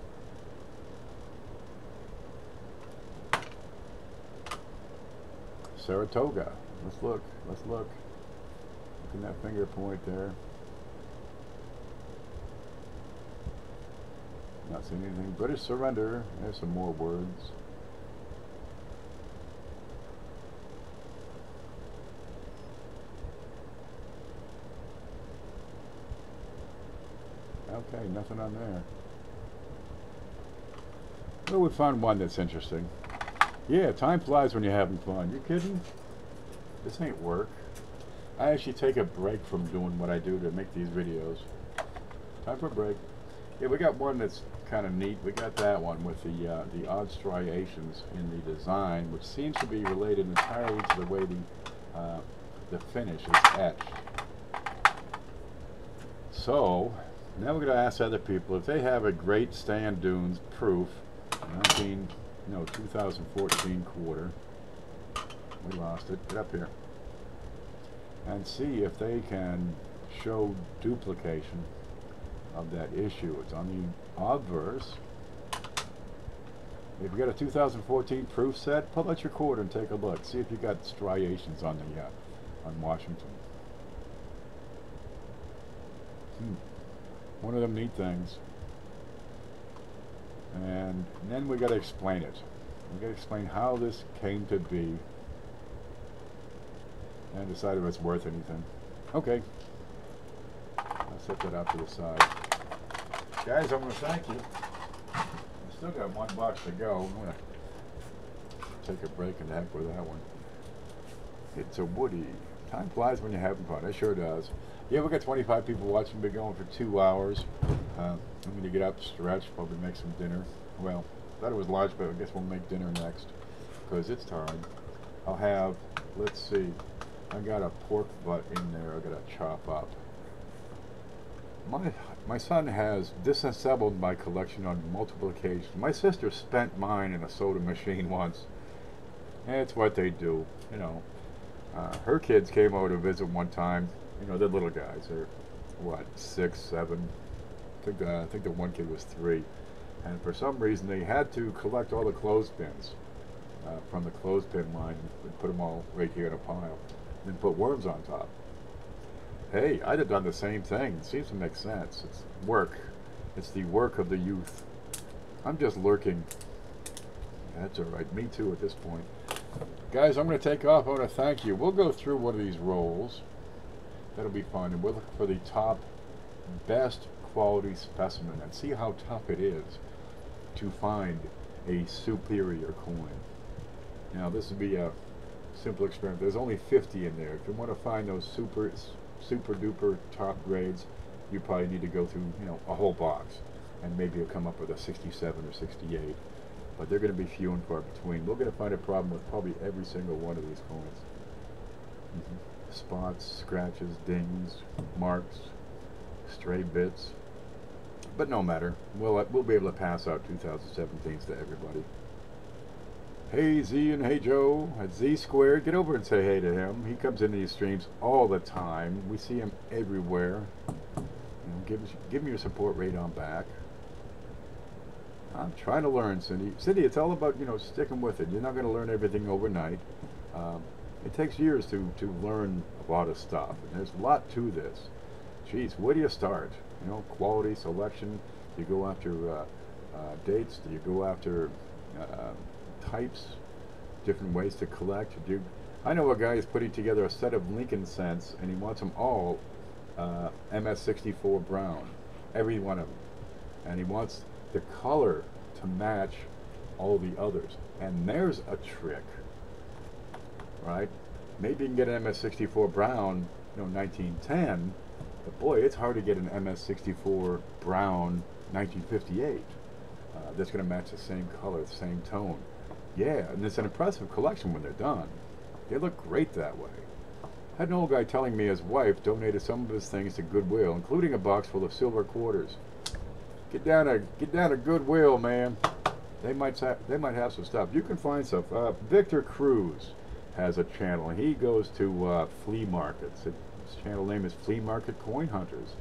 Speaker 1: Saratoga. Let's look. Let's look. Look in that finger point there. Not seeing anything. British surrender. There's some more words. Okay, nothing on there. Well, we found one that's interesting. Yeah, time flies when you're having fun. You kidding? This ain't work. I actually take a break from doing what I do to make these videos. Time for a break. Yeah, we got one that's kind of neat. We got that one with the odd striations in the design, which seems to be related entirely to the way the finish is etched. So now we're going to ask other people if they have a Great Sand Dunes proof, 2014 quarter. We lost it. Get up here. And see if they can show duplication of that issue. It's on the obverse. If you got a 2014 proof set, pull out your quarter and take a look. See if you got striations on the on Washington. One of them neat things. And then we got to explain it. We got to explain how this came to be and decide if it's worth anything. Okay. I'll set that out to the side. Guys, I'm going to thank you. I still got one box to go. I'm going to take a break and heck with that one. It's a Woody. Time flies when you're having fun. It sure does. Yeah, we got 25 people watching. We've been going for 2 hours. I'm going to get up, stretch, probably make some dinner. Well, I thought it was lunch, but I guess we'll make dinner next because it's time. I'll have, let's see, I got a pork butt in there I got to chop up. My son has disassembled my collection on multiple occasions. My sister spent mine in a soda machine once. It's what they do, you know. Her kids came over to visit one time. You know, they're little guys. They're, what, 6, 7? I think the one kid was 3. And for some reason, they had to collect all the clothespins from the clothespin line and put them all right here in a pile. And put worms on top. Hey, I'd have done the same thing. It seems to make sense. It's work. It's the work of the youth. I'm just lurking. That's all right. Me too at this point. Guys, I'm going to take off. I want to thank you. We'll go through one of these rolls. That'll be fun. And we'll look for the top best quality specimen and see how tough it is to find a superior coin. Now, this would be a simple experiment. There's only 50 in there. If you want to find those super duper top grades, you probably need to go through, you know, a whole box. and maybe you'll come up with a 67 or 68. But they're going to be few and far between. We're going to find a problem with probably every single one of these coins. Spots, scratches, dings, marks, stray bits. But no matter. We'll be able to pass out 2017s to everybody. Hey Z and hey Joe at Z Squared. Get over and say hey to him. He comes into these streams all the time. We see him everywhere. You know, give me your support rate on back. I'm trying to learn, Cindy. Cindy, it's all about, you know, sticking with it. You're not going to learn everything overnight. It takes years to learn a lot of stuff. And there's a lot to this. Geez, where do you start? You know, quality, selection. Do you go after dates? Do you go after types? Different ways to collect? I know a guy is putting together a set of Lincoln cents, and he wants them all MS64 brown. Every one of them. And he wants the color to match all the others. And there's a trick, right? Maybe you can get an MS64 brown, you know, 1910, but boy, it's hard to get an MS64 brown 1958 that's going to match the same color, the same tone. Yeah, and it's an impressive collection when they're done. They look great that way. I had an old guy telling me his wife donated some of his things to Goodwill, including a box full of silver quarters. Get down to Goodwill, man. They might have some stuff. You can find stuff. Victor Cruz has a channel. He goes to flea markets. His channel name is Flea Market Coin Hunters,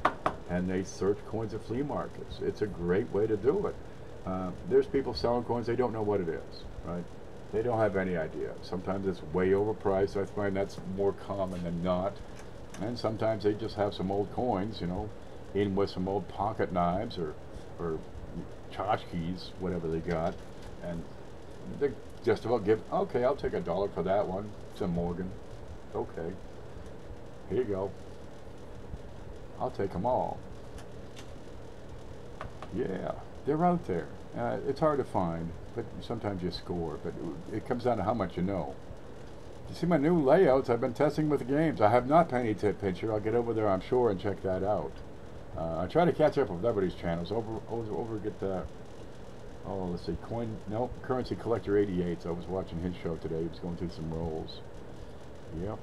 Speaker 1: and they search coins at flea markets. It's a great way to do it. There's people selling coins, they don't know what it is, right? They don't have any idea. Sometimes it's way overpriced. I find that's more common than not. And sometimes they just have some old coins, you know, in with some old pocket knives or tchotchkes, whatever they got, and they just about give, okay, I'll take $1 for that one. It's a Morgan. Okay, here you go. I'll take them all. Yeah, they're out there. It's hard to find, but sometimes you score, but it comes down to how much you know. You see my new layouts I've been testing with the games. I have not Penny Tip Picture. I'll get over there, I'm sure, and check that out. I try to catch up with everybody's channels. Get that. Oh, let's see. Currency Collector 88. So I was watching his show today. He was going through some rolls. Yep.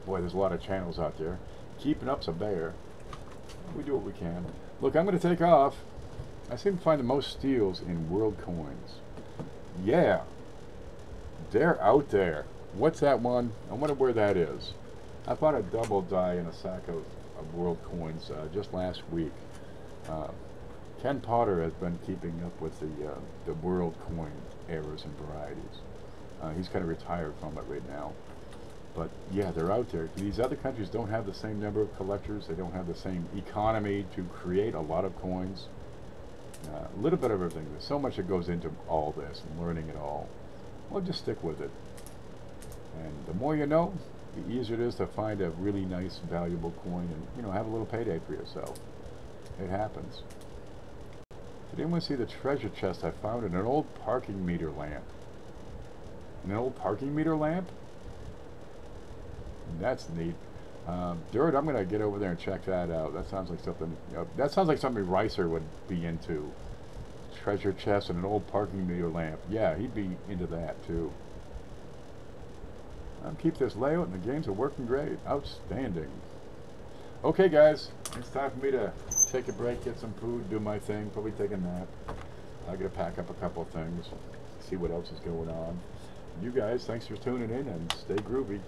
Speaker 1: Boy, there's a lot of channels out there. Keeping up's a bear. We do what we can. Look, I'm going to take off. I seem to find the most steals in world coins. Yeah. They're out there. What's that one? I wonder where that is. I found a double die in a sack of world coins just last week. Ken Potter has been keeping up with the world coin eras and varieties. He's kind of retired from it right now. But yeah, they're out there. These other countries don't have the same number of collectors. They don't have the same economy to create a lot of coins. A little bit of everything. There's so much that goes into all this and learning it all. Well, just stick with it. And the more you know, the easier it is to find a really nice, valuable coin and, you know, have a little payday for yourself. It happens. Did anyone see the treasure chest I found in an old parking meter lamp? An old parking meter lamp? That's neat. Dirt, I'm going to get over there and check that out. That sounds like something, that sounds like something Ricer would be into. Treasure chest and an old parking meter lamp. Yeah, he'd be into that too. Keep this layout and the games are working great. Outstanding. Okay guys, it's time for me to take a break, get some food, do my thing, probably take a nap. I gotta pack up a couple of things, see what else is going on. You guys, thanks for tuning in and stay groovy.